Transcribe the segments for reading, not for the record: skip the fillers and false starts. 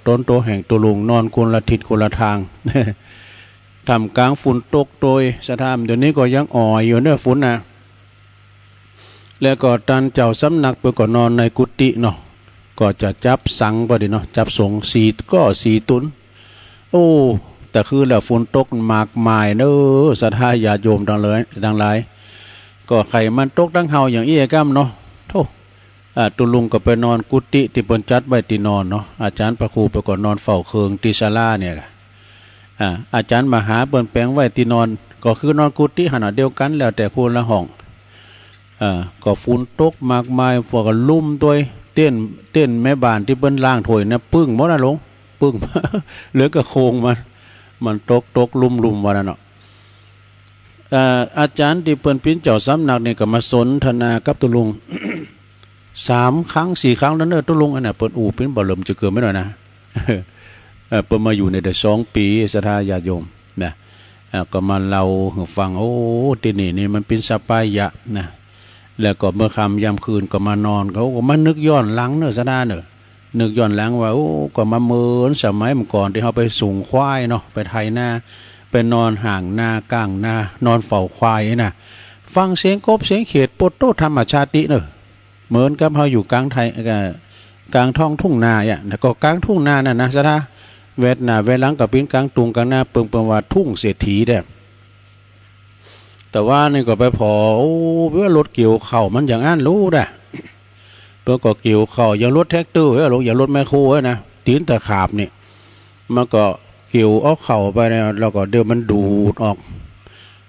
ต้นโตแห่งตัวลุงนอนคนละทิศคนละทาง ทำกลางฝุ่นตกโดยสถานเดี๋ยวนี้ก็ยังอ่อยอยู่เนี่ยฝุ่นนะแล้วก็ตันเจ้าสำนักไปก็นอนในกุฏิเนาะก็จะจับสังก็ดีเนาะจับสงสี่ตุนโอ้แต่คือแล้วฝนตกมากมายเน้อศรัทธาญาติโยมดังหลายก็ไข่มันตกดังเฮาอย่างอี้ก้ำเนาะโธ่ตุลุงก็ไปนอนกุฏิที่เปิ้นจัดไว้ที่นอนเนาะอาจารย์พระครูไปก็นอนเฝ้าเคืองที่ศาลาเนี่ยอาจารย์มหาเปิ้นแปลงไว้ที่นอนก็คือนอนกุฏิขนาดเดียวกันแล้วแต่คนละห้องก็ฝนตกมากมายพวกก็ลุ่มตัวเต้นแม่บ้านที่เปิ้นล้างถ้วยนะปึ้งบ่น่ะลงปึ้ง เหลือก็โคงมันตกลุ่มว่านั่นเนาะอาจารย์ที่เปิ้นเป็นเจ้าสำนักนี่ก็มาสนทนากับตุลุง 3 ครั้ง 4 ครั้งแล้วเนอะตุลุงอันน่ะเปิ้นเป็นบ่เริ่มจะเกิดไม่หน่อยนะ เปิ้นมาอยู่ในได้2 ปีศรัทธาญาติโยมนะก็มาเล่าให้ฟังโอ้ที่นี่มันเป็นสปายะนะแล้วก็เมื่อค่ำยามคืนก็มานอนเขาก็มานึกย้อนหลังเนอะศรัทธาเนอะนึกย้อนหลังว่าโอ้ก็มาเหมือนสมัยเมื่อก่อนที่เฮาไปสูงควายเนาะไปไถนาไปนอนห่างนากลางนานอนเฝ้าควายน่ะฟังเสียงกบเสียงเขียดปดโตธรรมชาติเนอะเหมือนกับเฮาอยู่กลางไทยกลางท้องทุ่งนาอ่ะแล้วก็กลางทุ่งนาน่ะนะศรัทธาเวทนาเวลังกับเป็นกลางตุงกลางนาเปิงว่าทุ่งเศรษฐีเด้แต่ว่านี่ก็ไปพอเพื่อรถเกี่ยวเข่ามันอย่างนั้นรู้ได้เพื่อก็เกี่ยวเข่าอย่างรถแท็กเตอร์อย่างรถแมคโครนะตีนตะขาบนี่มันก็เกี่ยวเอาเข่าไปเนี่ยแล้วก็เดี๋ยวมันดูดออก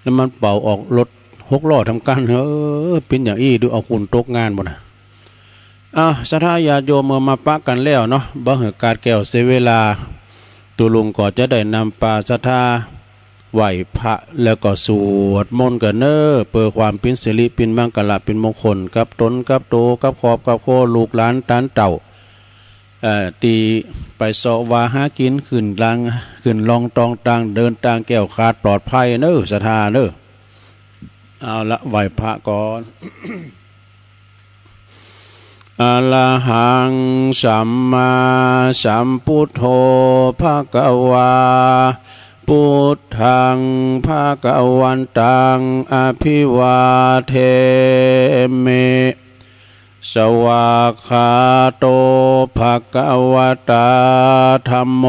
แล้วมันเป่าออกรถ6 ล้อทำกันเป็นอย่างอี้ดูเอาคุณตกงานหมดนะศรัทธาญาติโยมมาปะกันแล้วเนาะบ่เหตุการแก้วเสียเวลาตัวลุงก็จะได้นำปาศรัทธาไหวพระแล้วก็สวดมนต์กันเนอเพื่อความเป็นสิริเป็นมังกรเป็นมงคลกับตนกับโตกับครอบกับโคลูกหลานตานเต่าตีไปเสาะวาหากินขึ้นลองตองต่างเดินต่างแก้วขาดปลอดภัยเนอศรัทธาเนอเอาละไหวพระก่อน อะระหังสัมมาสัมพุทโธภะวาพุทธังภะคะวันตังอภิวาเทมิสวากขาโตภะคะวะตาธัมโม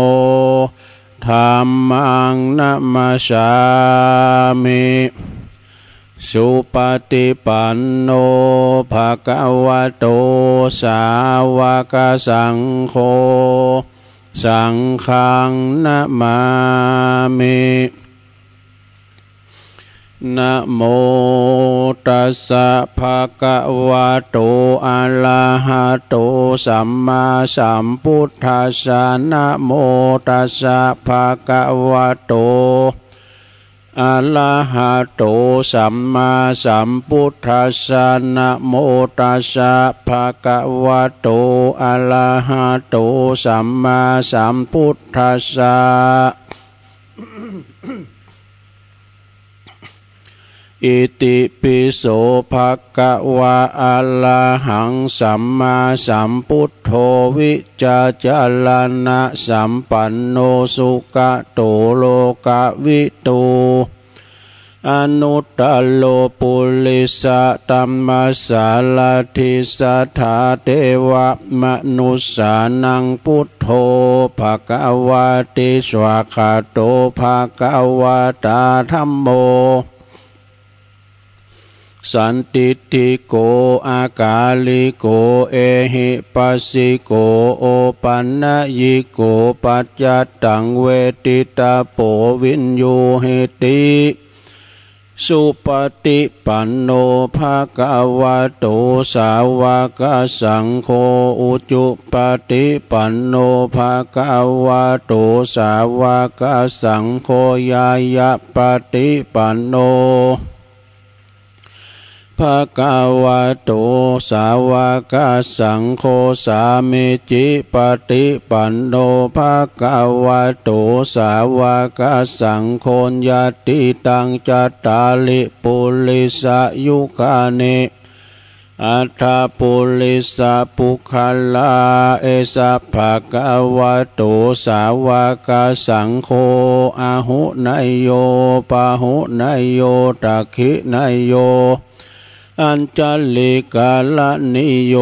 ธัมมังนะมัสสามิสุปฏิปันโนภะคะวะโตสาวกสังโฆสังฆังนะมามินะโมตัสสะภะคะวะโตอะระหะโตสัมมาสัมพุทธัสสะนะโมตัสสะภะคะวะโตอะระหะโตสัมมาสัมพุทธัสสะนะโมตัสสะภะคะวะโตอะระหะโตสัมมาสัมพุทธัสสะอิติปิโสภะคะวะอะระหังสัมมาสัมพุทโธวิจาจารณะสัมปันโนสุขโตโลกวิตูอนุตตโลปุริสตัมมัสสาลทิสัทธาเทวมนุสสานังพุทโธภะคะวะติสวากขาโตภะคะวะตาธัมโมสันติติโกอากาลิโกเอหิปัสสิโกโอปันนยิโกปัจจตังเวทิตาโปวินโยเหติสุปฏิปันโนภะคะวะโตสาวกสังโฆอุจุปฏิปันโนภะคะวะโตสาวกสังโฆยายะปฏิปันโนภะคะวะโตสาวกสังโฆสามิจิปฏิปันโนภะคะวะโตสาวกสังโฆญาติตังจัตตาลิปุริสยุคานิ อัฏฐปุริสปุคลาเอสะภะคะวะโตสาวกสังโฆอาหุนยโยปะหุนยโยตักขินยโยอัญจลิกาลนิโย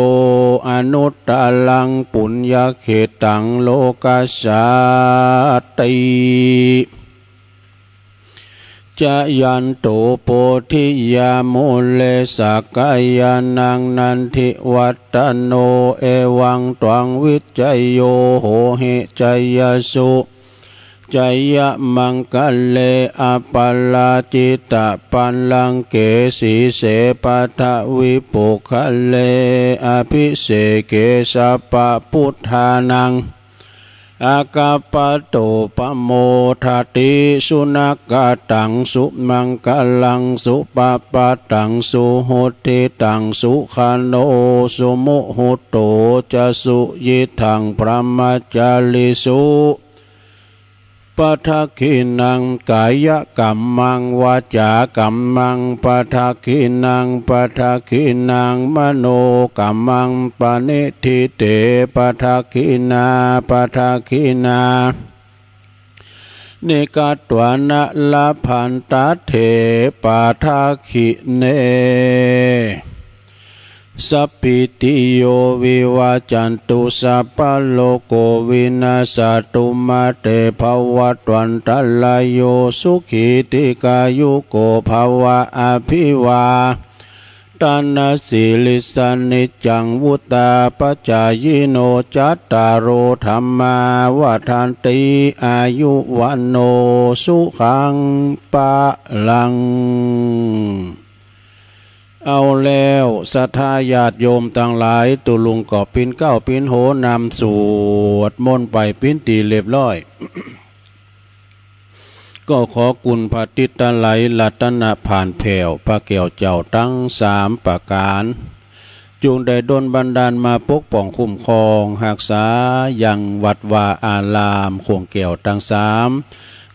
อนุตตลังปุญญเขตังโลกัสสติจะยันโตโพธิยามุเลสกายานังนันทิวัตโนเอวังตวังวิจัยโยโหหิจัยยสุจัยยะมังคะเลอปัลลาจิตะปัลลังเกสีเสปัทวิปุคะเลอภิเสเกสัพพพุทธานังอากาปโตปโมทติสุนักตังสุมังคลังสุปปะตังสุโหติตังสุขันโนสุมุหุโตจะสุยิทังพระมัจจาลิสุปัทขินังกายกัมมังวาจากัมมังปัทขินังปัทขินังมโนกัมมังปณิทิเตปัทขินาปัทขินานิกัตวานะละพันตเถปัทขิเนสัพพิติโยวิวาจันตุสัพพะโลกวินาศตุมาเตภวัตวันตลายโยสุขิติกายุโกภวะอภิวาตานาสิลิสานิจังวุตาปัจจายโนจัตตารโอธรรมาวทันติอายุวันโนสุขังปะลังเอาแล้วศรัทธาญาติโยมต่างหลายตุลุงก็ปินเก้าปินโหนำสวดมนต์ไปปินตีเรียบร้อย ก็ขอกุณพระติตไลรัตนะผ่านแผ่วพระแก้วเจ้าทั้งสามประการจุงได้ดลบันดาลมาปกป้องคุ้มครองรักษายังวัดวาอารามข่วงแก้วทั้งสาม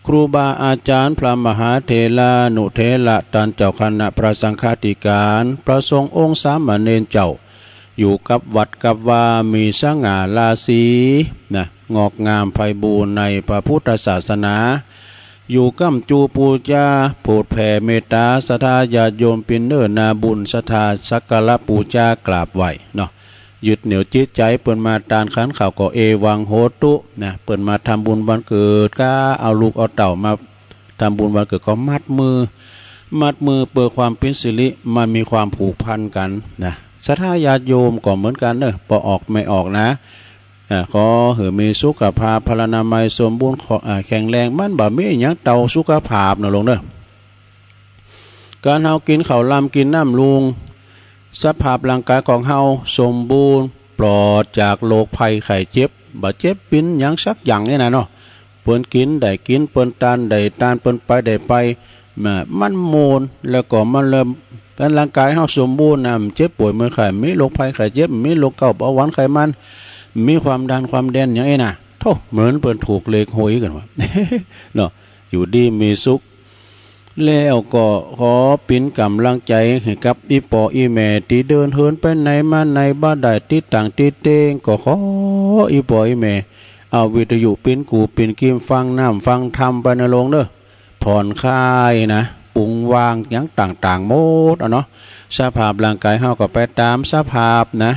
ครูบาอาจารย์พระมหาเถรานุเถระตันเจ้าคณะพระสังฆาธิการพระสงฆ์องค์สามเณรเจ้าอยู่กับวัดกับวามีสง่าราศีนะงอกงามไพบูรณ์ในพระพุทธศาสนาอยู่กัมจูปูจาโปรดแผ่เมตตาศรัทธาญาติโยมเป็นเนื้อนาบุญศรัทธาสักการะปูจากราบไหวเนาะยึดเหนี่ยวจิตใจเปิ่นมาตานขันข่าวก็เอวังโหตุนะเปิ่นมาทำบุญวันเกิดก็เอาลูกเอาเต่ามาทำบุญวันเกิดก็มัดมือเปิดความเป็นสิริมันมีความผูกพันกันนะศรัทธาญาติโยมก็เหมือนกันเนอะพอออกไม่ออกนะขอให้มีสุขภาพพลานามัยสมบูรณ์แข็งแรงมันบ่มีหยังเต่าสุขภาพนะลงเด้อการเฮากินข้าวลำกินน้ำลุงสภาพร่างกายของเฮาสมบูรณ์ปลอดจากโรคภัยไข้เจ็บบ่เจ็บปิ้นหยังสักอย่างนี่นะเนาะเปิ้นกินได้กินเปิ้นทานได้ทานเปิ้นไปได้ไปมันโมนแล้วก็มันเริ่มเป็นร่างกายเฮาสมบูรณ์นะเจ็บป่วยเมื่อไข้มีโรคภัยไข้เจ็บมีโรคเกาต์เบาหวานไขมันมีความดันความเด่นอย่างนี้นะโธ่เหมือนเปิ้นถูกเลขหวยกันวะ เนาะอยู่ดีมีสุขแล้วก็ขอปิ่นกำลังใจให้กับอีปออีแม่ที่เดินเหินไปไหนมาไหนบ้านใดติดต่างติดเตงก็ขออีปออีแม่เอาวิทยุปิ่นกูปิ่นกิมฟังน้ำฟังธรรมไปในโรงเด้อผ่อนคลายนะปรุงวางอย่างต่างๆหมดเนาะสภาพร่างกายเฮาก็ไปตามสภาพนะ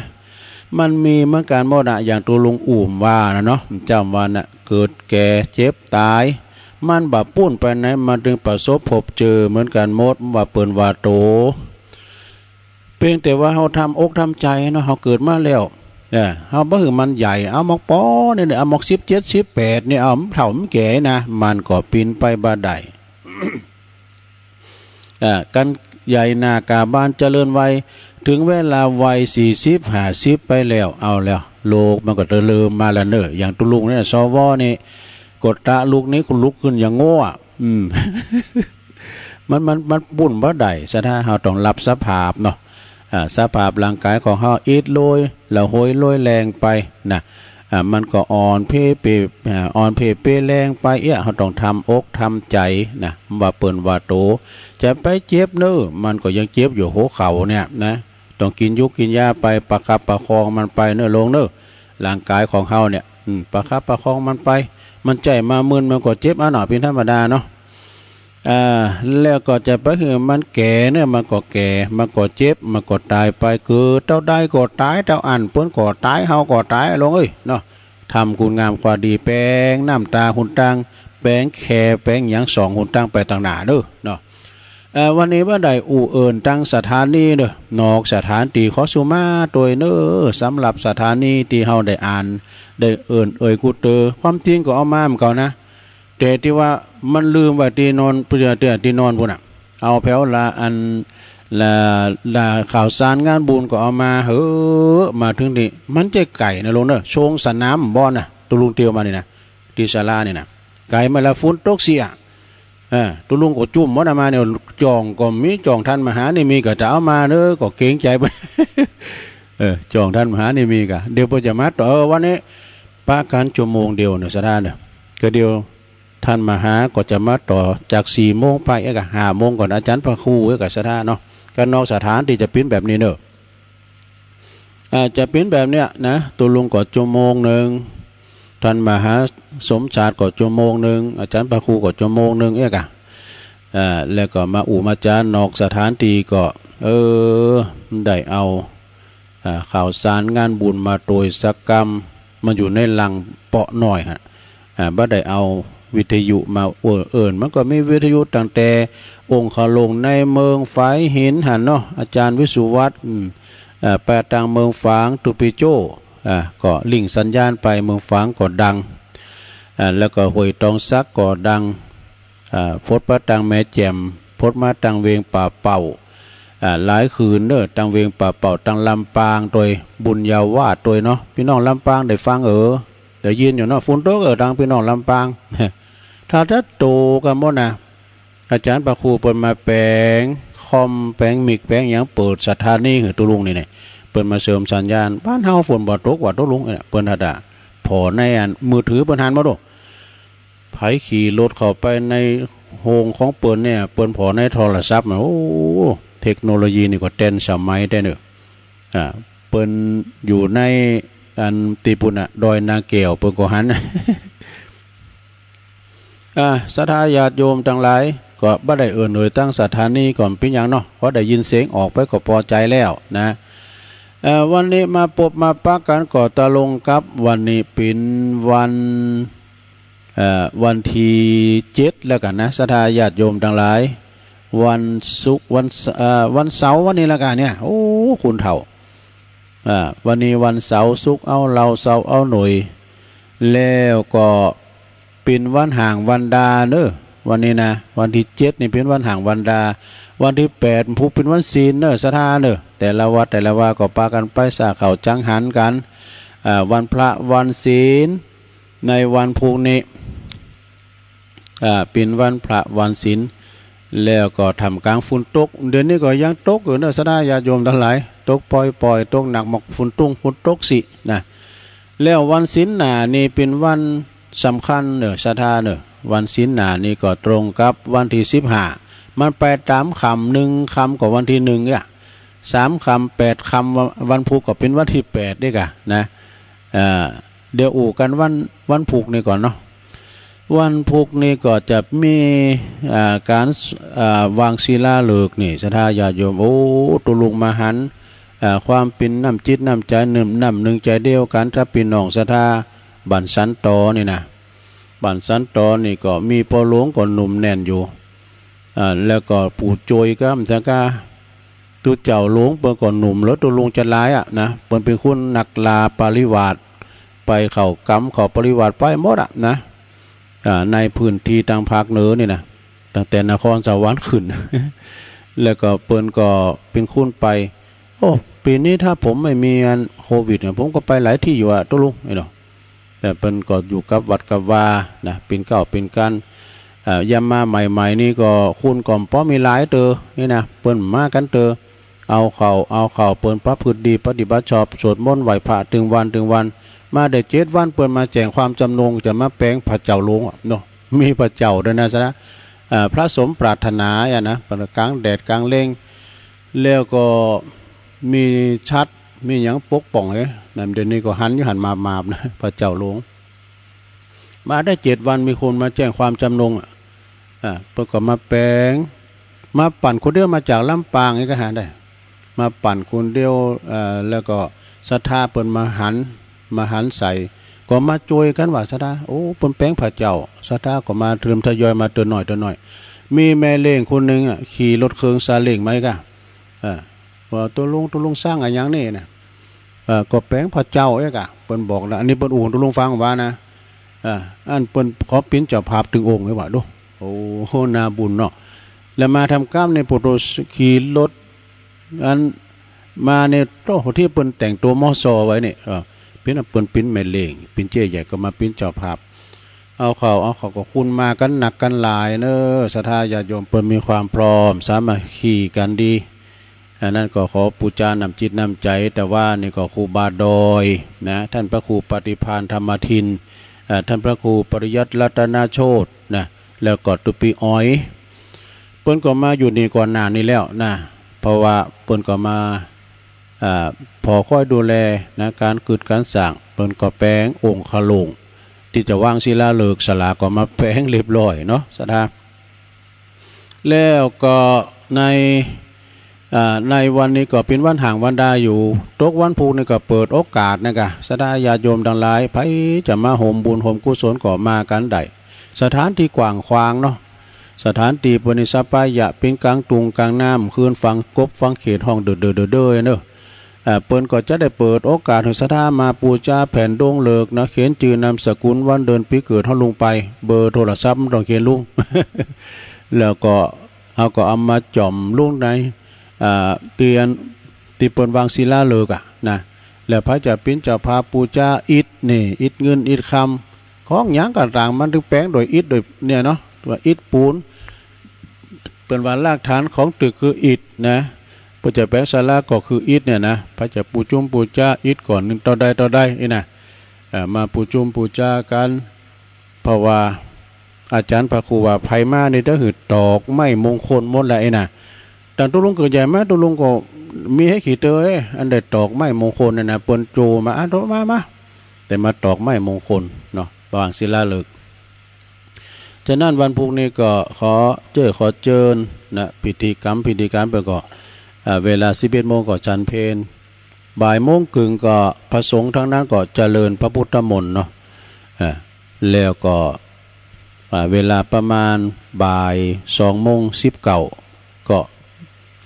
มันมีเหมือนกันหมดอะอย่างตัวลุงอุ่มว่านะเนาะจำว่าน่ะเกิดแก่เจ็บตายมันบาปุ้นไปไหนมาถึงประสบพบเจอเหมือนกันหมดว่าเปิ่นว่าโตเพียงแต่ว่าเฮาทำอกทำใจเนาะเฮาเกิดมาแล้วเฮาบ่คือมันใหญ่เอามอกป้อเนี่ยเอามอก17 18นี่เอาเฒ่ามันแก่นะมันก็ปีนไปบ่ได้กันใหญ่หน้ากาบ้านเจริญวัยถึงเวลาวัย40 50ไปแล้วเอาแล้วโลกมันก็เริ่มมาแล้วเนอะอย่างตุลุงเนี่ยสวนี่กดตะลูกนี้คุณลุกขึ้นอย่างโง่มันบุ่นบ่ได้ซะถ้าเฮาต้องรับสภาพเนาะสภาพร่างกายของเฮาอิดโรยแล้วโหยโรยแรงไปนะมันก็อ่อนเพแรงไปเฮาต้องทำอกทำใจนะว่าเปิ้นว่าโตจะไปเจ็บเนอะมันก็ยังเจ็บอยู่หัวเข่าเนี่ยนะ ต้องกินยุกกินยาไปประคับประคองมันไปเนื้อลงเนื้อร่างกายของเฮาเนี่ยประคับประคองมันไปมันใจมามึนมันก็เจ็บหน่อเป็นธรรมดาเนาะแล้วก็จะไปคือมันแก่เนี่ยมันก็แก่มันก็เจ็บมันก็ตายไปคือเจ้าได้ก็ตายเจ้าอันเปิ้นก็ตายเฮาก็ตายลงเอ้ยเนาะทำคุณงามความดีแปลงน้ำตาหุ่นตังแปลงแค่แปลงหยังสองหุ่นตังไปต่างหน้าเด้อเนาะวันนี้ว่าได้อู่เอิญตั้งสถานีเด้อนอกสถานตีขอสุมาโดยเน้อสำหรับสถานีที่เฮาได้อ่านได้เอิญกูเตอความจริงก็เอามาเหมือนกันนะแต่ที่ว่ามันลืมว่าที่นอนเปลือที่นอนพุ่นน่ะเอาแผวละอันละข่าวสารงานบุญก็เอามามาถึงนี่มันจะไก่นะลงเด้อโชงสนามบอลน่ะตุลุงเตียวมานี่นะที่ศาลานี่นะไก่มาละฝนตกเสียตุลุงก็จุ่มมดมาเนี่ยจองก็มีจองท่านมหานี่มีก็จะเอามาเด้อก็เกรงใจไปจองท่านมหานี่มีก็เดี๋ยวพอจะมาต่อวันนี้ปาการชั่วโมงเดียวเนี่ยสถานเนี่ยก็เดียวท่านมหาก็จะมาต่อจาก4 โมงไปกับ5 โมงก่อนอาจารย์พระครูกับสถานเนาะกันนอกสถานที่จะปิ้นแบบนี้เนอะจะปิ้นแบบเนี้ยนะตุลุงก็ชั่วโมงหนึ่งท่านมหาสมชาติก็ชั่วโมงหนึ่งอาจารย์พระครูก็ชั่วโมงหนึ่งกะแล้วก็มามาจารย์นอกสถานที่ก็ได้เอาข่าวสารงานบุญมาโดยสักกรรมมันอยู่ในหลังเปาะหน่อยฮะบ่ได้เอาวิทยุมาเอิญมันก็มีวิทยุตั้งแต่องค์ขลงในเมืองฝายหินหันเนาะอาจารย์วิสุวัตรแปดต่างเมืองฝางตุปิโจก็ลิงสัญญาณไปเมืองฝางก็ดังแล้วก็ห้วยตองซักก็ดังพดมาตังแม่แจ่มพดมาตังเวงป่าเป่าหลายคืนเด้อตังเวงป่าเป่าตังลำปางโดยบุญยาวาดโดยเนาะพี่น้องลำปางได้ฟังแต่ยินอยู่เนาะฝนตกดังพี่น้องลำปางถ้าโตกันหมดนะอาจารย์พระครูเปิดมาแปลงคอมแปลงมิกแปลงอย่างเปิดสถานีหือตุลุงนี่เนี่ยเปิดมาเสริมสัญญาณบ้านเฮาฝนบ่ตกว่าตุลุงเนี่ยเปิดหัดพอในอันมือถือเปิดหันมาดูไผขี่รถเข้าไปในโฮงของเปิดเนี่ยเปิดพอในโทรศัพท์โอ้เทคโนโลยีนี่ก็เต้นสมัยได้เนอะเปิดอยู่ในอันตีปุ่นดอยนาเกี่ยวเปิดก็หันศรัทธาญาติโยมทั้งหลายก็บ่ได้เอ่ยตั้งสถานีก่อนเป็นอย่างเนาะเพราะได้ยินเสียงออกไปก็พอใจแล้วนะวันนี้มาพบมาปักกันก่อตะลงกับวันนี้เป็นวันที่7แล้วกันนะศรัทธาญาติโยมทั้งหลายวันศุกร์วันเสาร์วันนี้ละกันเนี่ยโอ้คุณเฒ่าวันนี้วันเสาร์ศุกร์เอาเราเสาร์เอาหน่วยแล้วก็เป็นวันห่างวันดาเนอะวันนี้นะวันที่7นี่เป็นวันห่างวันดาวันที่8ผู้เป็นวันศีลเนอะศรัทธาเนอะแต่ละวัดก็ปากันไปสาเขาจังหันกันวันพระวันศีลในวันพรุ่งนี้เป็นวันพระวันศีลแล้วก็ทำกลางฝนตกเดือนนี้ก็ยังตกอยู่เนอะศรัทธาญาติโยมทั้งหลายตกปล่อยตกหนักหมอกฝนตกสินะแล้ววันศีลหน้านี่เป็นวันสำคัญเนอะศรัทธาเนอะวันศีลหน้านี่ก็ตรงกับวันที่15มันไปตามคำ1 คำกับวันที่1เนี่ย3 คำ8 คำวันพุธก็เป็นวันที่8ด้วยกันนะเดี๋ยวอู่กันวันพุธนี่ก่อนเนาะวันพุธนี่ก็จะมีการวางศิลาฤกษ์นี่ศรัทธาญาติโยมโอ้ตุลุงมหันความเป็นน้ำจิตน้ำใจหนึ่งใจเดียวกันถ้าเป็นน้องศรัทธาบันสันตอนี่นะบันสันตอนี่ก็มีปอหลวงก็หนุ่มแน่นอยู่แล้วก็ปู่โจยก็มสังกาตุเจ้าหลวงเปิ่นก็หนุ่มแล้วตุลุงจะร้ายนะเปิ่นเป็นคนนักลาปริวาสไปเข้ากรรมเข้าปริวาสไปหมดนะในพื้นที่ทางภาคเหนือนี่นะตั้งแต่นครสวรรค์ขึ้น แล้วก็เปิ่นก็เป็นคนไปโอ้ปีนี้ถ้าผมไม่มีโควิดเนี่ยผมก็ไปหลายที่อยู่ตุลุงไอ้เนาะแต่เปิ่นก็อยู่กับวัดกับวานะเป็นเก่าเป็นกันยามมาใหม่ๆนี่ก็คุณก่อมป้อมีหลายเตอนี่นะเปิ่นมากันเตอเอาเข่าเปิ่นพระพฤติดีปฏิบัติชอบสวดมนต์ไหว้พระถึงวันมาได้7 วันเปิ่นมาแจ้งความจำนงจะมาแปลงพระเจ้าหลวงเนาะมีพระเจ้าด้วยนะซะพระสมปรารถนานะประกลางแดดกลางเล่งแล้วก็ มีชัดมีหยังปกป้องนั่นเดี๋ยวนี้ก็หันอยู่หันมานะพระเจ้าหลวงมาได้7 วันมีคนมาแจ้งความจำนงเพิ่นก็มาแปลงมาปั่นคนเดียวมาจากลำปางนี่ก็หาได้มาปั่นคนเดียวแล้วก็ศรัทธาเปิ้นมาหันใส่ก็มาโจยกันว่าศรัทธาโอ้เปิ้นแปลงพระเจ้าศรัทธาก็มาเติมทยอยมาเตือนหน่อยมีแม่เลี้ยงคนนึงขี่รถเครื่องซาเล้งมาอีกว่าตัวลุงสร้างอะไรอย่างนี้นะก็แปลงพระเจ้าเอกเปิ้นบอกนะอันนี้เปิ้นอู่ตัวลุงฟังว่านะอันเปิ้นขอปิ้นเจ้าภาพถึงองค์เลยว่าดูโอ้โหนาบุญเนาะแล้วมาทำกรรมในโปรโตขี่รถอันมาในโต๊ะที่เปิ้นแต่งตัวมอซอไว้เนี่ยปิ้นเปิ้นปิ้นแม่เล้งปิ้นเจ๊ใหญ่ก็มาปิ้นเจ้าภาพเอาเขาก็คุณมากันหนักกันหลายเนอะศรัทธาญาติโยมเปิ้นมีความพร้อมสามัคคีกันดีอันนั้นก็ขอปูจานำจิตนำใจแต่ว่านี่ก็ครูบาดอยนะท่านพระครูปฏิภาณธรรมทินท่านพระครูปริยัติรัตนาโชตนะแล้วก็ตุปีอ้อยเปิ้นก็มาอยู่นี่ก่อนหน้านี้แล้วนะเพราะว่าเปิ้นก็มาพอค่อยดูแลนะการกึดการสร้างเปิ้นก็แปลงองค์ขลงที่จะวางศิลาฤกษ์ศาลาก็มาแปลงเรียบร้อยเนาะศรัทธาแล้วก็ในวันนี้ก็เป็นวันห่างวันดาอยู่ตกวันพุธนี่ก็เปิดโอกาสนะครับศรัทธาญาติโยมทั้งหลายไผจะมาโหมบุญโหมกุศลก็มากันได้สถานที่กว้างขวางเนาะสถานที่ปณิสัปปายะเป็นกลางตุงกลางน้ำคืนฟังกบฟังเขตห้องเด้อเนอะเปิ้นก็จะได้เปิดโอกาสให้ศรัทธามาปูชาแผ่นดงเลิกนะเขียนชื่อนามสกุลวันเดือนปีเกิดเฮาลงไปเบอร์โทรศัพท์ต้องเขียนลุง แล้วก็เฮาก็เอามาจ่อมลุงในเตียนที่เปิ้นวางศิลาฤกษ์นะแล้วพระจะเป็นเจ้าพาปูชาอิฐนี่อิฐเงินอิฐคำของหยังต่างๆมันถึงแปลงโดยอิฐโดยเนี่ยเนาะว่าอิฐปูนเปิ้นว่ารากฐานของตึกคืออิฐนะพระจะแปลงศาลาก็คืออิฐเนี่ยนะพระจะปูจุ่มปูชาอิฐก่อนนึงต่อใดนี่นะมาปูจุ่มปูชากันเพราะว่าอาจารย์พระครูว่าไผมานี่ถ้าหืดตอกไม้มงคลหมดแล้วไอ้น่ะแต่ตุลุงเกิดใหญ่มาตุลุงก็มีให้ขี่เตยอันเด็ดตอกไม้มงคลนะเปิ้นโจมาอันโตมาแต่มาตอกไม้มงคลเนาะระหว่างศิลาฤกษ์ฉะนั้นวันพรุ่งนี้ก็ขอเชิญนะพิธีกรรมไปก็เวลา 11 โมงก็ฉันเพลบ่ายโมงครึ่งก็พระสงฆ์ทั้งนั้นก็เจริญพระพุทธมนต์เนาะแล้วก็เวลาประมาณบ่าย2:19ก็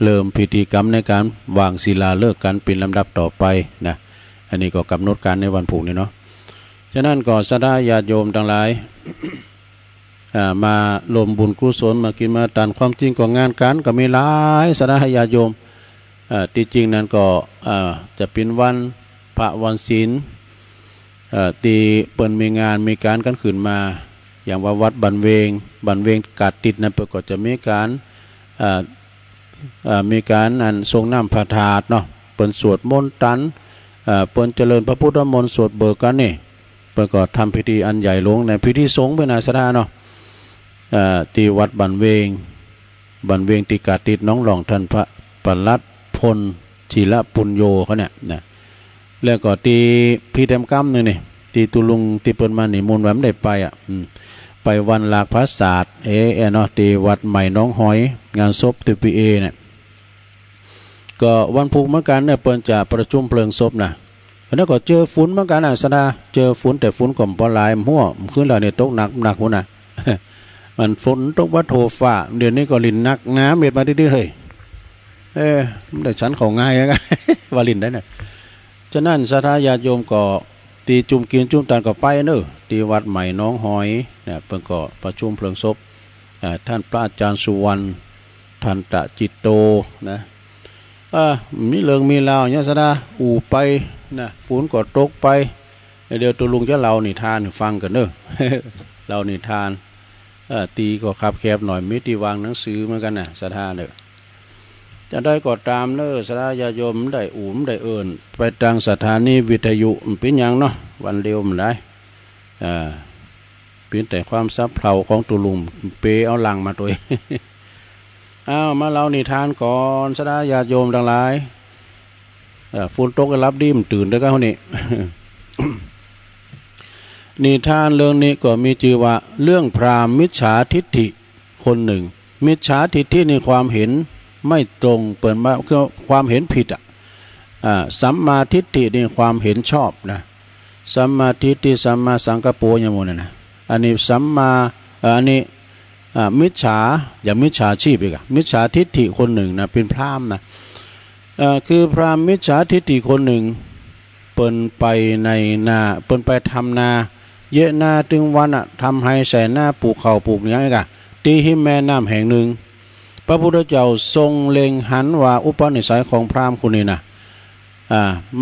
เริ่มพิธีกรรมในการวางศิลาฤกษ์กันเป็นลำดับต่อไปนะอันนี้ก็กำหนดการในวันพรุ่งนี้เนาะฉะนั้นก็ศรัทธาญาติโยมทั้งหลายมาลมบุญกุศลมากินมาทานความจริงก็งานการก็มีหลายศรัทธาญาติโยมที่จริงนั้นก็จะเป็นวันพระวันศีลตีเปิ้นมีงานมีการกันขึ้นมาอย่างว่าวัดบันเวงกาดติดนั้นเปิ้นก็จะมีการทรงน้ำพระธาตุเนาะเปิ้นสวดมนต์ตันเปิ้นเจริญพระพุทธมนต์สวดเบิกกันนี่เปิ้นก็ทำพิธีอันใหญ่หลวงในพิธีสงฆ์เป็นอาสาเนาะที่วัดบันเวงที่กาดติดน้องหลองท่านพระปลัดพลศิลปุญโยเขาเนี่ยนะแล้วก็ตีพิธีกรรมนึงนี่ตีตุลุงตีเปิ้นมานี่มูลว่าไม่ได้ไปไปวันหลากพระศาสตร์เนาะตีวัดใหม่น้องหอยงานศพทีพีเนี่ยก็วันพุธเหมือนกันเนี่ยเปิ้นจะประชุมเพลิงศพนะแล้วก็เจอฝุ่นเหมือนกันสนาเจอฝุ่นแต่ฝุ่นก็บ่หลายหัวขึ้นแล้วเนี่ยตกหนักหัวน่ะ มันฝนตกว่าโทฟ้าเดี๋ยวนี้ก็ลินนักน้ำเม็ดมาดื้อๆเฮ้ยได้ฉันของง่ายก็ ว่าลินได้น่ะฉะนั้นศรัทธาญาติโยมก็ตีจุ่มกินจุ่มตานก็ไปเนอะที่วัดใหม่น้องหอยเนี่ยเพิ่นก็ประชุมเพลิงศพท่านพระอาจารย์สุวรรณทันตะจิตโตนะมีเรื่องมีราวเนี่ยศรัทธาอู่ไปนะฝนก็ตกไปเดี๋ยวตัวลุงจะเล่านิทานฟังกันเนอะ เล่านิทานตีก็ขับแคบหน่อยมิตรวางหนังสือเหมือนกันนะศรัทธาเนอะจะได้ก็ตามเนอะศรัทธาญาติโยมได้ได้เอิญไปทางสถานีวิทยุเป็นอย่างเนาะวันเดียวมันได้เป็นแต่ความซับเพลาของตุลุงเปเอาหลังมาตัว มาเล่านิทานก่อนศรัทธาญาติโยมทั้งหลาย ฝนตกก็รับดีมตื่นได้ก็เท่านี้ นิทานเรื่องนี้ก็มีชื่อว่าเรื่องพราหมณ์มิจฉาทิฏฐิคนหนึ่งมิจฉาทิฏฐิในความเห็นไม่ตรงเปิดมาคือความเห็นผิดสัมมาทิฏฐิในความเห็นชอบนะสัมมาทิฏฐิสัมมาสังกัปโปอย่างนี้นะอันนี้สัมมาอันนี้มิจฉาอย่างมิจฉาชีพอีกมิจฉาทิฏฐิคนหนึ่งนะเป็นพราหมณ์นะคือพราหมณ์มิจฉาทิฏฐิคนหนึ่งเปิ่นไปในนาเปิ่นไปทำนาเยอะนาตึงวันทำให้ใส่หน้าปลูกข้าวปลูกอย่างนี้กะตีหิมแม่น้ำแห่งหนึ่งพระพุทธเจ้าทรงเล็งหันว่าอุปนิสัยของพราหมณ์คนนี้นะ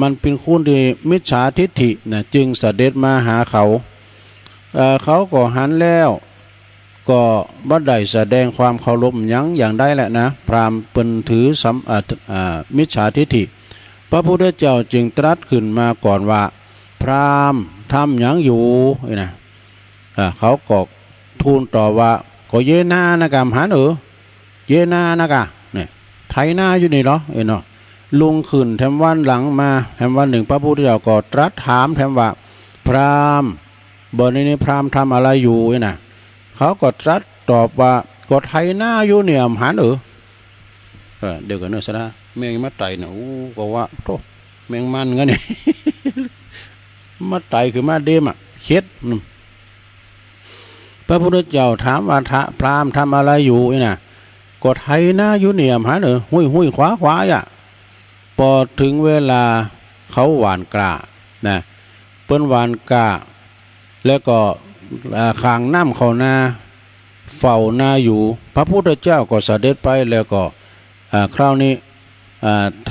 มันเป็นคุณที่มิจฉาทิฏฐินะจึงเสด็จมาหาเขาเขาก็หันแล้วก็บัดใดแสดงความเคารพอย่างได้แหละนะพราหมณ์เป็นถือมิจฉาทิฏฐิพระพุทธเจ้าจึงตรัสขึ้นมาก่อนว่าพราหมณ์ทำอย่างอยู่นะเขาก็ทูลต่อว่าก็เยนานะกามหันเยนานะกะเนี่ยไถนาอยู่นี่เหรอเนาะลุงขึ้นแถมวันหลังมาแถมวันหนึ่งพระพุทธเจ้าก็ตรัสถามแถมว่าพราหมณ์บนนี้พราหมณ์ทำอะไรอยู่นะเขาก็ตรัสตอบว่าก็ไถนาอยู่เนี่ยหันเดี๋ยวกันเนอะสนะแมงมาไตเนี่ยก็ว่าโธ่แมงมันงั้นเนี่ย มาไตคือมาเดมเช็ดพระพุทธเจ้าถามว่าพราหมณ์ทำอะไรอยู่นะก็ไถนาอยู่เนี่ยหันหุ้ยขวาพอถึงเวลาเขาหวานกล้านะเปิ้นหวานกล้าแล้วก็ขางน้ำเขานาเฝ้านาอยู่พระพุทธเจ้าก็เสด็จไปแล้วก็คราวนี้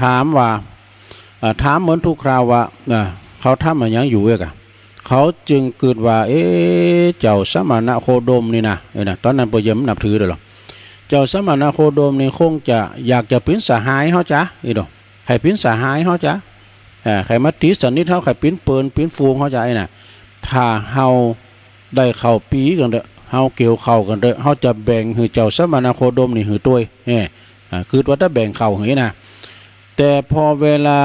ถามว่าถามเหมือนทุกคราวว่าเขาทำอะไรอย่างอยู่กะเขาจึงเกิดว่าเจ้าสมณะโคดมนี่นะตอนนั้นปยมนับถือเลยหรอเจ้าสมณะโคดมนี่คงจะอยากจะเป็นสหายเขาจ้ะใครเป็นสหายเขาจ้ะใครมาตีสันนิษฐานใครเป็นเปิลเป็นฟูงเขาจ้ะน่ะถ้าเฮาได้เข้าปีกันเด้อเฮาเกี่ยวเข้ากันเด้อเฮาจะแบ่งให้เจ้าสมณะโคดมนี่หือตัวคือว่าถ้าแบ่งเข้าหือนะแต่พอเวลา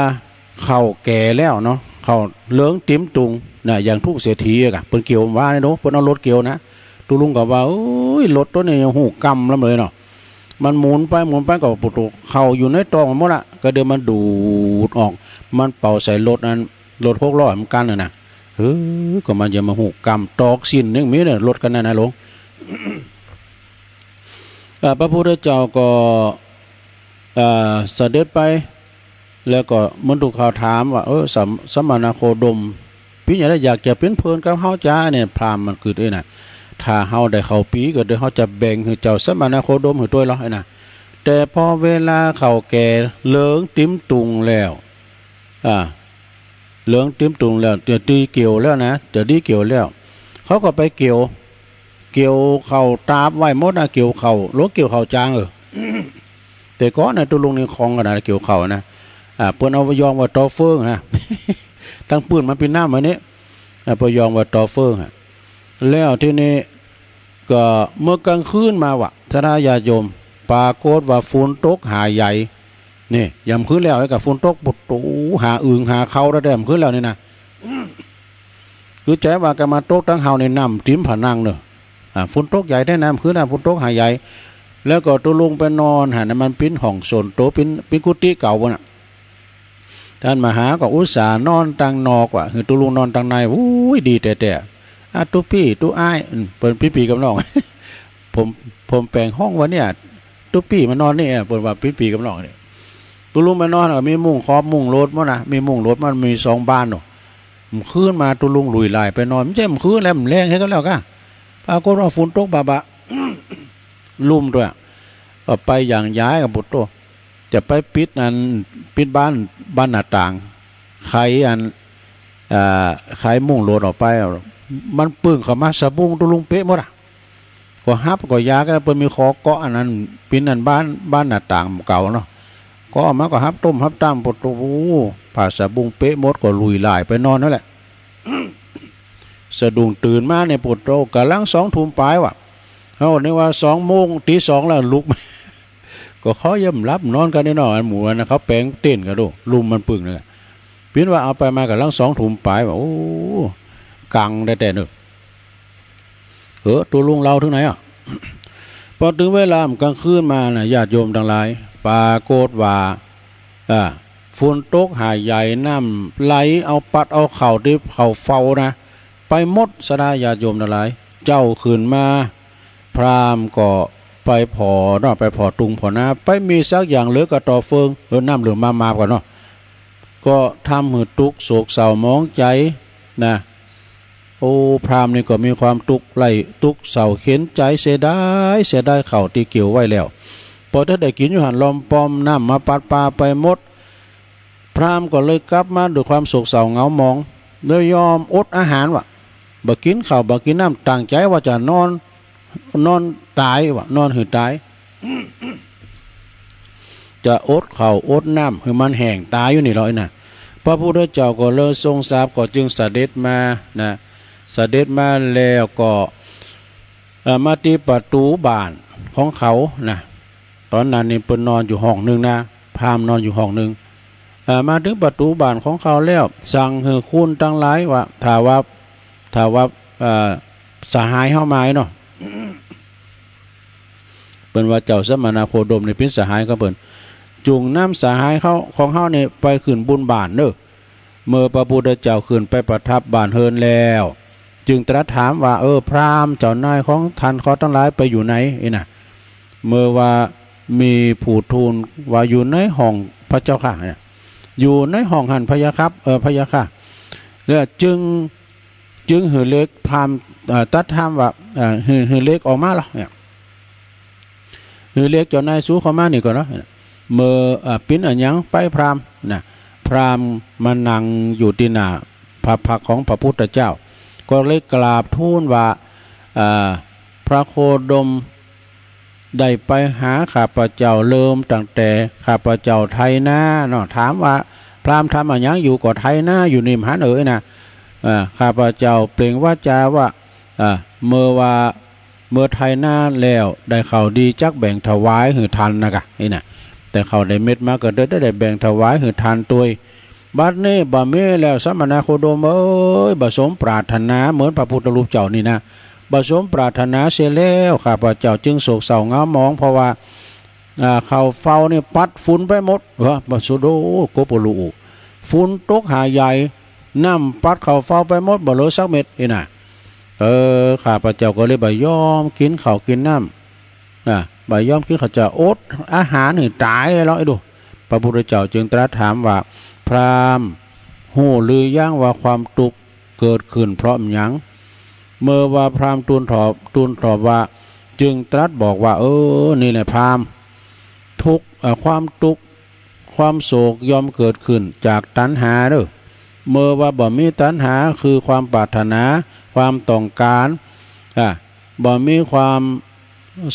เข้าแก่แล้วเนาะเข้าเลื้งติ้มตุงนะอย่างทุกเศรษฐีกะเปิ้นเกี่ยวว่าเนาะเปิ้นเอารถเกี่ยวนะตุลุงก็ว่าโอ้ยรถตัวนี้หูกำแล้วเลยเนาะมันหมุนไปก็ปุตุเข้าอยู่ในตองหมดละก็เดี๋ยวมันดูดออกมันเป่าใส่รถนั้นรถ6ล้อเหมือนกันน่ะนะก็มันจะมาหูกำตอกสิ้นนึงมีเนี่ยรถกันนะหลวง พระพุทธเจ้าก็เสด็จไปแล้วก็มันถูกข่าวถามว่าสมณโคดมพี่อยากอยากจะเป็นเพลินกับเฮาจ้าเนี่ยพราหมณ์มันคือน่ะถ้าเฮาได้เข้าปีก็เดี๋ยวเฮาจะแบ่งให้เจ้าสมณโคดมให้ตัวเราน่ะแต่พอเวลาเข้าแก่เหลืองติ้มตุงแล้วเหลืองติ้มตุงแล้วจะตีเกี่ยวแล้วนะจะดีเกี่ยวแล้วเขาก็ไปเกี่ยวเข่าตาบไว้หมดนะเกี่ยวเข่าหลวงเกี่ยวเข่าจางแต่ก้อนนะตัวลุงในคลองกันนะเกี่ยวเข่านะเปิ้นเอาไปยองว่าตอเฟิงฮะ ตั้งปืนมันเป็นน้ำมันนี้ไปยองว่าตอเฟิงฮะแล้วที่นี้ก็เมื่อกลางคืนมาวะทนายาโยมปรากฏว่าฝนตกหาใหญ่นี่ยำคืนแล้วไอ้กับฝนตกปุตหาอึ่งหาเขาระดับคืนแล้วนี่นะคือใจว่ากันมาตกตั้งเฮาในน้ำติ้มผานังเนอะฝนตกใหญ่ได้น้ำคืนฝนตกหาใหญ่แล้วก็ตัวลงไปนอนหันมันปิ้นห้องโซนโตปิ้นกุฏิเก่าบ่น่ะท่านมหาก็อุตส่าห์นอนตังนอกว่ะคือตัวลุงนอนตังในอุ้ยดีแต่ตุพี่ตุอ้ายเปิ้นพี่กับน้อง ผมแปลงห้องวะเนี่ยตุพี่มานอนนี่เปิ้นว่าพี่กับน้องนี่ตัวลุงมานอนก็มีมุ้งครอบมุ้งรถมั้งนะมีมุ้งรถมันมี2บ้านเนาะมันคืนมาตัวลุงลุยลายไปนอนไม่ใช่มันคืนแล้วมันแรงให้ก็แล้วกันปรากฏว่าฝนตกบะ ลุ่มด้วยก็ไปอย่างย้ายกับบุตรโตจะไปปิดบ้านหน้าต่างไขไขมุ้งโหลดออกไปมันปึ้งเข้ามาสะบุ้งตุลุงเป๊ะหมดอ่ะก็ฮับก็ยากันเปิ้นมีคอเกาะอันนั้นปินนั่นบ้านหน้าต่างเก่าเนาะก็มาก็ฮับต้มฮับตามปุตโตผ่าสะบุ้งเป๊ะหมดก็ลุยลายไปนอนนั่นแหละ สะดุ้งตื่นมาในปุตโตกำลัง2 ทุ่มปลายว่ะเขาเนี่ยว่า2 โมงตี 2แล้วลุก ก็เขาเยี่ยมรับนอนกันนี่เนาะอันหมูนะเขาแปลงเต้นกันดูลุมมันปึ่งเนี่ยเพี้ยนว่าเอาไปมากับลัง2 ถุงปลายว่าโอ้กังได้แต่เนอะตัวลุงเราถึงไหนอ่ะ พอถึงเวลากลางคืนมาน่ะญาติโยมทั้งหลายปรากฏว่าฝนตกหายใหญ่น้ำไหลเอาปัดเอาเข่าที่เข่าเฝ้านะไปหมดสดาญาติโยมทั้งหลายเจ้าขึ้นมาพราหมณ์ก็ไปพอเนาะไปพอตุงพอนาไปมีสักอย่างเหลือกระต่อเฟิงน้ำเหลือมาก่อนเนาะก็ทำหือตุกโศกเศร้ามองใจนะโอ้พราหมณ์นี่ก็มีความตุกไหลตุกเศร้าเข็นใจเสียได้เข่าที่เกี่ยวไว้แล้วพอถ้าได้กินอยู่หันลอมปอมน้ำมาปัดปลาไปหมดพราหมณ์ก็เลยกลับมาด้วยความโศกเศร้าเหงามองเลยยอมอดอาหารว่ะบ่กินข้าวบ่กินน้ำตั้งใจว่าจะนอนตายว่ะนอนหือตาย จะอดข้าวอดน้ำคือมันแห้งตายอยู่นี่ร้อยนะพระพุทธเจ้าก็เลยทรงทราบก็จึงเสด็จมานะเสด็จมาแล้วก็มาที่ประตูบ้านของเขานะตอนนั้นนี่เปิ้นนอนอยู่ห้องนึงนะพราหมณ์นอนอยู่ห้องนึงมาถึงประตูบ้านของเขาแล้วสั่งให้คุณทั้งหลายว่าถ้าว่าสหายเฮามาเนาะเปิ้นว่าเจ้าสมณโคดมนี่เป็นสหายก็เปิ้นจุงน้ำสหายเขาของเฮานี่ไปขึ้นบุญบ้านเด้อเมื่อพระพุทธเจ้าขึ้นไปประทับบ้านเฮินแล้วจึงตรัสถามว่าพราหมณ์เจ้านายของท่านเขาทั้งหลายไปอยู่ไหนน่ะเมื่อว่ามีผู้ทูลว่าอยู่ในห้องพระเจ้าค่ะเนี่ยอยู่ในห้องหันพญาครับพญาค่ะแล้วจึงหือเล็กพราหมณ์ตัดถามว่าหือเล็กออกมาแล้วเนี่ยหือเล็กเจ้านายสู้เข้ามานี่ก่อนเนาะเมื่อปิ้นอันยังไปพราหมณ์นะพราหมณ์มานั่งอยู่ที่หน้าพระพักของพระพุทธเจ้าก็เลยกราบทูลว่าพระโคดมได้ไปหาข้าพเจ้าเริ่มตั้งแต่ข้าพเจ้าไทยนาเนาะถามว่าพราหมณ์ทำอันยังอยู่ก็ไทยนาอยู่นิมหันนะข้าพเจ้าเปล่งว่าจาว่าเมื่อไทยนาแล้วได้ข่าวดีจักแบ่งถวายหือทันนะกะนี่นะแต่เขาได้เม็ดมาก็ได้แบ่งถวายหือทานตัวบัดนี้บ่มีแล้วสมณโคดมบ่สมปรารถนาเหมือนพระพุทธรูปเจ้านี่นะบ่สมปรารถนาเสียแล้วข้าพเจ้าจึงโศกเศร้าเงามองเพราะว่าเขาเฝ้านี่ปัดฝุ่นไปหมดบ่สุโดโกปลูฝุ่นตกหาใหญ่น้ำปัดเขาเฝ้าไปหมดบ่เหลือสักเม็ดนี่นะข้าพเจ้าก็เลยบ่ยอมกินข้าวกินน้ำบ่ยอมกินข้าวจะอดอาหารนี่ตายแล้วไอ้ดูพระพุทธเจ้าจึงตรัสถามว่าพราหมณ์หูหรือย่างว่าความทุกข์เกิดขึ้นเพราะหยังเมื่อว่าพราหมณ์ทูลตอบว่าจึงตรัสบอกว่านี่แหละพราหมณ์ทุกข์ความทุกข์ความโศกยอมเกิดขึ้นจากตัณหาเด้อเมื่อว่าบ่มีตัณหาคือความปรารถนาความต้องการบ่มีความ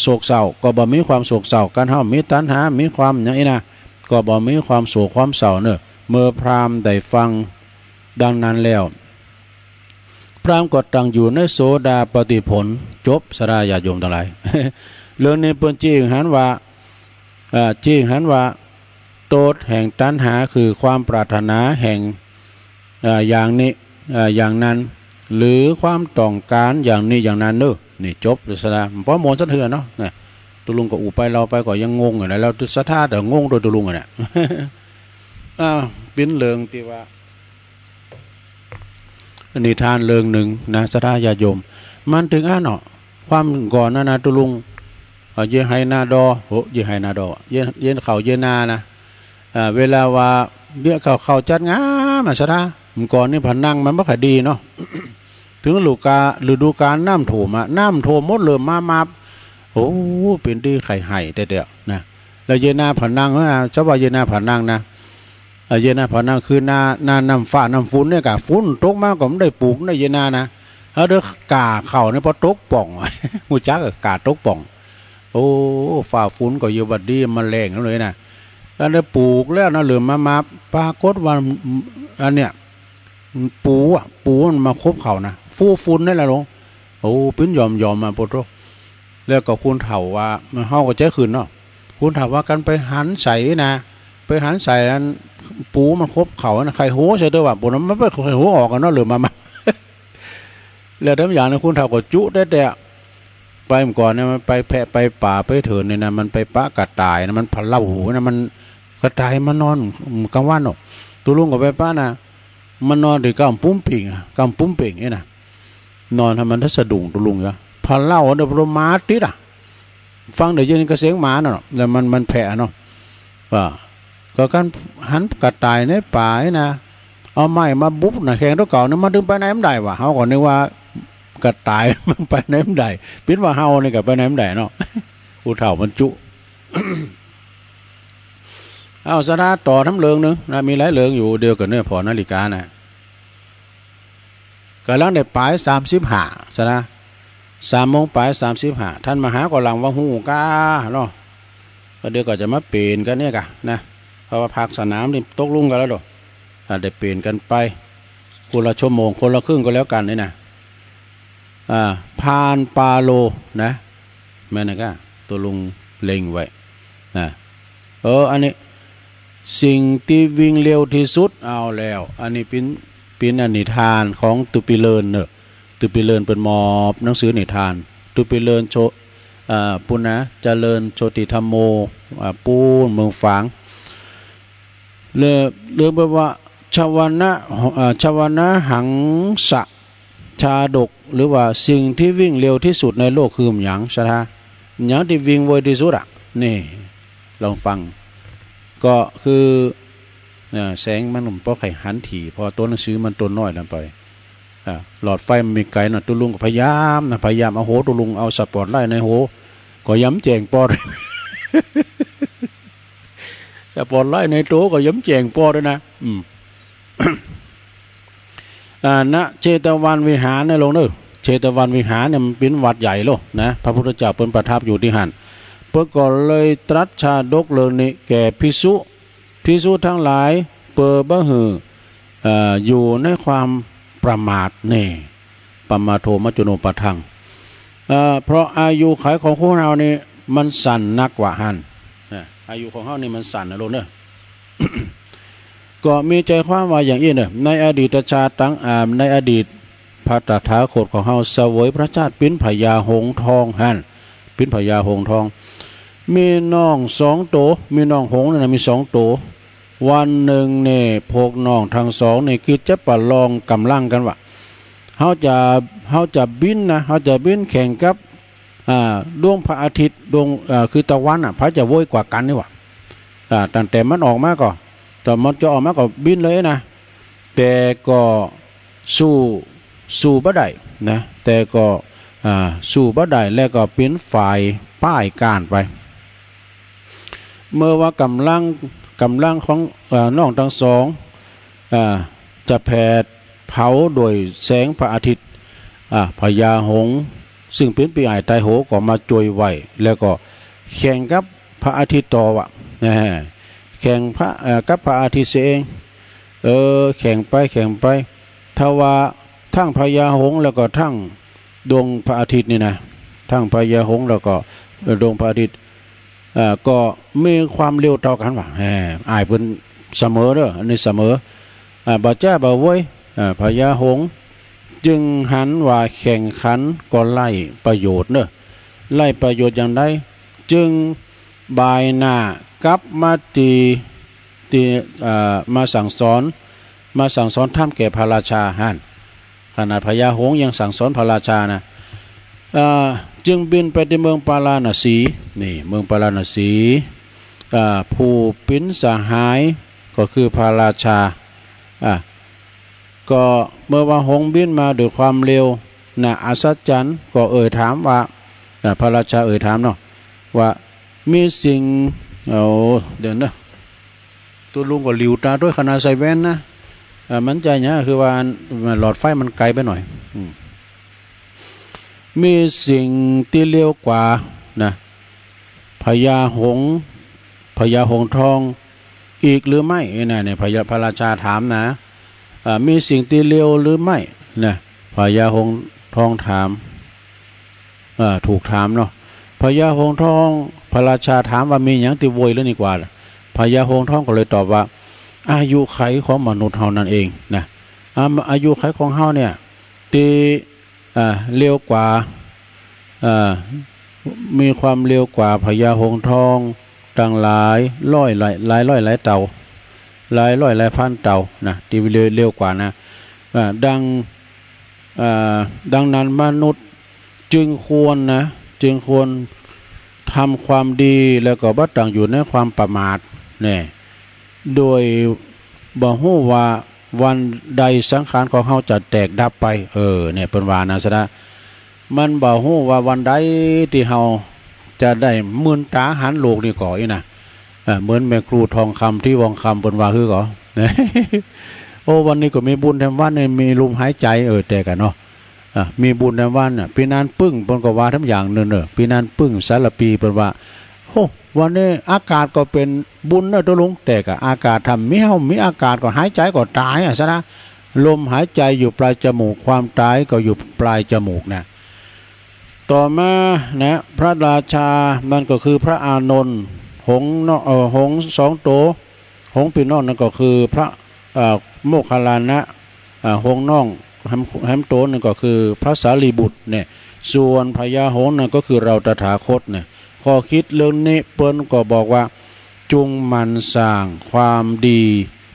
โศกเศร้าก็บ่มีความโศกเศร้ากันเฮามีตัณหามีความอย่างนี้นะก็บ่มีความโศกความเศร้าเนอะเมื่อพราหมณ์ได้ฟังดังนั้นแล้วพราหมณ์ก็ตั้งอยู่ในโสดาปฏิผลจบสดาญาติโยมทั้งหลาย เรื่องนี้เปิ้นจี้หันว่าโทษแห่งตัณหาคือความปรารถนาแห่งอย่างนี้อย่างนั้นหรือความต้องการอย่างนี้อย่างนั้นเนอะนี่จบสดาเพราะโมนสะเทือนเนาะเนี่ยตุลุงก็อูไปเราไปก็ยังงงอยู่นะแล้วศรัทธาแต่งงโดยตุลุงอ่ะเนี่ยเป็นเรื่องที่ว่านิทานเรื่องหนึ่งนะศรัทธาญาติโยมมันถึงเนาะความก่อนนะตุลุงเยไฮนาดอเยไฮนาดอเยเขาเยนานะเวลาว่าเบี้ยเขาจัดงามศรัทธาก่อนนี่ผันนั่งมันไม่ค่อยดีเนาะ ถึงฤดูกาลน้ำท่วมน้ำท่วมหมดเลยมาโอ้เป็นที่ไข่ไห่แต่เดียวนะแล้วเยนาผันนั่งนะเจ้าว่าเยนาผันนั่งนะเยนาผันนั่งคือนาน้ำฟ้าน้ำฝนเนี่ยกะฝนตกมากก็ไม่ได้ปลูกในเยนานะแล้วเด้อกาเข่าเนี่ยพอตกป่องหูจักกาตกป่องโอ้ฝ่าฝนก็อยู่บัดดีมันแรงเลยนะแล้วได้ปลูกแล้วนะเหลือมาปรากฏว่าอันเนี้ยปูมันมาคบเขานะฟูฝุ่นได้ละลงโอ้ปิ้นยอมมาปดแล้วก็คุณเถ่าว่ามันเฮาก็ใจคืนเนาะ คุณถามว่ากันไปหันใส่นะไปหันใส่อันปูมันครบเขานะใครโหใช่ด้วยว่าปนมันไม่ใครโหออกกันเนาะหรือมาแล้วทั้งอย่างนะคุณถามก็จุได้แต่ไปเมื่อก่อนเนี่ยมันไปแพะไปป่าไปเถินเนี่ยนะมันไปปะกระต่ายนะมันพะเล่าหูนะมันกระต่ายมันนอนกลางวันเนาะตัวลุงกับไปป้านะมันนอนด้วยกำปุ้มปิ่งกำปุ้มเป่งเนี่ยนะนอนทำมันถ้าสะดุ้งตัวลุงอะพะเล่าเดี๋ยวโรมาติดอ่ะฟังเดี๋ยวยืนกระเสียงหมาเนาะแล้วมันแผลเนาะว่าก็การหันกระต่ายในป่านะเอาไม้มาบุ๊บนะแข่งตัวเก่าเนี่ยมาดึงไปไหนไม่ได้วะเขาก่อนนึกว่ากระต่ายมันไปไหนไม่ได้พิจว่าเฮานี่กับไปไหนไม่ได้เนาะผู้เฒ่ามันจุ เอาสตาร์ต่อทั้งเรืองนึงนะมีหลายเรืองอยู่เดียวกันเนี่ยพอนาฬิกานะกำลังได้ปลาย35สนะ3 โมงปลาย35ท่านมหากำลังว่าหูกาเนาะก็เดี๋ยวก็จะมาเปลี่ยนกันเนี่ยกะนะเพราะว่าพักสนามนี่ตกลุ่งกันแล้วดอกได้เปลี่ยนกันไปคนละชั่วโมงคนละครึ่งก็แล้วกันนี่นะพานปาโลนะแม่นะก็ตัวลุงเล็งไว้นะอันนี้สิ่งที่วิ่งเร็วที่สุดเอาแล้วอันนี้เป็นอนิทานของตุปิเลินเนอะตุปิเลินเป็นมอบหนังสือนิทานตุปิเลินโชปุณนะเจริญโชติธรรมโมปูนเมืองฝางเรื่องแบบว่าชาวนะหังสะชาดกหรือว่าสิ่งที่วิ่งเร็วที่สุดในโลกคือหยังใช่ไหมหยังที่วิ่งไวที่สุดอ่ะนี่ลองฟังก็คือแสงมันเพราะไข่หันถี่พอตัวหนังสือมันตัวน้อยลงไปหลอดไฟมันมีไกลนะตัวลุงก็พยายามเอาโหตัวลุงเอาสปอตไลท์ในโหก็ย้ำแจงปอด สปอตไลท์ในโต๊ะก็ย้ำแจงปอดด้วยนะณเชตวันวิหารในลงเนอะเชตวันวิหารเนี่ยมันเป็นวัดใหญ่โลนะพระพุทธเจ้าเป็นประทับอยู่ที่หันเพื่อก็เลยตรัสชาดกเรื่องนี้แก่ภิกษุทั้งหลายเปิดบ่หืออยู่ในความประมาทนี่ปมาโทมัจจุโนปะทังเพราะอายุขัยของพวกเรานี่มันสั้นนักกว่าหันอายุของเขานี่มันสั้นนะโลกเนอะ ก็มีใจความว่าอย่างนี้เนี่ยในอดีตชาติตั้งในอดีตพระตถาคตของเฮาเสวยพระชาติเป็นพญาหงส์ทองหันเป็นพญาหงส์ทองมีน้อง2 ตัวมีน้องหงส์นะมี2 ตัววันหนึ่งเนี่ยพวกน้องทั้ง2เนี่ยคิดจะประลองกำลังกันว่าเฮาจะบินนะเฮาจะบินแข่งกับดวงพระอาทิตย์ดวงคือตะวันพระจะโวยกว่ากันนี่ว่าตั้งแต่มันออกมาก็แต่มันจะออกมาก็บินเลยนะแต่ก็สู้บ่ได้นะแต่ก็สู้บ่ได้แล้วก็เป็นฝ่ายป้ายการไปเมื่อว่ากำลังของน้องทั้ง2จะแผดเผาโดยแสงพระอาทิตย์พญาหงส์ซึ่งเป็นปีอ้ายไตโหก็มาจวยไว้แล้วก็แข่งกับพระอาทิตย์ต่อวะแข่งกับพระอาทิตย์เองแข่งไปทว่าทั้งพญาหงส์แล้วก็ทั้งดวงพระอาทิตย์นี่นะทั้งพญาหงส์แล้วก็ดวงพระอาทิตย์ก็มีความเร็วเท่ากันว่ะอ้ายเพิ่นเสมอเด้ออันนี้เสมอบ่แจ้บ่โวยพญาหงส์จึงหันว่าแข่งขันก็ไล่ประโยชน์เด้อไล่ประโยชน์อย่างใดจึงบายหน้ากลับมามาสั่งสอนท่ามแก่พระราชาหันขนาดพญาหงส์ยังสั่งสอนพระราชานะจึงบินไปที่เมืองปาราณสีนี่เมืองปาราณสีผู้ปิ้นสหายก็คือพระราชาก็เมื่อว่าหงส์บินมาด้วยความเร็วน่ะอัศจรรย์ก็ถามว่าพระราชาถามเนาะว่ามีสิ่งเดี๋ยวนะตัวลุงก็หลิวตาด้วยขนาดใส่แว่นนะมันใจเนี่ยคือว่าหลอดไฟมันไกลไปหน่อยมีสิ่งที่เร็วกว่านะพญาหงส์ทองอีกหรือไม่เนี่ยพระราชาถามนะมีสิ่งที่เร็วหรือไม่นะพญาหงส์ทองถามถูกถามเนาะ พญาหงส์ทองพระราชาถามว่ามีหยังติโวยแล้วนี่กว่าพญาหงส์ทองก็เลยตอบว่าอายุไขของมนุษย์เฮานั่นเองนะอายุไขของเฮาเนี่ยตีเร็วกว่ามีความเร็วกว่าพญาหงส์ทองตั้งหลายร้อยหลายเต่าหลายร้อยหลายพันเต่านะตีเร็วกว่านะดังนั้นมนุษย์จึงควรทำความดีแล้วก็บ่ตั้งอยู่ในความประมาทเนี่ยโดยบ่ฮู้ว่าวันใดสังขารของเฮาจะแตกดับไปเนี่ยเพิ่นว่านะซะนะมันบ่ฮู้ว่าวันใดที่เฮาจะได้มื่นตาหันโลกนี่ก่ออีนะเหมือนแม่ครูทองคำที่วังคำเพิ่นว่าคือก่อ โอ้วันนี้ก็มีบุญแถมวันนี่มีลมหายใจแต่กันเนาะมีบุญแถมวันน่ะปีนั้นปึ้งเพิ่นก็ว่าทั้งอย่างนึงปีนั้นปึ้งสารปีเพิ่นว่าโอ้วันนี้อากาศก็เป็นบุญเนอะตัวลุงแต่ก็อากาศทำมีอากาศก็หายใจก็ตายซะนะลมหายใจอยู่ปลายจมูกความตายก็อยู่ปลายจมูกนะต่อมานะพระราชานั่นก็คือพระอานนท์หงส์สองโตหงส์ปีนอกนั่นก็คือพระโมคคัลลานะหงส์น้องแฮมโตนั่นก็คือพระสารีบุตรเนี่ยส่วนพญาหงส์นั่นก็คือเราตถาคตเนี่ยข้อคิดเรื่องนี้เปิ้นก็บอกว่าจุงมันสร้างความดี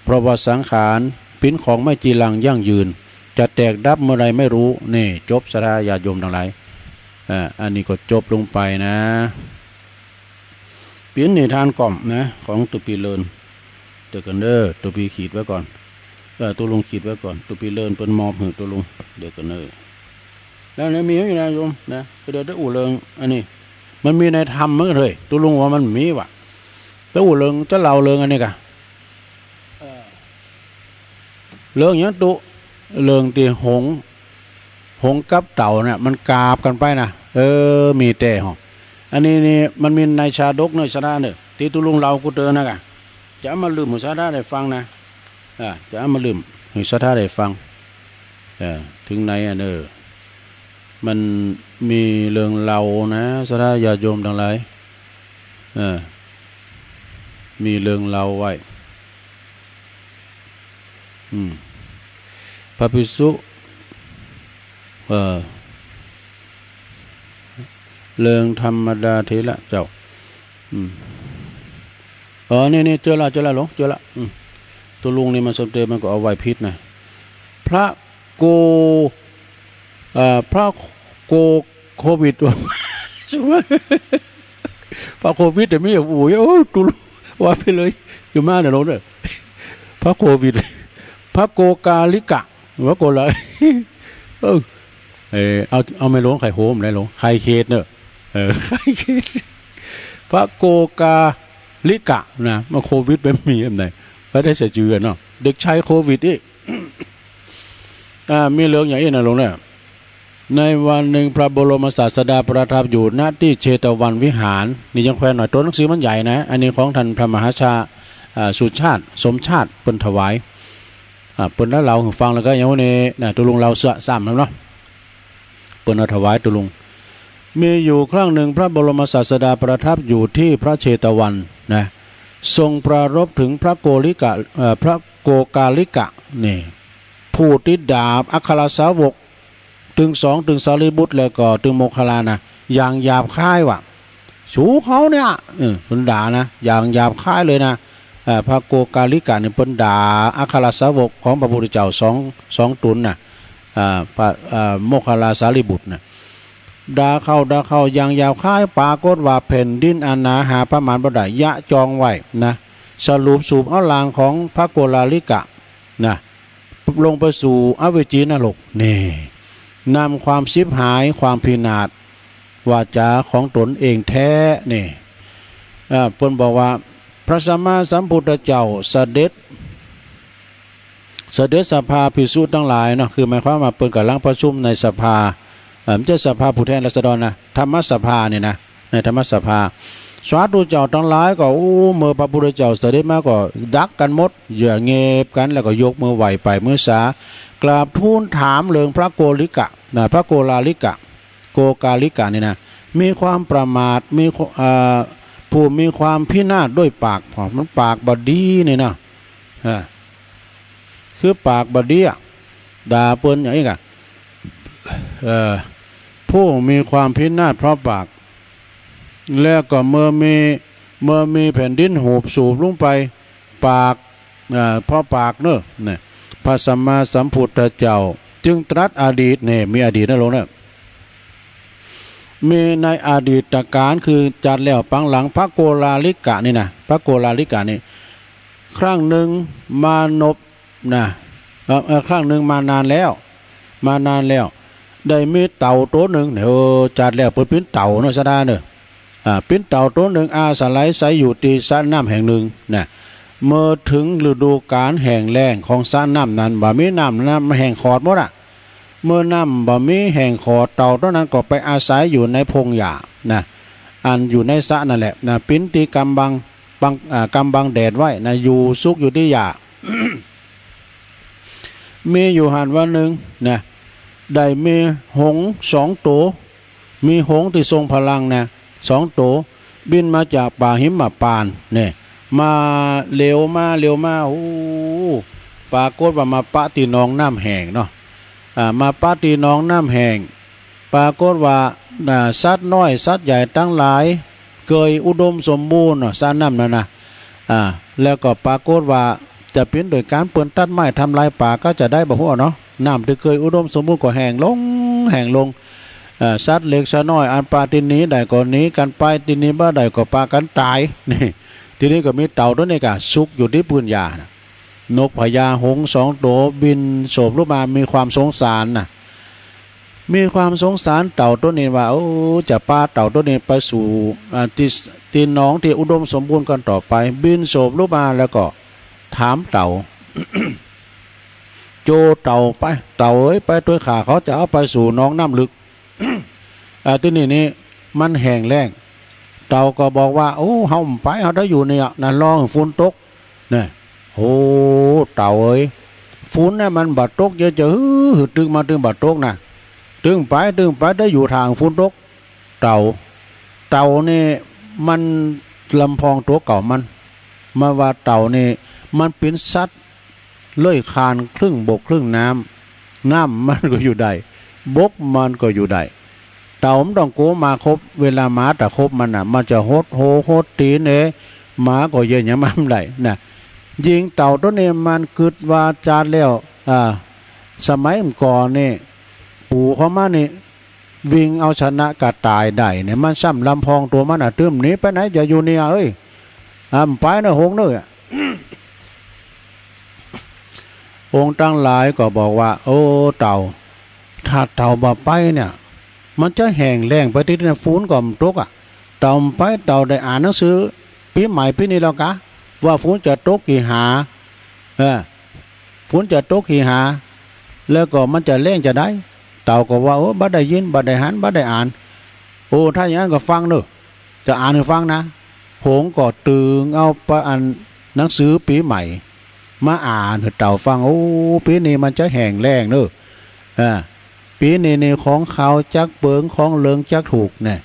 เพราะว่าสังขารเป็นของไม่จีรังยั่งยืนจะแตกดับเมื่อไรไม่รู้นี่จบสราญาติโยมทั้งหลายอันนี้ก็จบลงไปนะเปลี่ยนนิทานกล่อมนะของตุปีเลินเดี๋ยวกันเด้อตุปีขีดไว้ก่อนตัวลงขีดไว้ก่อนตุปีเลินเป็นมอบหือตัวลงเดี๋ยวกันเด้อแล้วเนี่ยมีอยู่นะโยมนะเดี๋ยวได้อู่เริงอันนี้มันมีในธรรมมั้งเลยตัวลุงว่ามันมีว่ะแต่อู่เริงจะเล่าเริงอันนี้กะเริงอย่างตุเริงตีหงกับเต่าเนี่ยมันกราบกันไปนะมีแต่หองอันนี้นี่มันมีในชาดกเนื้อชาดาเนี่ยที่ตุลุงเรากูเตือนนะกะจะมาลืมหัวชาดาได้ฟังนะจะมาลืมหัวชาดาได้ฟังถึงไหนมันมีเรื่องเล่านะสระญาติโยมทั้งหลายมีเรื่องเล่าไว้พระภิกษุเรื่องธรรมดาเถระเจ้านี่เจอละหลงเจอละตัวลุงนี่มันสมเด็จมันก็เอาไว้พิษนะพระโควิดใช่ไหมพระโควิดแต่ไม่อยากตุลว่าไปเลยอยู่มาเดี๋ยวเราพระโควิดพระโกกาลิกะพระโกอะไรเอาไม่ลงไข่โหมได้ลงไข่เคสเนอะไข่เคสพระโกกาลิกะนะมาโควิดเป็นมีอะไรพระได้เสียชื่อเนาะเด็กชายโควิดอีกมีเรื่องอย่างนี้นะลงเนี่ยในวันหนึ่งพระบรมศาสดาประทับอยู่ณที่เชตวันวิหารนี่ยังแขวนหน่อยตัวหนังสือมันใหญ่นะอันนี้ของท่านพระมหาชาสุชาติสมชาติเปิ้นถวายเปิ้นแล้วเราฟังแล้วก็อย่างนี้นะตัวลุงเราเสื้อซ้ำแล้วเนาะเปิ้นถวายตัวลุงมีอยู่ครั้งหนึ่งพระบรมศาสดาประทับอยู่ที่พระเชตวันนะทรงปรารภถึงพระโกกาลิกะนี่ผู้ติดดาบอัครสาวกถึงสารีบุตรแล้วก็ถึงโมคคัลลานะอย่างหยาบคายว่ะสูเขาเนี่ยเป็นด่านะอย่างหยาบคายเลยนะพระโกกาลิกะเนี่ยเป็นด่าอัครสาวกของพระพุทธเจ้าสองตุนนะพระโมคคัลลาสารีบุตรนะด่าเข้าอย่างหยาบคายปรากฏว่าแผ่นดินอาณาหาประมาณบ่ได้ยะจองไว้นะสรุปสูบเอาลางของพระโกกาลิกะนะลงไปสู่อเวจีนรกนี่นำความชิบหายความพินาศวาจาของตนเองแท้นี่เพิ่นบอกว่าพระสัมมาสัมพุทธเจ้าเสด็จสภาภิกษุทั้งหลายเนาะคือหมายความว่าเพิ่นกำลังประชุมในสภาไม่ใช่สภาผู้แทนราษฎรนะธรรมสภาเนี่ยนะในธรรมสภาสาธุเจ้าทั้งหลายก็เมื่อพระพุทธเจ้าเสด็จมาก็ดักกันหมดอย่าเงียบกันแล้วก็ยกมือไหวไปมือสากราบทูลถามเรื่องพระโกลิกะนะพระโกกาลิกะนี่นะ มีความประมาทมีผู้มีความพินาศด้วยปากมันปากบดีนี่นะคือปากบดีด่าเปิ้นอย่างนี้กะผู้มีความพินาศเพราะปากแล้วก็เมื่อมีแผ่นดินหูบสูบลงไปปากเพราะปากเนอะเนี่ยพระสัมมาสัมพุทธเจ้าจึงตรัสอดีตเนี่ยมีอดีตนั่นลงเนี่ยมีในอดีตการคือจัดแล้วปังหลังพระโกลาลิกะนี่นะพระโกลาลิกะนี่ครั้งหนึ่งมานพนะครั้งหนึ่งมานานแล้วได้มีเต่าตัวหนึ่งเนี่ยจัดแล้วเปิดปิ้นเต่าเนาะซะได้เนอะปิ้นเต่าตัวหนึ่งอาศัยใส่อยู่ที่สระน้ำแห่งหนึ่งนะเมื่อถึงฤดูกาลแห้งแล้งของสระน้ำนั้นบ่มีน้ำแห้งขอดหมดอ่ะเมื่อน้ำบ่มีแห้งขอดเต่าตัวนั้นก็ไปอาศัยอยู่ในพงหญ้านะอันอยู่ในสระนั่นแหละนะปิ้นตีกำบังแดดไว้นะอยู่ซุกอยู่ที่หญ้า มีอยู่หันวันหนึ่งนะได้มีหงส์2 ตัวมีหงส์ที่ทรงพลังนะ2 ตัวบินมาจากป่าหิมพานต์เนี่ยมาเร็วมาโอ้ปรากฏว่ามาปะตีน้องน้ำแห้งเนาะมาปะตีน้องน้ำแห้งปรากฏว่าสัตว์น้อยสัตว์ใหญ่ตั้งหลายเกยอุดมสมบูรณ์เนาะสระน้ำนั่นนะแล้วก็ปรากฏว่าจะเป็นโดยการเปิ่นตัดไม้ทำลายป่าก็จะได้บ่ฮู้เนาะน้ำที่เคยอุดมสมบูรณ์ก็แห้งลงสัตว์เล็กสัตว์น้อยอันปลาตินนี้ได้ก็หนีกันไปตินนี้บ่ได้ก็ปลากันตายนี่ทีนี้ก็มีเต่าตัวนี้ก็ซุกอยู่ที่ปืนยานกพญาหงส์2 ตัวบินโฉบลงมามีความสงสารนะมีความสงสารเต่าตัวนี้ว่าโอ้จะปลาเต่าตัวนี้ไปสู่ตีน้องที่อุดมสมบูรณ์กันต่อไปบินโฉบลงมาแล้วก็ถามเต่า โจเต่าไปเต่าเอ้ยไปตัวขาเขาจะเอาไปสู่น้องน้ำลึก ที่นี่มันแห้งแล้งเต่าก็บอกว่าโอ้เฮาไปเฮาได้อยู่เนี่ยนั่นลองฝนตกเนี่ยโอ้เต่าเอ้ยฝนเนี่ยมันบัดตกเยอะจะตึงมาตึงบัดตกนะตึงไปได้อยู่ทางฝนตกเต่านี่มันลำพองตัวเก่ามันมาว่าเต่านี่มันเป็นสัตว์เลื่อยคานครึ่งบกครึ่งน้ำมันก็อยู่ได้บกมันก็อยู่ได้เต่ามันต้องโกมาครบเวลาหมาแต่ครบมันอ่ะมันจะโหดตีนหมาก็เยอะอย่างมันได้นะยิงเต่าตัวนี้มันกึดว่าจานแล้วสมัยก่อนนี่ปู่เขามานี่วิ่งเอาชนะกระต่ายได้เนี่ยมันซ้ำลำพองตัวมันอ่ะตื้มหนีไปไหนจะอยู่เนี่ยเอ้ยไปนะหงเนอะองค์ตั้งหลายก็บอกว่าโอ้เต่าถ้าเต่าบ่ไปเนี่ยมันจะแห้งแล้งไปที่นั่นฝนก็ตกเต่าไปเต่าได้อ่านหนังสือปีใหม่ปีนี้แล้วกะว่าฝนจะตกกี่หาฝนจะตกกี่หาแล้วก็มันจะแล้งจะได้เต่าก็ว่าโอ้บ่ได้ยินบ่ได้หันบ่ได้อ่านโอ้ถ้าอย่างนั้นก็ฟังเนอะจะอ่านให้ฟังนะหงก็ตึงเอาไปอ่านหนังสือปีใหม่มาอ่านให้เต่าฟังโอ้ปีนี้มันจะแห้งแล้งเนอะปีนี้ในของเขาจักเปิงของเหลืองจักถูกเนี่ย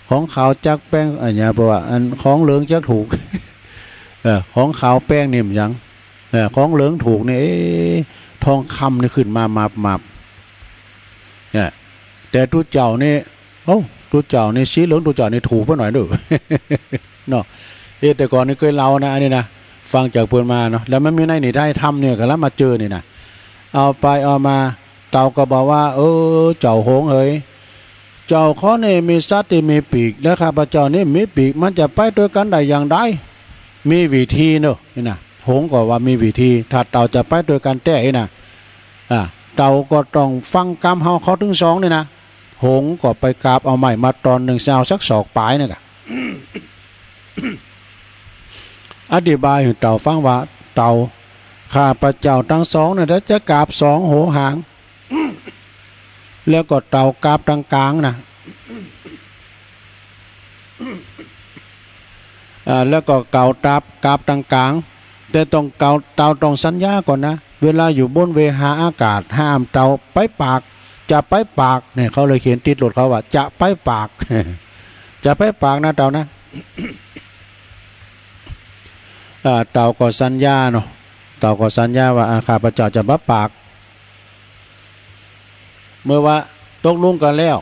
ของเขาจักแป้งอะไรเพราะว่าอันของเหลืองจักถูก ของขาวแป้งนี่มันยังของเหลืองถูกเนี่ยทองคำนี่ขึ้นมาเนี่ยแต่ตัวเจ้านี่ตัวเจ้านี่สีเหลืองตัวเจ้านี่ถูกไปหน่อยดู เนาะแต่ก่อนนี่เคยเล่านะอันนี้นะฟังจากเพื่อนมาเนาะแล้วมันมีในนี่ได้ทำเนี่ยก็แล้วมาเจอนี่นะเอาไปเอามาเต่าก็บอกว่าเจ้าหงเอ๋ยเจ้าเขาเนี่ยมีสัตว์ที่มีปีกและข้าพเจ้านี่มีปีกมันจะไปด้วยกันได้อย่างไรมีวิธีเนอะนี่นะหงก็ว่ามีวิธีถ้าเต่าจะไปด้วยกันแต่นะเต่าก็ต้องฟังกำเขาถึง2นี่นะหงก็ไปกราบเอาไม้มาตอน1เช้าสักศอกปลายเนี่ยกะ อธิบายให้เต่าฟังว่าเต่าข้าพเจ้าทั้ง2เนี่ยจะกราบ2โหหางแล้วก็เต่ากราบตรงกลางนะแล้วก็เก่าตับกราบตรงกลางแต่ต้องเต่าต้องสัญญาก่อนนะเวลาอยู่บนเวหาอากาศห้ามเต่าไปปากจะไปปากเนี่ยเขาเลยเขียนติดรถเขาว่าจะไปปาก จะไปปากนะเต่านะเต่าก็สัญญาเนาะเต่าก็สัญญาว่าข้าพเจ้าจะบับปากเมื่อว่าตกลงกันแล้ว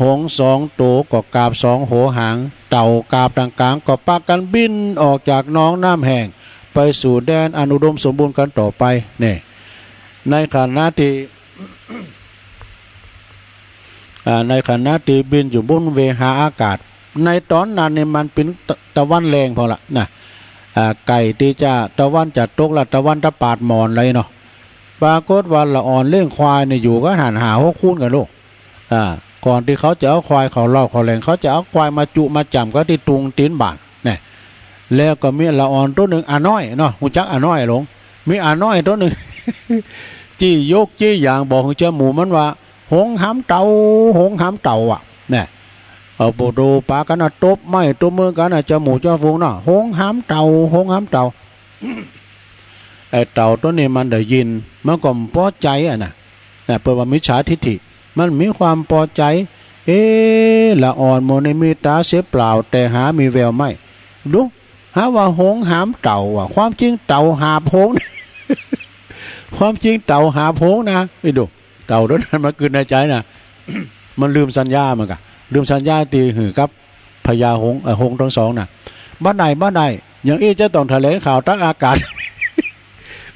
หงสองตัวก็กาบสองโหหางเต่ากาบต่างกลางก็ปากกันบินออกจากน้องน้ำแห้งไปสู่แดนอนุดมสมบูรณ์กันต่อไปเนี่ยในขณะที่บินอยู่บนเวหาอากาศในตอนนั้นเนี่ยมันเป็นตะวันแรงพอละนะไก่ที่จะตะวันจะตกละตะวันตะปาดหมอนเลยเนาะปรากฏว่าละอ่อนเลี้ยงควายเนี่ยอยู่ก็หันหาหัวคุ้นกันลูกก่อนที่เขาจะเอาควายเขาเล่าเขาแรงเขาจะเอาควายมาจุมาจำก็ที่ตุงตีนบาทเนี่ยแล้วก็มีละอ่อนตัวหนึ่งน้อยเนาะหูจักน้อยหลงมีน้อยตัวหนึ่ง จี้ยกจี้อย่างบอกของเจ้าหมูมันว่าหงหามเต่าอ่ะเนี่ยเอาโบดูปากันตบไม่ตัวมือกันเจ้าหมูเจ้าฟูงเนาะหงหามเต่า ไอ้เต่าตัวนี้มันได้ยินมันก็พอใจนะเปิดว่ามิจฉาทิฏฐิมันมีความพอใจละอ่อนโมในมีตาเสียเปล่าแต่หามีแววไม่ดูหาว่าหงหามเต่าอ่ะความจริงเต่าหาหง ความจริงเต่าหาหงนะไปดูเต่าตัวนั้นมันคืนในใจนะ มันลืมสัญญามันกะลืมสัญญาตีหือครับพญาหงหงทั้งสองนะบ้านใดอย่างจะต้องแถลงข่าวตั้งอากาศ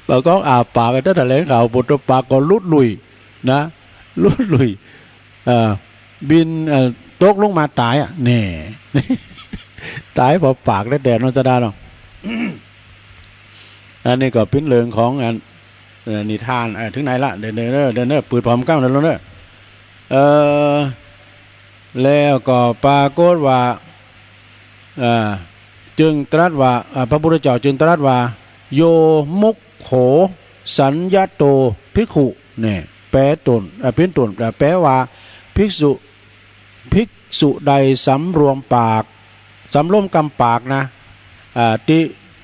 เราก็ปากกันถ้าแถลงข่าวบทปากก็ลุดลุยนะบินตกลงมาตายเน่ ตายเพราะปากและแดดนนจะได้หรอ อันนี้ก็เป็นเรื่องของนิทานถึงไหนละเดินปืดพร้อมก้าวนั่นแล้วเนอะแล้วก็ปรากฏว่าจึงตรัสว่าพระพุทธเจ้าจึงตรัสว่าโยมุขโขสัญญาโตภิกขุเนี่ยแปลตนพินตนแปลว่าภิกษุใดสำรวมปากสำรวมกำปากนะ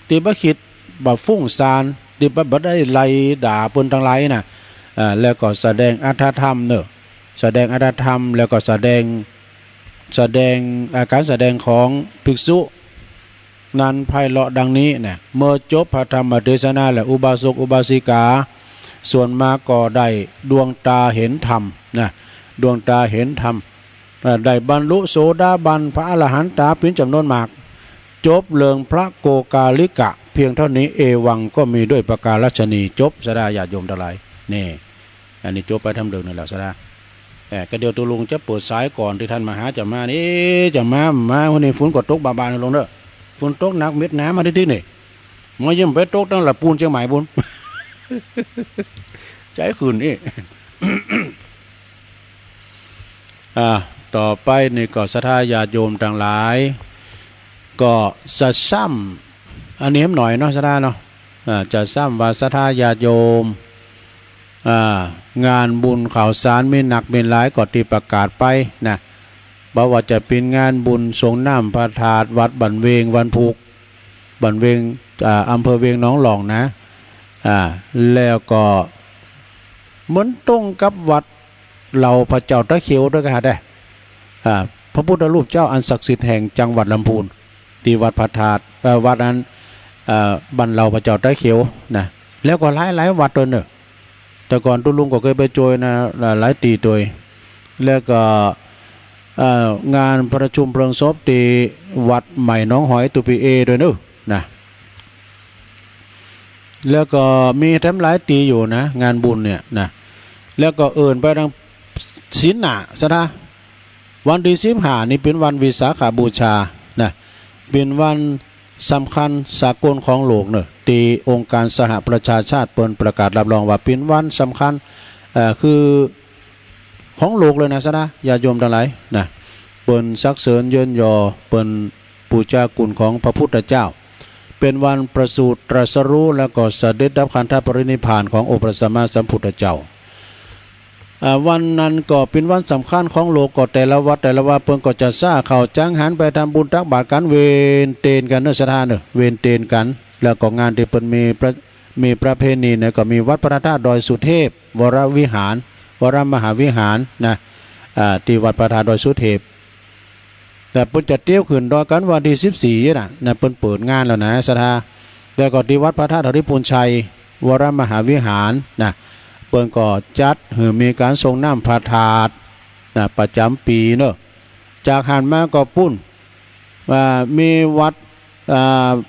ติบคิดบ่ฟุ้งซ่านติบ่ได้ไล่ด่าเพิ่นทั้งหลายน่ะแล้วก็แสดงอรรถธรรมเนอะแสดงอรรถธรรมแล้วก็แสดงการแสดงของภิกษุนั้นไพเราะดังนี้เนี่ยเมื่อจบพระธรรมเทศนาและอุบาสกอุบาสิกาส่วนมากก็ได้ดวงตาเห็นธรรมนะดวงตาเห็นธรรมได้บรรลุโสดาบันพระอรหันตาเป็นจำนวนมากจบเรื่องพระโกกาลิกะเพียงเท่านี้เอวังก็มีด้วยประการราชนีจบสดาญาติโยมทั้งหลายนี่อันนี้จบไปทำเดิมนั่นแหละสดาก็เดี๋ยวตัวลุงจะเปิดสายก่อนที่ท่านมาหาจะมานี่จะมาวันนี้ฝนก็ตกบาลงเด้อฝนตกหนักเม็ดน้ำมาที่นี่มายิ่งไปตกตั้งหลับปูนเชียงใหม่บุญ ใจขืนนี่ ต่อไปนี่ก็ศรัทธาญาติโยมต่างหลายก็จะซ้ำอันนี้หน่อยเนาะศรัทธาเนาะจะซ้ำว่าศรัทธาญาติโยมงานบุญข่าวสารมีหนักมีหลายก็ที่ประกาศไปนะบอกว่าจะเป็นงานบุญสงน้ำพระธาตุวัดบันเวงวันพุกบันเวงอำเภอเวียงหนองหลองนะแล้วก็เหมือนตรงกับวัดเหล่าพระเจ้าตะเขียวด้วยกันได้พระพุทธรูปเจ้าอันศักดิ์สิทธิ์แห่งจังหวัดลำพูนที่วัดพระธาตุวัดนั้นบันเหล่าพระเจ้าตะเขียวนะแล้วก็หลายวัดตัวเนอะแต่ก่อนตุลุงก็เคยไปโจยนะหลายตีตัวแล้วก็งานประชุมเพลิงศพที่วัดใหม่น้องหอยตุปีเอด้วยเนอะนะแล้วก็มีแถมหลายตีอยู่นะงานบุญเนี่ยนะแล้วก็ไปทางศีลหนาซะนะวันที่15นี่เป็นวันวิสาขบูชานะเป็นวันสำคัญสากลของโลกเนอะที่องค์การสหประชาชาติเปิดประกาศรับรองว่าเป็นวันสำคัญคือของโลกเลยนะซะนะญาติโยมทั้งหลายนะเปิดซักเสริญเยินยอเปิดปูชาคุณของพระพุทธเจ้าเป็นวันประสูติตรัสรู้แล้วก็เสด็จดับขันธปรินิพพานขององค์พระสัมมาสัมพุทธเจ้าวันนั้นก็เป็นวันสำคัญของโลกก็แต่ละวัดเพิ่นก็จะซ่าเข้าจังหันไปทำบุญตักบาตรกันเวนเตนกันเนอะสถานเนอะเวนเตนกันแล้วก็งานที่เพิ่นมีประเพณีเนี่ยก็มีวัดพระธาตุดอยสุเทพวรวิหารวรมหาวิหารนะที่วัดพระธาตุดอยสุเทพ แต่เปิ้นจะเตี้ยวขึ้นดอยกันวันที่14น่ะนะเปิ้นเปิดงานแล้วนะศรัทธาแต่ก็ที่วัดพระธาตุอริพุนชัยวรมหาวิหารนะเปิ้นก็จัดให้มีการทรงน้ำพระธาตุนะประจำปีเนอะจากหันมาก็ปุ้นว่ามีวัด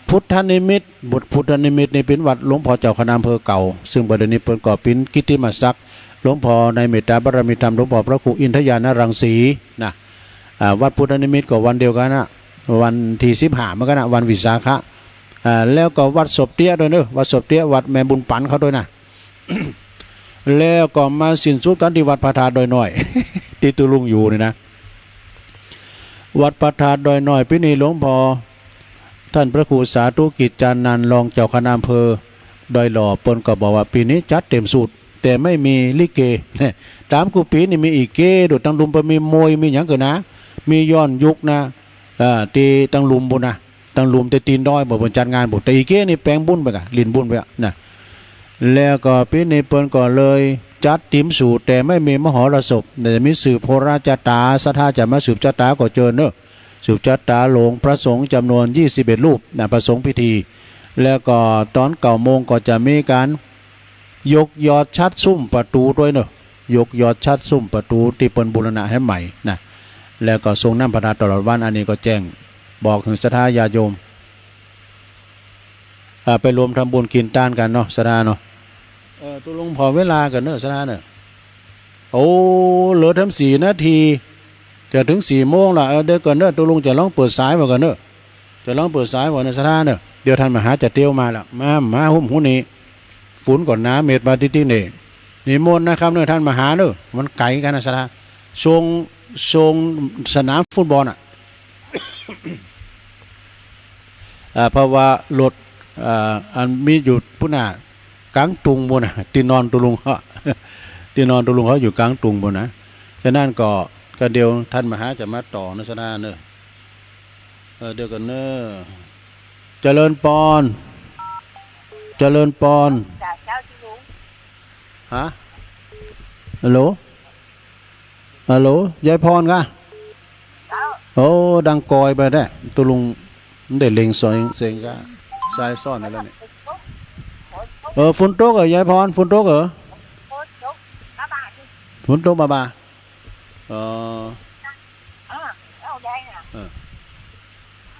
พุทธนิมิตบุตรพุทธนิมิตนี่เป็นวัดหลวงพ่อเจ้าคณะอำเภอเก่าซึ่งบัดนี้เปิ้นก็เป็นกิตติมศักดิ์หลวงพ่อในเมตตาบารมีธรรมหลวงพ่อพระครูอินทยานรังสีนะวัดพุทธนิมิตก็วันเดียวกันนะวันที่15มันก็นะวันวิสาขะแล้วก็วัดศพเตี้ยด้วยเนอะวัดศพเตี้ยวัดแม่บุญปันเขาด้วยนะ แล้วก็มาสิ้นสุดกันที่วัดพระธาตุดอยน้อย ที่ตุลุงอยู่นี่นะวัดพระธาตุดอยน้อยปีนี้หลวงพ่อท่านพระครูสาธุกิจจานันท์รองเจ้าคณะอำเภอดอยหล่อเปิ้นก็บอกว่าปีนี้จัดเต็มสูตรแต่ไม่มีลิเกตามกูปีนี่มีอีกเกดูตังลุมไปมีมวยมีหยังเกินนะมีย้อนยุคนะตีตังลุมบุญนะตังลุมแต่ตีนด้อยบ่บนจัดงานบ่แต่อีกเกนี่แปลงบุญไปกะลินบุญไปนะแล้วก็ปีนี้เปิ้นก็เลยจัดติมสูตรแต่ไม่มีมหรสพแต่มีสืบโหราจตาศรัทธาจะมาสืบจตาก็เจอเนอะสืบจตาหลวงพระสงฆ์จำนวน21รูปนะประสงค์พิธีแล้วก็ตอน9 โมงก็จะมีการยกยอดชัดซุ้มประตูด้วยเนอะยกยอดชัดซุ้มประตูที่เปิ้นบูรณะให้ใหม่นะแล้วก็ทรงน้ำพระธาตุตลอดวันอันนี้ก็แจ้งบอกถึงศรัทธาญาโยมไปรวมทำบุญกินต้านกันเนาะศรัทธาเนาะตุลงพอเวลากันเนอะศรัทธาเนอะโอ้เหลือทำ4 นาทีจะถึง4 โมงละเดี๋ยวก่อนเนอะตุลงจะลองเปิดสายมาก่อนเนอะจะลองเปิดสายก่อนนะศรัทธาเนอะเดี๋ยวท่านมหาจะเตี้ยวมาละมาหุ้มหูนี้ฝุ่นก่อนนะเมตรบาติติเนี่ยนิมนต์นะครับเนอะท่านมหาเนอะมันไกลกันนะศรัทธาทรงสนามฟุตบอลเพราะว่ารถอันมีอยู่พุ่นน่ะกลางตุงบนน่ะที่นอนตุลุงเขาที่นอนตุลุงเขาอยู่กลางตุงบนนะฉะนั้นก็เดียวท่านมหาจะมาต่อนะศรัทธาเนอะเดี๋ยวกันเนอะเจริญปอนฮะฮัลโหลยายพรกะโอ้ดังกอยไปได้ตุลุงได้เล็งซอยเสียงกะสายซ่อนอะไรเนี่ยฝนตกเหรอยายพรฝนตกเหรอฝนตกบ่า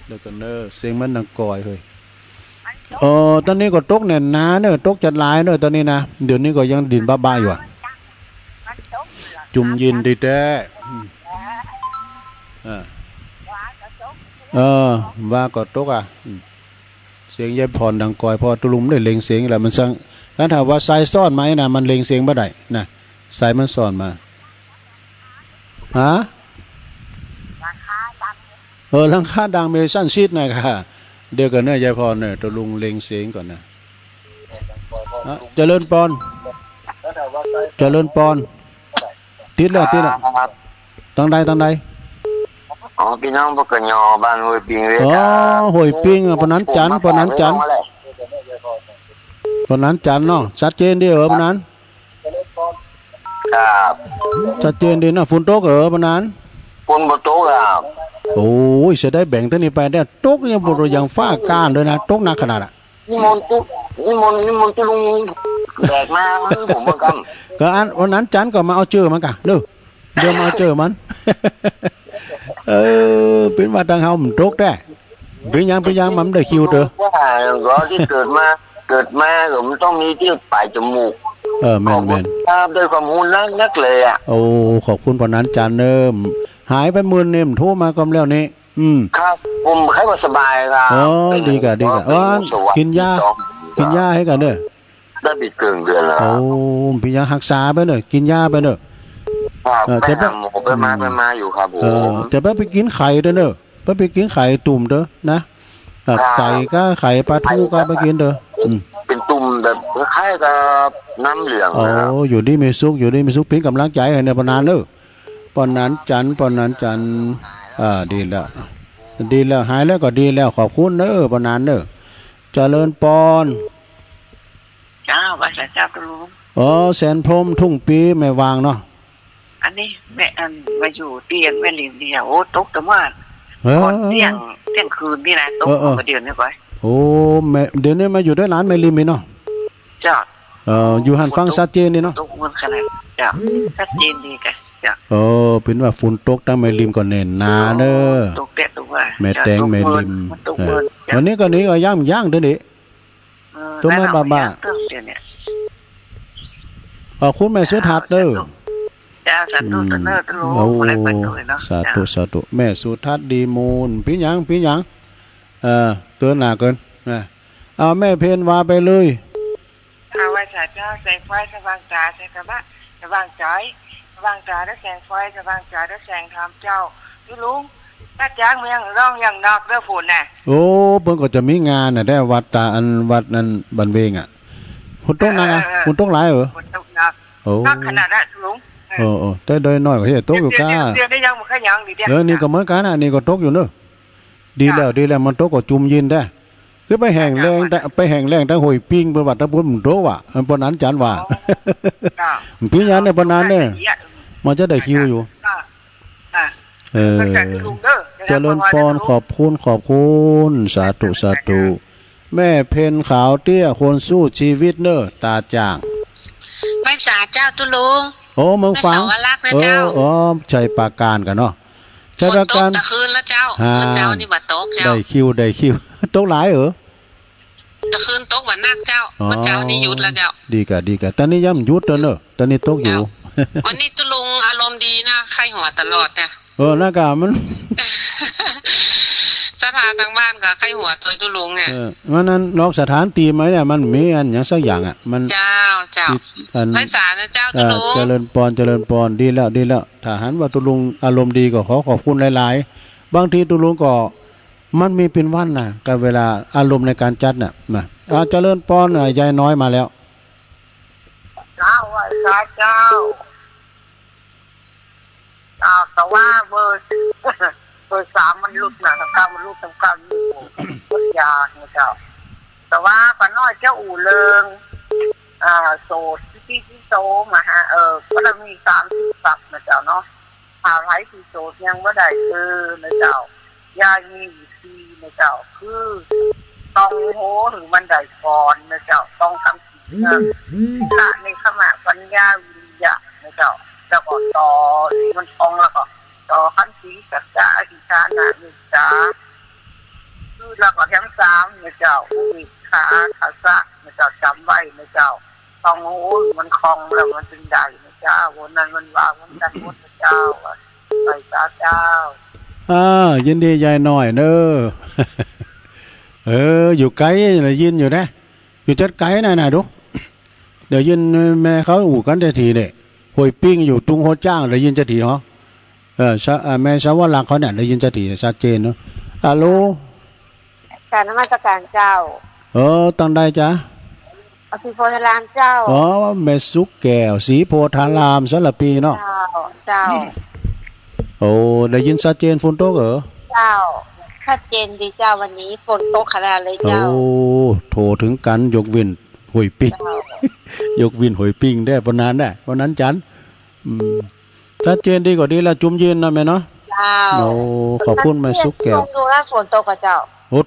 เดี๋ยวกันเนอะเสียงมันดังกอยเลยตอนนี้ก็ตกแน่นหนาเนอะตกจัดหลายเนอะตอนนี้นะเดี๋ยวนี้ก็ยังดินบ้าอยู่จุ่มยินดีแท้ว่าก็ตกเสียงยายพรดังกอยพอตุลุมได้เล็งเสียงอะไรมันสั่งแล้วถามว่าสายซ่อนไหมนะมันเล็งเสียงบ่ได้นะสายมันซ่อนมาฮะหลังคาดังเมชั่นชีดหน่อยค่ะเดี๋ยวกันเนี่ยยายพรเนี่ยตุลุงเล็งเสียงก่อนนะเจริญปอนติดแล้วตั้งใดพี่น้องพวกกันยอบ้านห้วยปิงเรียกห้วยปิงปนั้นจันเนาะชัดเจนดีปนั้นครับชัดเจนดีนะฝนตกปนั้นฝนบ่ตกครับโอ้ยจะได้แบ่งตัวนี้ไปได้ตกยังบ่อย่างฟ้าก้านเลยนะตกหนักขนาดนิมนต์ตุลุงแบกมาผมบ่กันก็วันนั้นจันก็มาเอาเจอมันกะเด้อเดี๋ยวมาเอาเจอมันเป็นว่าทางเฮามันตกได้เป็นยังมันได้คิวเด้อก็ที่เกิดมาก็มันต้องมีที่ปลายจมูกแม่นด้วยความหูนักเลยโอ้ขอบคุณปนั้นจันหายไป10,000เนี่ยโทรมากำแล้วนี่ครับผมใครว่าสบายครับดีกะกินยาให้กันเด้อได้บิดเกินเดือนแล้วโอ้พี่ยารักษาไปเด้อกินยาไปเด้อจะไปมาอยู่ครับผมจะไปกินไข่เด้อไปกินไข่ตุ่มเด้อนะไก่ก็ไข่ปลาทูก็ไปกินเด้อเป็นตุ่มแบบคล้ายกับน้ำเหลืองอยู่ดีมีสุขเป็นกำลังใจให้ในปนานเด้อปนั้นจันดีแล้วหายแล้วก็ดีแล้วขอบคุณเด้อปนานเด้อเจริญปอนว่าเจ้าตุลุงแสนพรมทุ่งปีไม่วางเนาะอันนี้แม่มาอยู่เตียงแม่ลิงเดียวโอ้ตกแต่ว่า ก่อนเที่ยงคืนนี่นะตกมาเดือนนี่ก่อน โอ้แม่เดี๋ยวนี้มาอยู่ด้วยร้านแม่ริมนี่เนาะ จ้า อยู่หันฟังชัดเจนนี่เนาะ ตกเงินขนาดจ้าชัดเจนดีกันจ้า เป็นว่าฝนตกตั้งแม่ริมก่อนแน่นนาเด้อ ตกแดดตกว่า แม่แตงแม่ริม ตกเงิน วันนี้ก็นี้ก็ย่างเด้อนี่ตัวแม่บ้าคุณแม่สุทัศน์เด้อ จ้าสาธุตะเนอตะโลอะไรไปเลยเนาะ สาธุแม่สุทัศน์ดีมูลพี่หยังเตือนหน้าเกินเอาแม่เพนว่าไปเลย เอาไว้สาเจ้าแสงไฟสว่างตาแสงกระบะสว่างใจสว่างตาแล้วแสงไฟสว่างใจแล้วแสงธรรมเจ้าพี่ลุงถ้าจ้างเมืองร้องอย่างนอกเด้อฝนน่ะ โอ้เพิ่นก็จะมีงานน่ะได้วัดตาอันวัดนั้นบันเวงอ่ะคุณต้องนักอ่ะคุณต้องหลายเหรอ ฝนตกหนัก โอ้ นักขนาดนั้นลุง แต่โดยน้อยก็เฮ็ดตกอยู่ก้า เดือนได้ยังบ่ค่อยยังดีเด้ นี่ก็เหมือนกันน่ะนี่ก็ตกอยู่เด้อดีแล้วมันตกก็จุ่มยินได้คือไปแห้งแรงแต่หอยปิ้งเพิ่นว่าตะพุ่นมันโตว่ะอันปานนั้นจันว่าพี่ยันเนี่ยปานนั้นเนี่ยมันจะได้คิวอยู่เจริญพรขอบคุณสาธุแม่เพนขาวเตี้ยคนสู้ชีวิตเน้อตาจ่าง ไม่สาเจ้าตุลุง โอ้เมืองฟังชัยปราการกันเนาะชัยปราการ ตะคืนแล้วเจ้าเจ้านี่บ่ตกเจ้าได้คิวตกหลายเหรอ ตะคืนตกบ่นักเจ้าเจ้านี่หยุดแล้วเจ้าดีกะตอนนี้ย่ำหยุดแล้วเนอะตอนนี้ตกอยู่ วันนี้ตุลุงอารมณ์ดีนะไข้หัวตลอดนะหน้ากากมัน สถานทางบ้านก็ไข้หัวตัวตุลุงเนี่ยมันนั้นนอกสถานตีไหมเนี่ยมันมีอันอย่างสักอย่างอ่ะมันเจ้าไม่สานะเจ้าตุลุงเจริญพรดีแล้วถ้าหันว่าตุลุงอารมณ์ดีก็ขอบคุณหลายๆบางทีตุลุงก็มันมีเป็นวันน่ะกับเวลาอารมณ์ในการจัดน่ะมาเจริญพรยายน้อยมาแล้วเจ้าแต่ว่าเบอร์3มันลุดนะทางการมันลุดทางการพุทยาเนี่ยเจ้าแต่ว่าป้าน้อยเจ้าอู่เลิงโสดที่โตมาฮะก็จะมี30ศักดิ์นะเจ้าเนาะหาไว้ที่โสดยังว่าได้คือนะเจ้ายามีซีนะเจ้าคือต้องโหถึงมันได้ก่อนนะเจ้าต้องทำสิ่งละในขณะปัญญาวิริยะนะเจ้าแล้วก็ต่อมันทองแล้วก็ต่อขั้นสีสัจจะอธิษฐานนิจจาคือแล้วก็ทั้ง3นะเจ้าผู้มีขาทัศะนะเจ้าจำไว้นะเจ้าต้องโหมันคลองแล้วมันจึงได้นะเจ้าวันนั้นมันว่าวันนั้นวันนะเจ้าไปเจ้ายินดียายน้อยเนออยู่ไกลเลยยินอยู่นะอยู่จัดไกลน่ะดูเดี๋ยวยินแม่เขาอู่กันจะทีเนี่ยหอยปิ้งอยู่ตุงโฮจ้างเลยยินจะทีเหรอแม่ชาวลังเขาเนี่ยเลยยินจะทีชัดเจนเนาะฮัลโหลการนมัสการเจ้าตั้งได้จ้ะสีโพธารามเจ้าแม่สุกแก้วสีโพธารามสระปีเนาะเจ้าได้ยินชัดเจนฝนตกเหรอเจ้าชัดเจนดีเจ้าวันนี้ฝนตกขนาดเลยเจ้าโทรถึงกันยกเว้นหอยปิ้งยกวินหอยปิ้งได้ปนนั้นได้ปนนั้นจันชัดเจนดีกว่าดีแล้วจุ่มเย็นนะแม่เนาะขอบคุณแม่สุกแก้วดูแล้วฝนตกกับเจ้า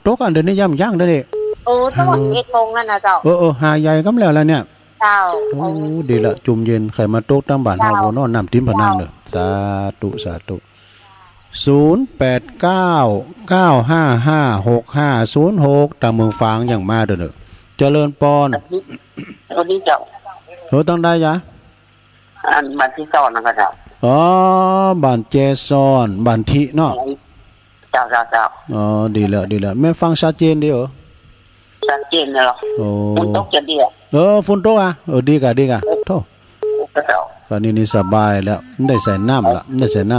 ตกอันเดี๋ยวนี้ย่ำได้ดิต้อง11 โมงแล้วนะเจ้าหาใหญ่กำแล้วเนี่ยเจ้าดีละจุ่มเย็นใครมาตกตั้งบ้านเฮาบ่นอนน้ำทิ่มพนังเด้อสาธุ0899555656ตามเมืองฟางอย่างมาเด้อเจริญปอนวันนี้เจ้าต้องได้จ้ะอันบันที่ซ่อนนะครับเจ้าบ้านเจซอนบ้านทิเนาะเจ้าดีแล้วแม่ฟังชัดเจนดีเหรอชัดเจนเลยเหรอฝนตกจะดีฝนตกดีกะโธ่ตอนนี้สบายแล้วได้ใส่น้ำละได้ใส่น้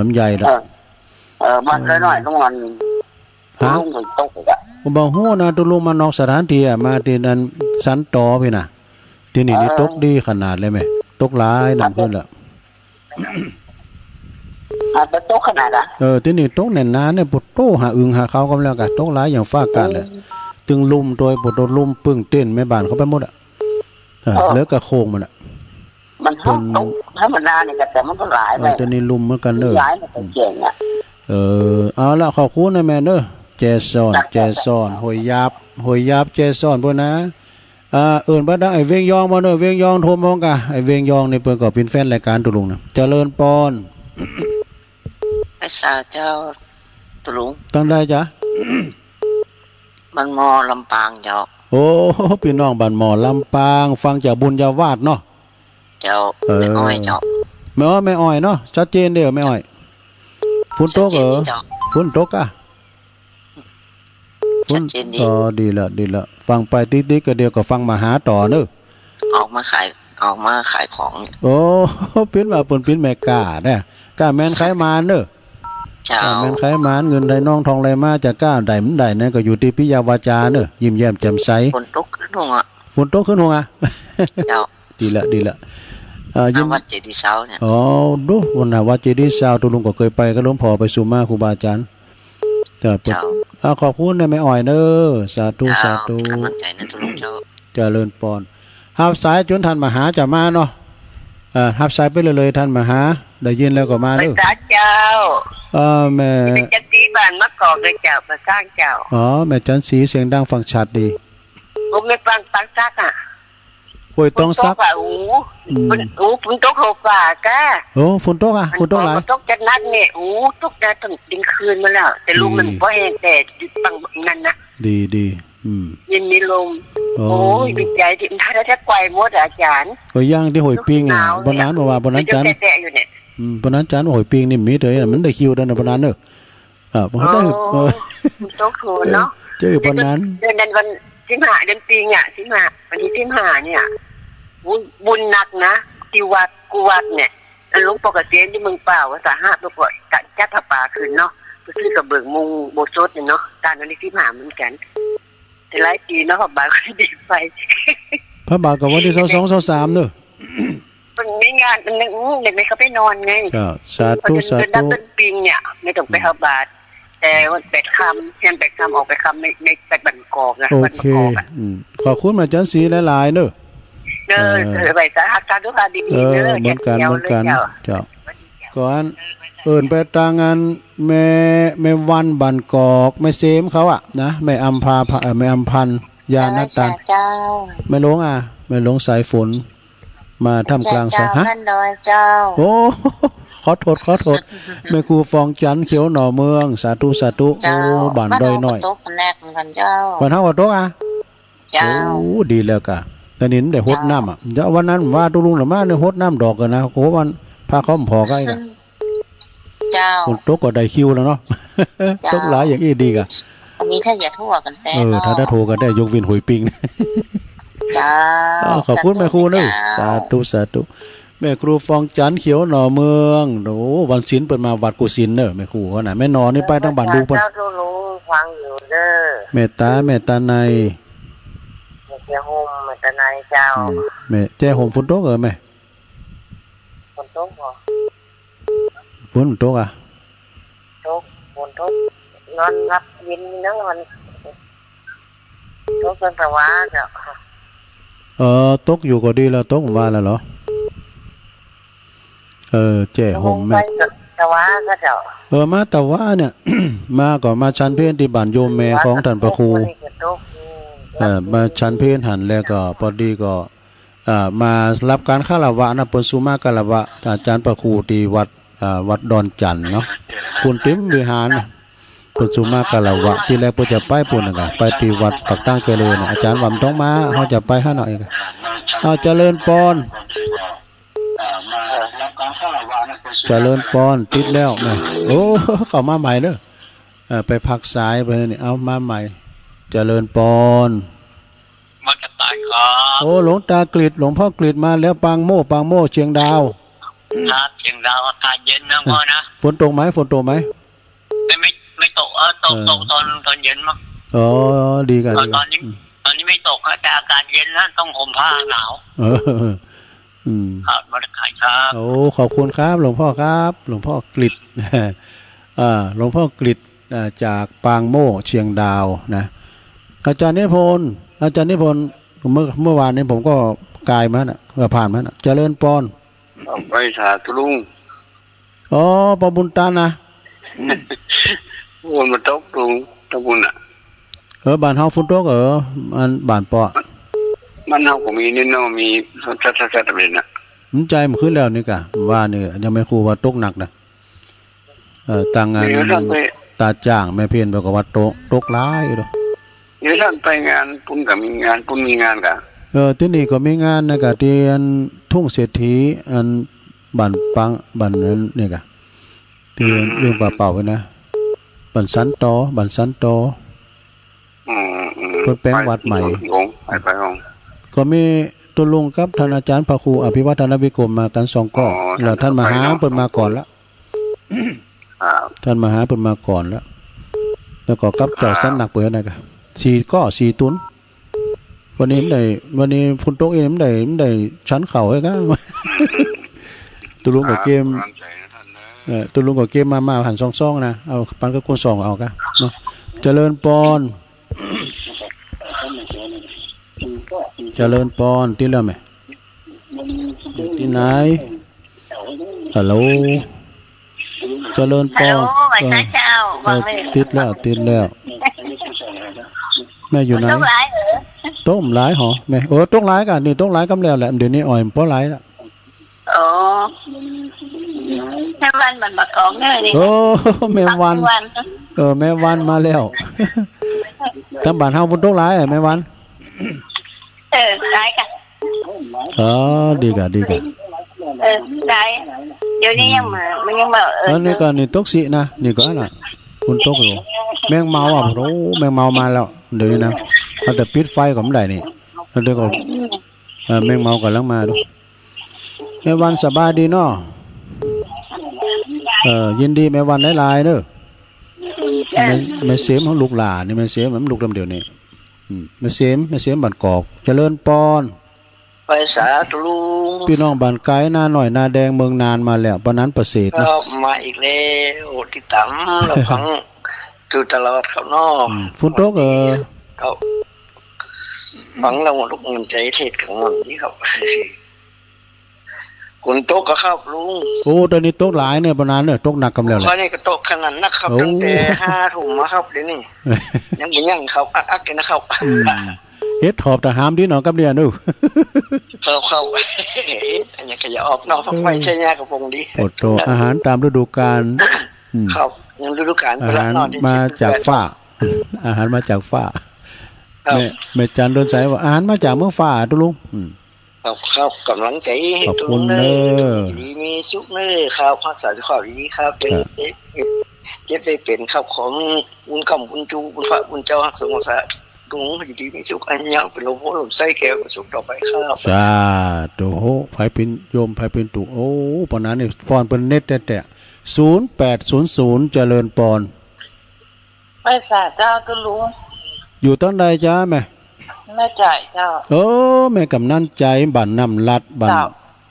ำใยละมันน้อยๆต้องมันลุงมันตกอ่ะบ่ฮู้นะตุลุงมานอกสถานที่มาที่นั้นสันตอพี่น่ะที่นี่ตกดีขนาดเลยแม่ตกหลายน้ำเพิ่นละไปตกขนาดที่นี่ตกแน่นนาเนี่ยปวดโตหาอึงหาเขากำแล้วกันตกหลายอย่างฟ้ากันเลยตึงลุมโดยปวดลุมปึ้งเต้นแม่บ้านเขาไปหมดเหลือกระโคงมันมันตกถ้ามันนานเนี่ยแต่มันก็หลายไปตัวนี้ลุมเหมือนกันเลยหลายมันเก่ง เอาละขอบคุณนะแม่เด้อแจซ่อนหอยยาบแจซ่อนพุ่นนะเอิ้นบ่ได้ไอ้เวียงยองมาเด้อเวียงยองโทรมาฮ้องกะไอ้เวียงยองนี่เพิ่นก็เป็นแฟนรายการตุลุงนะเจริญปอน ภาษาเจ้าตุลุง ตั้งได้จ้ะ มันมอลำปางเจ้า โอ้พี่น้องบ้านหมอลำปางฟังจากบุญญาวาสเนาะ เจ้าไม่อ้อยเจ้า แม่อ้อยเนาะชัดเจนเด้อแม่อ้อยฝนตกฝนตกอ่ะ ชัดเจนดี ดีละฟังไปติ๊กๆก็เดียวก็ฟังมาหาต่อเด้อ ออกมาขายของ โอ้เป็นว่าเพิ่นเป็นแม่กล้าเด้อกล้าแม่นไขมานเด้อ เจ้า แม่นไขมานเงินได้น้องทองไหลมาจะกล้าได้มันได้นั่นก็อยู่ที่ปิยาวาจาเด้อยิ้มแย้มแจ่มใส ฝนตกขึ้นหัว ฝนตกขึ้นหัวอ่ะ เจ้า ดีละยิ้ม วัดเจดีย์เช้าเนี่ย อ๋อดูวันน่ะวัดเจดีย์ซาวตุลุงก็เคยไปก็หลวงพ่อไปสู่มาครูบาอาจารย์จ้ะ เจ้า ขอบคุณนะแม่อ้อยเด้อสาธุ เจ้าเป็นกำลังใจนะตุลุงเจ้า เจริญปอนหับสายจนท่านมาหาจะมาเนาะหับสายไปเลยท่านมาหาได้ยินแล้วก็มา ภา เด้อ ษาเจ้า แม่ เป็นจันทีบ้านมะกอกเลยเจ้ามาสร้างเจ้า อ๋อแม่จันสีเสียงดังฟังชัดดี ผมไม่ฟังซักอ่ะ ป่วยต้องซัก ฝนตกฝนตกโหฝ่ากะ โอ้ฝนตกอ่ะฝนตกหลาย ฝนตกจะนัดเนี่ยตกได้ตั้งดึงคืนมาแล้ว แต่ลมมันบ่แห้งแต่ฟังนั่นนะ ดีเย็นมีลมโอ้ยดีใจที่ถ้าได้ไกวหมดอาจารย์ ก็ย่างที่หอยปิ้งอ่ะบนนั้นว่าบนนั้นจัน แตะอยู่เนี่ย บนนั้นจันหอยปิ้งนี่มีเถอะมันได้คิวดันบนนั้นเด้อบ่ได้ตกโหเนาะ เจอบนนั้น เดือนวัน15เดือนปีเนี่ย15วันที่15เนี่ยบุญหนักนะที่วัดกูวัดเนี่ยหลวงปกติที่เมืองเปล่าว่าสาหะตัวก่อนกะจัดผ้าป่าคืนเนาะไปซื้อกับเบิกมุงโบสถ์เนี่ยเนาะตามวันที่15เหมือนกันแต่หลายปีเนาะพระบาทก็ดีไฟ พระบาทก็วันที่22 23เด้อ มันมีงานมันเด็กไม่เขาไปนอนไง ก็สาธุ เป็นปิงเนี่ยไม่ต้องไปพระบาทแต่วัน8ค่ำเที่ยง8ค่ำออกไปค่ำใน8บันกอกนะ โอ บัน เค กอกอ่ะ ขอบคุณมาจันสีหลายๆเด้อ ไปสาหัสการทุกการดีๆเด้อ เหมือนกันเจ้าก่อนเอิ้นไปตางงานแม่วันบันกอกแม่เสมเขาอ่ะนะแม่อัมพาแม่อัมพันธ์ยานัตตัน เจ้า แม่หลงแม่หลงสายฝนมาท่ามกลางสายฮะ บ้านดอยเจ้า โอ้ขอโทษแม่ครูฟองจันเขียวหน่อเมืองสาธุโอ้บ้านดอยน้อย บ้านเราก็ตกแนกเหมือนกันเจ้า บ้านเฮาก็ตกเจ้า โอ้ดีแล้วกะแต่นี่ได้หดน้ำอ่ะเดี๋ยววันนั้นว่าตุลุงน่ะมาได้หดน้ำดอกกันนะโหวันพาเขาพอใกล้น่ะ เจ้า ฝนตกก็ได้คิวแล้วเนาะ ตกหลายอย่างอีดีกะ มีถ้าอย่าทั่วกันแต่ ถ้าได้โทรกันได้ยกวินหวยปิง เจ้า ขอบคุณแม่ครูเด้อสาธุแม่ครูฟองจันเขียวหน่อเมืองโอ้วันศีลเปิดมาวัดกุศิลป์เด้อแม่ครูเขาน่ะแม่นอนี่ไปทางบ้านดูเพิ่น เจ้ารู้ฟังอยู่เด้อ แม่ตาใน เจ้าโฮมมันจะนายเจ้า แม่แจ้ห่มฝนตกแม่ ฝนตกบ่ ฝนตกอ่ะ ฝนตกนอนรับยินเนาะมันตกเป็นแต่ว่าเจ้า ตกอยู่ก็ดีแล้วตกว่าแล้วเหรอแจ้ห่มแม่ แต่ว่าก็เจ้า มาแต่ว่าเนี่ย มาก็มาชั้นเพลที่บ้านโยมแม่ของท่านพระครูมาชั้นเพลหันแล้วก็พอดีก็มารับการฆราวะนะเปิ้นสุมาฆราวะอาจารย์พระครูที่วัดดอนจันทน์เนาะปุ่นเต็มวิหารนะเปิ้นสุมาฆราวะที่แรกเพิ่นจะไปปุ่นน่ะก็ไปที่วัดปักตั้งเจริญอาจารย์ว่ามันต้องมาเฮาจะไปหาหน่อยก็เอาเจริญปอนเจริญปอนติดแล้วแม่โอ้เข้ามาใหม่เด้อไปพักสายไปนี่เอามาใหม่เจริญปอนมาจะตายครับ โอ้หลวงตากฤษหลวงพ่อกฤษมาแล้วปางโม่เชียงดาวครับเชียงดาวอากาศเย็นนะพ่อนะฝนตกไหมไม่ตกตกตอนเย็นมั้งอ๋อดีกันตอนนี้ไม่ตกแต่อากาศเย็นนะต้องห่มผ้าหนาวครับมาจะขายครับโอ้ขอบคุณครับหลวงพ่อครับหลวงพ่อกฤษหลวงพ่อกฤษจากปางโม่เชียงดาวนะอาจารย์นิพนธ์เมื่อวานนี้ผมก็กายมาน่ะผ่านมาน่ะเจริญปอนไปสาธุลุงอ๋อปบุญตานะ วนมาตกลุงตะบุญอ่ะ บ้านเฮาฝนตกอันบ้านปอ มันเฮาก็มีนิดหน่อยมีชัดๆเลยน่ะ มันใจมันขึ้นแล้วนี่กะว่านี่ยังไม่ครูว่าตกหนักนะต่างงานตาจ้างแม่เพียนบอกว่าตกหลายอยู่ดอก เดี๋ยวท่านไปงานปุ้นก็มีงานปุ้นมีงานกะ ที่นี่ก็มีงานนะกะที่อันทุ่งเศรษฐีอันบ้านปังบ้านนั้นนี่กะที่เรื่องป่าเป่าไว้นะบ้านสันตอบ้านสันตอเพิ่นแปลงวัดใหม่ไปองก็มีตุลุงกับท่านอาจารย์พระครูอภิวัฒนวิกรมมากัน2ก้อแล้วท่านมหาเพิ่นมาก่อนแล้วท่านมหาเพิ่นมาก่อนแล้วก็กับเจ้าสำนักเปิ้นน่ะกะ4ก้อ4ตุนวันนี้ฝนตกอีมันได้ชั้นเข่าให้กะตุลุงก็เกมตุลุงก็เกมมาหันซ่องๆนะเอาปันก็คูณ2เอากะเนาะเจริญปอนเจริญปอนที่แล้วไหมที่ไหนฮัลโหลเจริญปอนติดแล้วแม่อยู่ไหนต้มหลายหรอแม่ต้มหลายกันนี่ต้มหลายกำแล้วแหละเดี๋ยวนี้อ่อยเพราะหลายละแม่วันมันบักของเนยนี่แม่วันแม่วันมาแล้วทั้งบ้านเฮาบนต้มหลายแม่วันได้กันดีกะได้เดี๋ยวนี้ยังมามันยังมานี่ก็นี่ตกสินะนี่ก็น่ะคุณตกอยู่แมงเมาโอ้แมงเมามาแล้วเดี๋ยวนี้นะเอาแต่ปิดไฟก็ไม่ได้นี่เดี๋ยวก็แมงเมากำลังมาดูแม่วันสบายดีเนาะยินดีแม่วันหลายๆเด้อแม่เสียมของลูกหลานนี่แม่เสียมมันลูกเดียวนี่แม่เสียมบ้านกอกเจริญปอนไปสาธุลุงพี่น้องบ้านไกลหน้าหน่อยหน้าแดงเมืองนานมาแล้วปานนั้นประเสริฐนะมาอีกแล้วติดตามเราฟังดูตลอดครับน้องฝนตกครับฟังเราลูกมันใจเทศของมันนี่ครับฝนตกก็ครับลุงตอนนี้ตกหลายเนี่ยปานนั้นเนี่ยตกหนักกันแล้วแหละตอนนี้ก็ตกขนาดนักครับตั้งแต่5 ทุ่มมาครับเดี๋ยวนี้ยังครับอักๆนะครับเฮ็ดถอบแต่หามดีหนอกับเรียนดูเข้าอันนี้ก็อย่าออกนอกพักไฟใช้ยากับพงดีโตอาหารตามฤดูกาลครับยังฤดูกาลอาหารมาจากฟ้าอาหารมาจากฟ้าแม่จันโดนใส่ว่าอาหารมาจากเมืองฟ้าตุลุงครับกำลังใจขอบคุณเด้อดีมีสุขเด้อครับภาษาขอดีครับเจ็บได้เป็นครับของบุญคำบุญจูบุญพระบุญเจ้าฮักสงฆ์สาธุดีมีสุขอันยังเป็นลมโพลมไส้แก้วสุขต่อไปครับสาธุไผเป็นโยมไผเป็นตุปานนั้นนี่ปอนเพิ่นเน็ตแต่0800เจริญปอนไปสาเจ้าตุลุงอยู่ตอนใดจ้าแม่จ่ายเจ้าแม่กำนันใจบ้านน้ำลัดบ้าน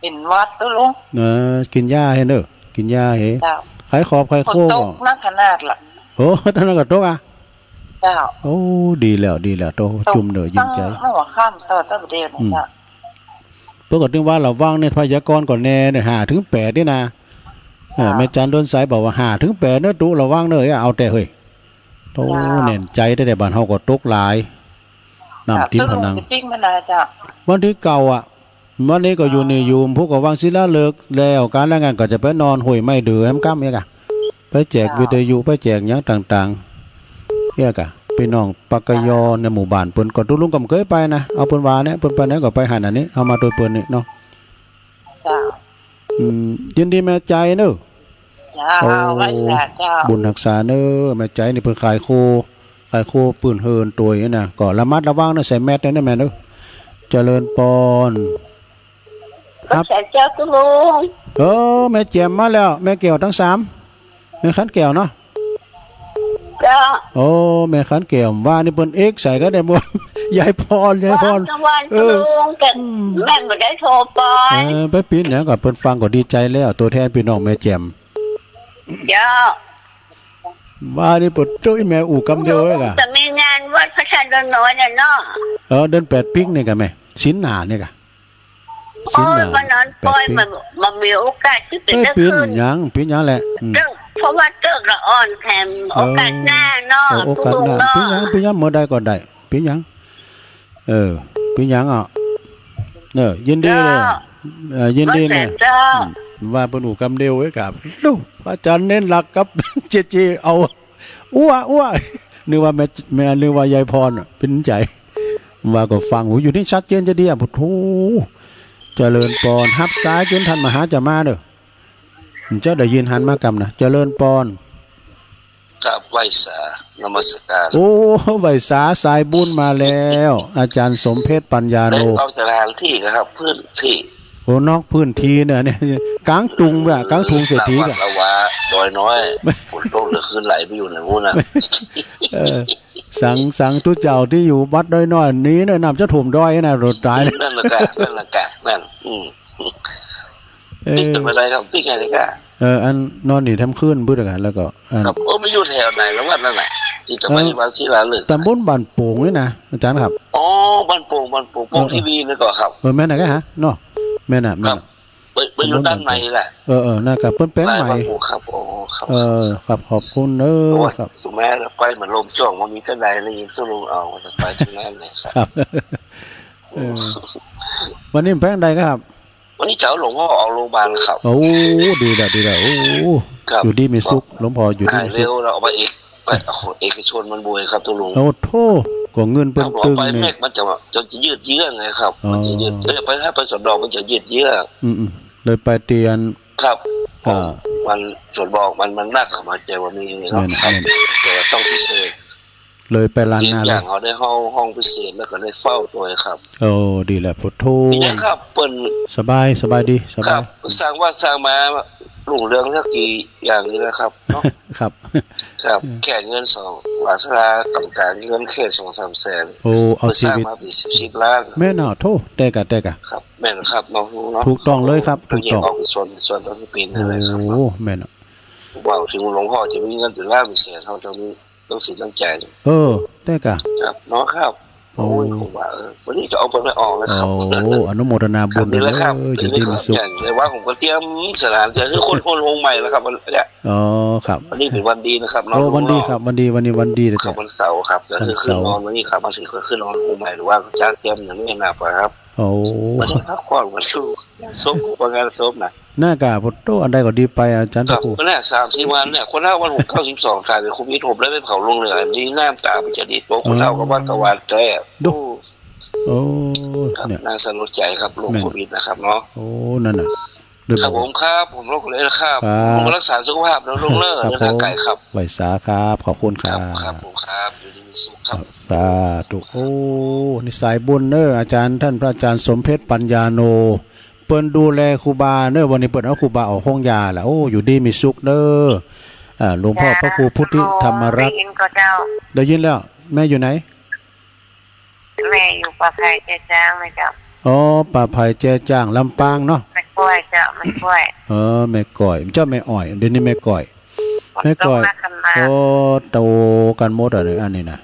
เป็นวัดตุลุงกินหญ้าให้เด้อกินหญ้าให้ขายขอบขายโค้งนักขนาดล่ะตอนนั้นก็ตกเจ้าดีแล้วโตจุ่มเด้อยิ่งใจเมื่อค่ำต่อตะเดียวนี่จ้ะปกติว่าเราว่างในพยากรณ์ก่อนแน่เนี่ย5 ถึง 8นี่นะแม่จันโดนสายบอกว่า5 ถึง 8เด้อตุเราว่างเด้อเอาแต่เฮ้ยโตเน่นใจได้บ้านเฮาก็ตกหลายน้ำทิพย์พนังวันที่เก่าวันนี้ก็อยู่ในยูมพวกก็วางศิลาเลิกแล้วการแล้วงานก็จะไปนอนห่วยไม่ดื้อแฮมกั้มเนี่ยกะไปแจกวิทยุไปแจกหยังต่างๆเนี่ยกะพี่น้องปากกยอในหมู่บ้านเปิ้นก็ตุลุงก็เคยไปนะเอาเปิ้นว่าเนี่ยเปิ้นไปไหนก็ไปหันอันนี้เอามาโดยเปิ้นนี่เนาะยินดีแม่ใจเด้อบุญรักษาเด้อแม่ใจนี่เพิ่นขายโคปืนเฮินตัวนี่นะก็ระมัดระวังนะใส่แมสได้แม่เด้อเจริญปอนครับเจ้าตุลุงแม่แจ่มมาแล้วแม่แก้วทั้ง3แม่ขันแก้วเนาะจ้าแม่ขันแก้วว่านี่เปิ้นใส่ก็ได้บ่ยายพรตุลุงกันแม่บ่ได้โทรไปปีนหยังก็เปิ้นฟังก็ดีใจแล้วตัวแทนพี่น้องแม่แจ่มจ้าว่านี่ปดตุ้ยแม่อู่กำเดียวเลยกะแต่มีงานวัดพระชันดน้อยเนี่ยเนาะเดิน8ปิ๊กนี่กะแม่ชิ้นหนาเนี่ยกะชิ้นหนาวันนั้นปล่อยมันมีโอกาสที่เป็นได้ขึ้นยังปีนยังแหละเรื่อง เพราะว่าเจิกละอ่อนแถมโอกาสหน้าเนาะ โอกาสหน้าปีหยังเมื่อใดก็ได้ปีหยังปีหยังอ่ะยินดีเลยยินดีเนี่ยว่าปนูกำเดียวไว้กับดูอาจารย์เน้นหลักกับ เจเอาอ้วนึกว่าแม่นึกว่ายายพรเป็นใจว่าก็ฟังหูอยู่นี่ชัดเจนจะดีอ่ะพุทโธเจริญปอนฮับซ้ายจนทันมหาจะมาเด้อเจ้าได้ยินหันมากำนะเจริญปอนกับไหว้สานมัสการโอ้ไหว้สาสายบุญมาแล้วอาจารย์สมเพชรปัญญาโนเอาสถานที่ครับพื้นที่โอ้นอกพื้นที่เนี่ยกลางตุงว่ะกลางทุงเศรษฐีว่ะละว่าดอยน้อยฝนตกเหลือคืนไหลไปอยู่ในนู้นนะสังทุเจ้าที่อยู่วัดดอยน้อยนี้เนี่ยนำเจ้าถ่มดอยนะรถตายนั่นละกะนั่นปิ๊กเป็นอะไรครับปิ๊กอะไรกะอันนอนนี่ทำขึ้นบื้อกันแล้วก็ครับไม่อยู่แถวไหนแล้ววัดนั่นไหนที่จะไปวัดศิลาฤกษ์ตำบลบ้านโป่งนี่นะอาจารย์ครับอ๋อบ้านโป่งโป่งทีวีนี่ก็ครับแม่ไหนกันฮะเนาะแม่น่ะไปอยู่ด้านในแหละน่ากับเปิ้นแป้งใหม่ครับโอ้ครับครับขอบคุณครับสุแม่ไปเหมือนลมจ่องมันมีกระไดอะไรอย่างตัวลงเอาไปที่นั่นเลยครับวันนี้แป้งใดครับวันนี้เจ้าหลวงพ่อออกโรงพยาบาลครับโอ้ดีแล้วโอ้อยู่ดีมีสุขหลวงพ่ออยู่ดีมีสุขเร็วเราเอาไปเอกชนมันบุยครับตัวลุงโอ้โธ่ก็เงินเปิ้นตึงเนี่ยมันจะยืดเยื้อไงครับมันจะยืดไปถ้าไปสนดอกมันจะยืดเยื้อเลยไปเตียนครับมันสนบอกมันนักมาเจอว่ามีเนาะแต่ต้องพิเศษเลยไปลานนาอย่างเขาได้ห้องพิเศษแล้วก็ได้เฝ้าตัวครับโอ้ดีแหละพุทโธนี่ครับเปิ้นสบายดีสบายสร้างมาลุงเรืองสักกี่อย่างนี้นะครับเนาะครับแค่เงิน2วาสนากำการเงินแค่ 2-3 แสนโอ้เอาชีวิตมาเป็น10 ล้านแม่น่ะโธ่แต่กะครับแม่นครับน้องเนาะถูกต้องเลยครับถูกต้องส่วนต้องเป็นอะไรครับโอ้แม่น่ะว่าถึงหลวงพ่อจะมีเงินถึงล้านแสนเฮาจะมีต้องสิตั้งใจแต่กะครับเนาะครับโอ้ยผมว่าวันนี้จะเอาไปไม่ออกแล้วครับโอ้อนุโมทนาบุญเลยอยู่ที่มีสุขเลยว่าผมก็เตรียมสถานที่คือคนลงใหม่แล้วครับเนี่ยครับวันนี้เป็นวันดีนะครับเนาะวันดีครับวันดีเลยครับวันเสาร์ครับจะขึ้นนอนวันนี้ครับมาสิขึ้นนอนลงใหม่หรือว่าจ้างเตรียมอย่างนี้นะครับโอ้วันนี้พักผ่อนวันสู้ซบกับงานซบนะหน้ากาพุทโธอันใดก็ดีไปอาจารย์ตะกูก็เนี่ย3-4 วันเนี่ยคนเล่าวัน92ตายเป็นโควิดผมได้ไปเผาลงเหลือนี่น้ำตามันจะดีโป๊ะคนเล่าก็ว่ากวาดแท้ดูโอ้เนี่ยน่าสนใจครับลงโควิดนะครับเนาะโอ้นั่นน่ะครับผมโรคเลยครับผมรักษาสุขภาพแล้วลงเลิศทางไกลครับไหวสาครับขอบคุณครับผมครับอยู่ดีมีสุขครับสาธุโอ้นี่สายบุญอาจารย์ท่านพระอาจารย์สมเพชรปัญญาโนเปิ้นดูแลครูบาวันนี้เปิ้นเอาครูบาออกห้องยาแล้วโอ้อยู่ดีมีสุขหลวงพ่อพระครูพุทธิธรรมรัตน์ได้ยินแล้วแม่อยู่ไหนแม่อยู่ป่าไผ่แจ้จ้างเลยจ้ะป่าไผ่แจ้จ้างลำปางเนาะแม่ก้อยจ้ะแม่ก้อยแม่ก้อยเจ้าแม่อ้อยเดี๋ยวนี้แม่ก้อยโตกันหมดอะไรอันนี้นะ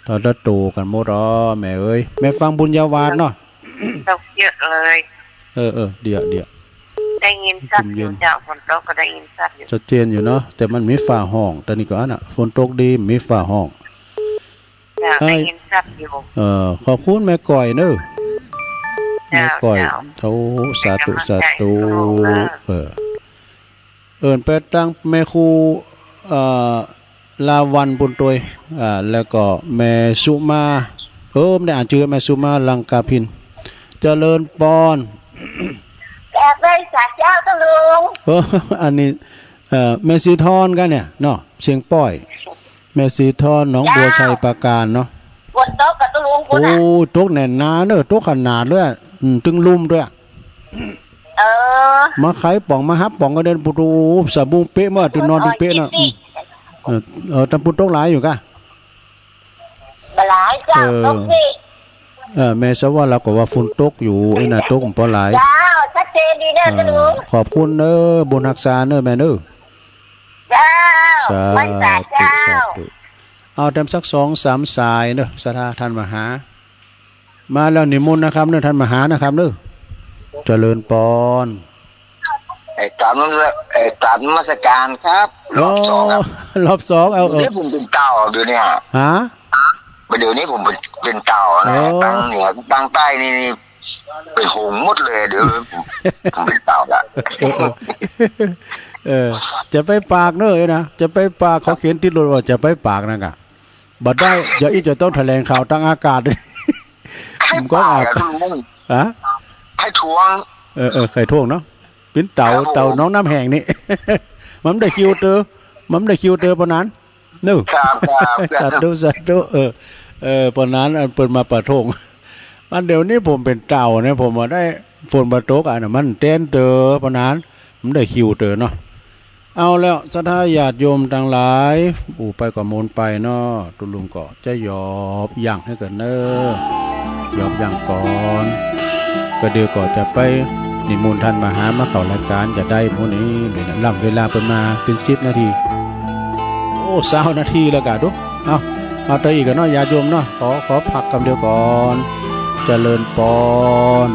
ตอนโตกันหมดแม่เอ้ยแม่ฟังบุญญาวานเนาะตกเยอะเลยเดี๋ยวได้ยินซัดอยู่จ้ะฝนตกก็ได้ยินซัดอยู่ชัดเจนอยู่เนาะแต่มันมีฝ่าห้องแต่นี่ก็น่ะฝนตกดีมีฝ่าห้องได้ยินซัดอยู่ขอบคุณแม่ก้อยเนอะแม่ก้อยเท่าสาธุไปตั้งแม่ครูลาวันบุญตวยแล้วก็แม่สุมาไม่ได้อ่านชื่อแม่สุมาลังกาพินเจริญปอนแอบได้สัตว์เจ้าตะลุงอันนี้แม่สีทอนกันเนี่ยเนาะเชียงป้อยแม่สีทอนหนองบัวชัยปราการเนาะฝนตกกับตะลุงโอ้ตกแน่นหนาเนอะตกขนาดเลยตึงลุ่มด้วยมาไขป่องมาฮับป่องก็เดินปุตูสะบุงเป๊ะมาตื่นนอนถึงเป๊ะเนาะตำปุตกหลายอยู่กะหลายจ้าตกสิแม่สว่าเราก็ว่าฝนตกอยู่ไอ้น่ะตกบ่หลายจ้าชัดเจนดีเด้อตะลุงขอบคุณบุญรักษาแม่จ้าวันสาเจ้าเอาทำสัก2-3 สายสาท่านมหามาแล้วนิมนต์นะครับท่านมหานะครับเจริญปอน กราบนมัสการครับรอบสองครับ รอบสองเอา เดี๋ยวผมเป็นเต่าเดี๋ยวนี้ฮะ ฮะ เดี๋ยวนี้ผมเป็นเต่านะตั้งเหนือตั้งใต้นี่เป็นหงส์หมดเลยเดี๋ยวผมเป็นเต่าละ จะไปปากเนอะนะจะไปปากเขาเขียนติดรถว่าจะไปปากนั่นกะบัดได้อย่าอีจะต้องแถลงข่าวตั้งอากาศเลย ให้ ผมก็ ปาก อา อะทุลุง ฮะ ให้ทวง ไข่ท่วงเนาะเป็นเต่า ครับผม เต่าน้องน้ำแห้งนี่ มันได้คิวเตอปะนั้นนู่ ครับครับ สาธุปะนั้นอันเปิดมาประทงมันเดี๋ยวนี้ผมเป็นเต่าเนี่ยผมมาได้ฝนมาตกอ่ะนะมันเต้นเตอปะนั้นมันได้คิวเตอเนาะเอาแล้วศรัทธาญาติโยมทั้งหลายไปก็มนไปเนาะตุลุงก็จะยอบย่างให้กันเนอยอบย่างก่อนก็เดี๋ยวก็จะไปนิมนต์ท่านมาหามาเข้ารายการจะได้มื้อนี้เป็นล่ำเวลาประมาณเป็น10นาทีโอ้20นาทีแล้วกะดุเอาเตอีกกันเนาะญาติโยมเนาะขอพักกันเดียวก่อนเจริญปอน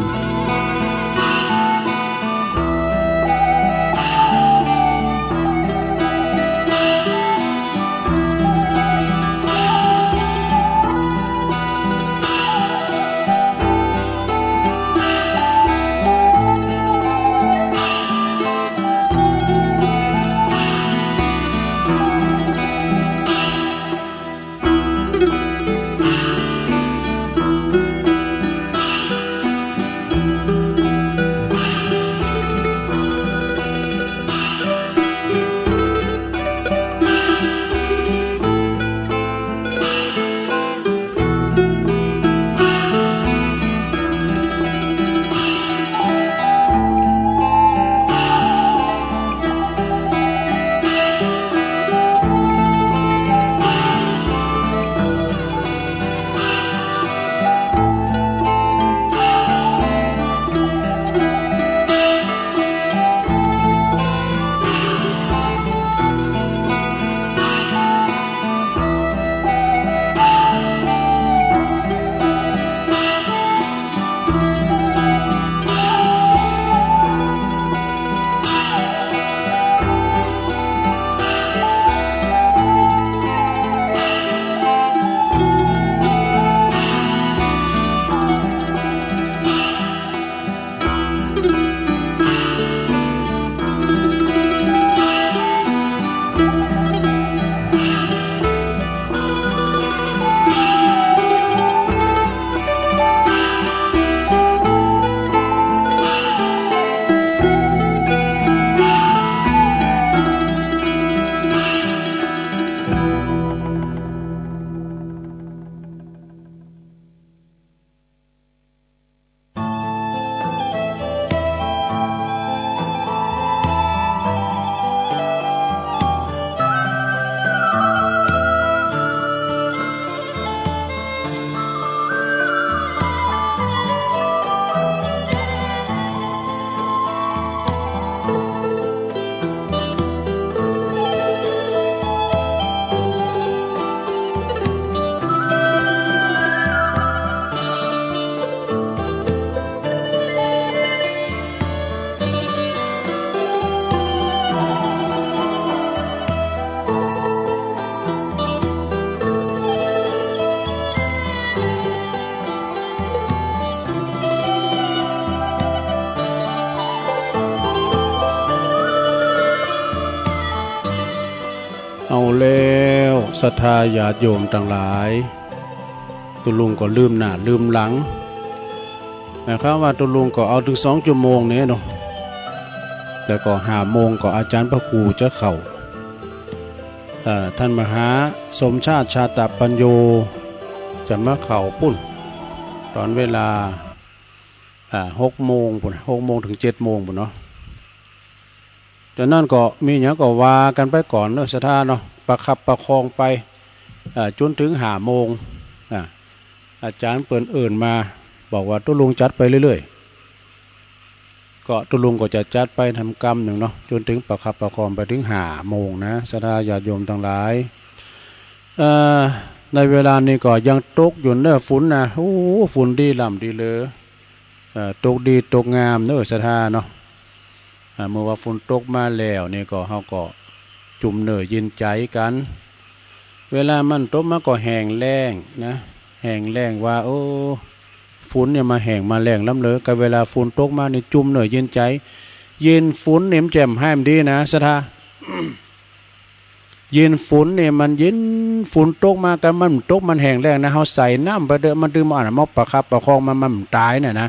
เอาแล้วศรัทธาญาติโยมทั้งหลายตุลุงก็ลืมหน้าลืมหลังนะครับว่าตุลุงก็เอาถึง2 ชั่วโมงเนี่ยเนาะแล้วก็5 โมงก็อาจารย์พระครูจะเข้าท่านมหาสมชาติชาตปัญโยจะมาเข้าปุ้นตอนเวลา6 โมงปุ่น6 โมงถึง7 โมงปุ่นเนาะจากนั้นก็มีอย่างก็ว่ากันไปก่อนเนอะศรัทธาเนาะประคับประคองไปจนถึง5 โมงอาจารย์เปิ่นเอิ่นมาบอกว่าตุลุงจัดไปเรื่อยๆก็ตุลุงก็จะจัดไปทำกรรมหนึ่งเนาะจนถึงประคับประคองไปถึง5 โมงนะศรัทธาญาติโยมทั้งหลายในเวลานี้ก็ยังตกอยู่เนอะฝนนะโอ้ฝุ่นดีล่ำดีเลยตกดีตกงามเนอะศรัทธาเนาะ เมื่อว่าฝนตกมาแล้วนี่ก็เฮาก็จุ่มเนื้อเย็นใจกันเวลามันตกมาก็แห้งแล้งนะแห้งแล้งว่าโอ้ฝนเนี่ยมาแห้งมาแล้งล้ำเลยกับเวลาฝนตกมานี่จุ่มเนื้อเย็นใจเย็นฝนเนี่ยมันแจ่มให้มันดีนะสถา เย็นฝนเนี่ยมันเย็นฝนตกมากันมันตกมันแห้งแล้งนะเฮาใส่น้ำไปเด้อมันดื่มอ่านมอกประคับประคองมันตายเนี่ยนะ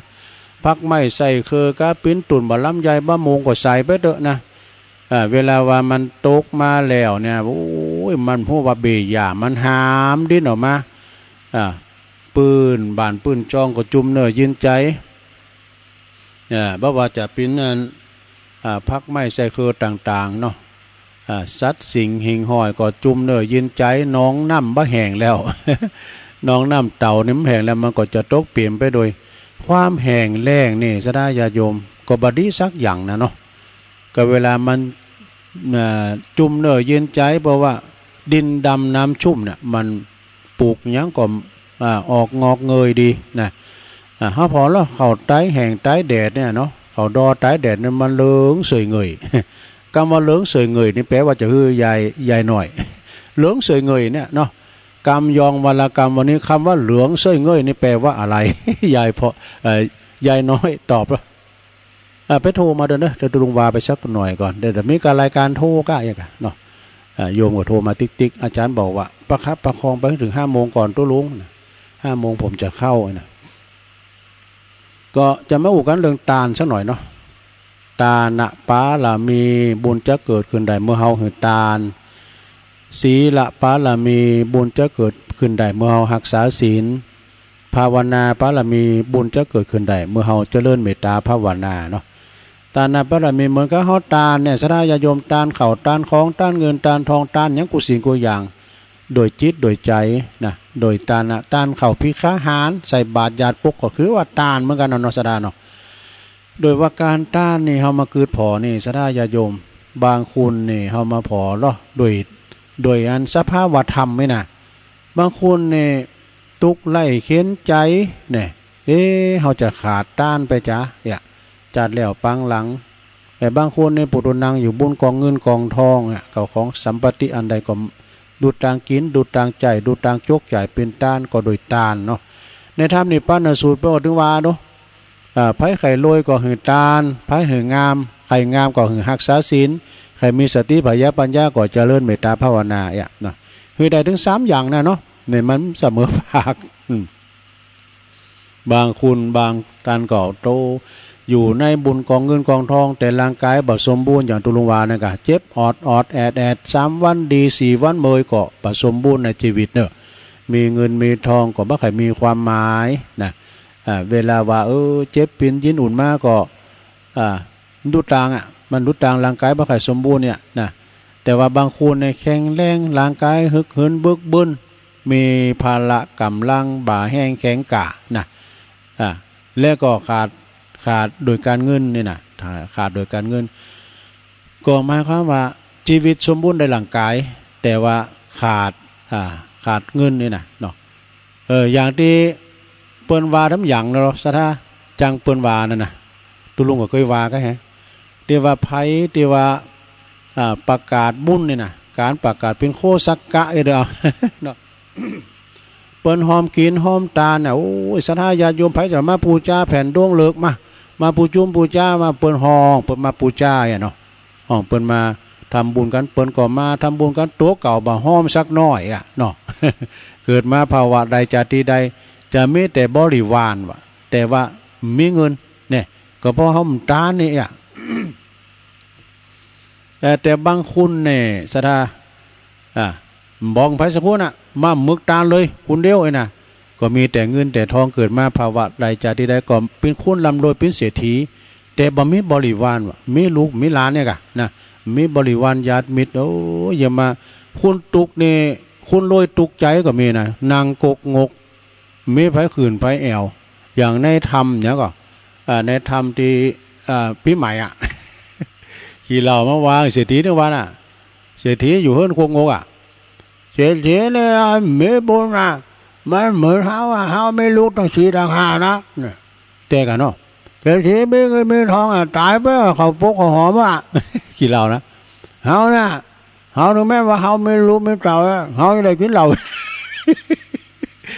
พักไม่ใส่เคอกะปิ้นตุ่นบะลำไยบะมงก็ใส่ไปเด้อนะเวลาว่ามันตกมาแล้วเนี่ยโอ้ยมันพวกว่าเบียมันหามดิ้นออกมาปืนบานปืนจองก็จุ่มเนื้อยินใจบ่ว่าจะเป็นพักไม้ใส่เครือต่างๆเนาะสัตว์สิ่งหิงห้อยก็จุ่มเนื้อยินใจน้องน้ำบ่แห้งแล้ว น้องน้ำเต่านี่มันแห้งแล้วมันก็จะตกเปลี่ยนไปโดยความแห้งแล้งนี่สดาญาโยมก็บดีสักอย่างนะเนาะก็เวลามันจุ่มเนื้อเย็นใจเพราะว่าดินดำน้ำชุ่มเนี่ยมันปลูกยังก็ออกงอกเงยดีนะถ้าพอแล้วเขาใต้แห้งใต้แดดเนี่ยเนาะเขาดอใต้แดดเนี่ยมันเหลืองสวยเงย คำว่าเหลืองสวยเงยนี่แปลว่าจะคือยายหน่อย เหลืองสวยเงยเนี่ยเนาะกรรมยองวรกรรมวันนี้คำว่าเหลืองสวยเงยนี่แปลว่าอะไร ยายพอยายน้อยตอบแล้วไปโทรมาเด้อเดี๋ยวลุงวาไปสักหน่อยก่อนเดี๋ยวมีการรายการโทรก็อย่างกันเนาะโยมก็โทรมาติ๊กอาจารย์บอกว่าประคับประคองไปถึง5 โมงก่อนตัวลุง5 โมงผมจะเข้านะก็จะมาอุกันเรื่องตาลสักหน่อยเนาะตาณปาลามีบุญจะเกิดขึ้นได้เมื่อเฮาเห็นตาลศีละปาลามีบุญจะเกิดขึ้นได้เมื่อเฮารักษาศีลภาวนาปาลามีบุญจะเกิดขึ้นได้เมื่อเฮาเจริญเมตตาภาวนาเนาะตาณปาลามีเหมือนกับเฮาตาลเนี่ยสดาญาโยมตาลเข่าตาลของตาลเงินตาลทองตาลหยังกุสิ่งกุอย่างโดยจิตโดยใจนะโดยตาลเข่าพิฆาหารใส่บาตรญาติปกก็คือว่าตาลเหมือนกันเนาะสดาเนาะโดยว่าการต้านนี่เฮามาเกิดพอนี่สดาญาโยมบางคนนี่เฮามาพอเนาะโดยอันสภาวธรรมไม่น่ะบางคนนี่ตุกไล่เข็นใจเนี่ยเฮาจะขาดต้านไปจ้ะจัดแล้วปังหลังแต่บางคนในปุถุนังอยู่บนกองเงินกองทองเก่าของสัมปติอันใดก็ดูต่างกินดูต่างใจดูต่างโจกใหญ่เป็นต้านก็โดยต้านเนาะในธรรมนี่ป้านสูตรไปออกถึงว่าเนาะไผไข่รวยก็หือตาลไผหืองามไข่งามก็หือรักษาศีลใครมีสติปัญญาก็เจริญเมตตาภาวนาเนาะคือได้ถึง3อย่างนะเนาะเนี่ยมันเสมอภาคบางคุณบางตานก็โตอยู่ในบุญกองเงินกองทองแต่ร่างกายบ่สมบูรณ์อย่างตุลุงวานะกะเจ็บอดแอด3 วันดี4 วันเมยก็บ่สมบูรณ์ในชีวิตเนอะมีเงินมีทองก็บ่ค่อยมีความหมายนะเวลาว่าเจ็บปิ่นยินอุ่นมากก็ดูต่างมันดูต่างร่างกายบ่ค่อยสมบูรณ์เนี่ยนะแต่ว่าบางคนในแข็งแรงร่างกายฮึกเหินบึกบึนมีพละกำลังบ่าแห้งแข็งกะนะแล้วก็ขาดโดยการเงินนี่นะขาดโดยการเงินก็หมายความว่าชีวิตสมบูรณ์ในร่างกายแต่ว่าขาดเงินนี่นะเนาะอย่างที่เปิ้นว่าทั้งอย่างเนาะซะถ้าจังเปิ้นว่านั่นน่ะตุลุงก็เคยว่าก็แฮะที่ว่าไผที่ว่าประกาศบุญนี่นะการประกาศเป็นโคสักกะเด้อเนาะ เปิ้นหอมกินหอมตาเนี่ยโอ้ยศรัทธาญาติโยมไผจะมาปูจาแผ่นดวงเลิกมาปูจุ่มปูจามาเปิ้นห้องเปิ้นมาปูจาเนาะห้องเปิ้นมาทำบุญกันเปิ้นก็มาทำบุญกันตัวเก่าบ่หอมสักน้อยเนาะ เกิดมาภาวะใดจาติใดจะมีแต่บริวารว่ะแต่ว่ามีเงินเนี่ยก็เพราะเฮาตานี่แต่บางคนเนี่ยศรัทธาบองไผสักคนมามึกตาเลยคุณเดียวนะก็มีแต่เงินแต่ทองเกิดมาภาวะใดจาติใดก็เป็นคนร่ำรวยเป็นเศรษฐีแต่บ่มีบริวารว่ะมีลูกมีหลานเนี่ยกะนะมีบริวารญาติมิตรอย่ามาคุณตุกนี่คุณรวยตุกใจก็มีนะนางกกงกมีไผขืนไผแอวอย่างในธรรมเนี่ยก็ในธรรมที่ปีใหม่ขี่เหล่ามาวางเศรษฐีทั้งวันเศรษฐีอยู่เฮือนกกงกเศรษฐีเนี่ยมีบุญมันเหมือนเฮาไม่รู้ต้องชี้ต่างหากนะแต่กันเนาะจะ ศรษฐีมีเงินมีทองอ่ะตายไปเขาปกเขาหอมอ่ะ ขี้เหล้านะเฮานะเฮาถึงแม้ว่าเฮาไม่รู้ไม่เก่าเฮาได้กินเหล้า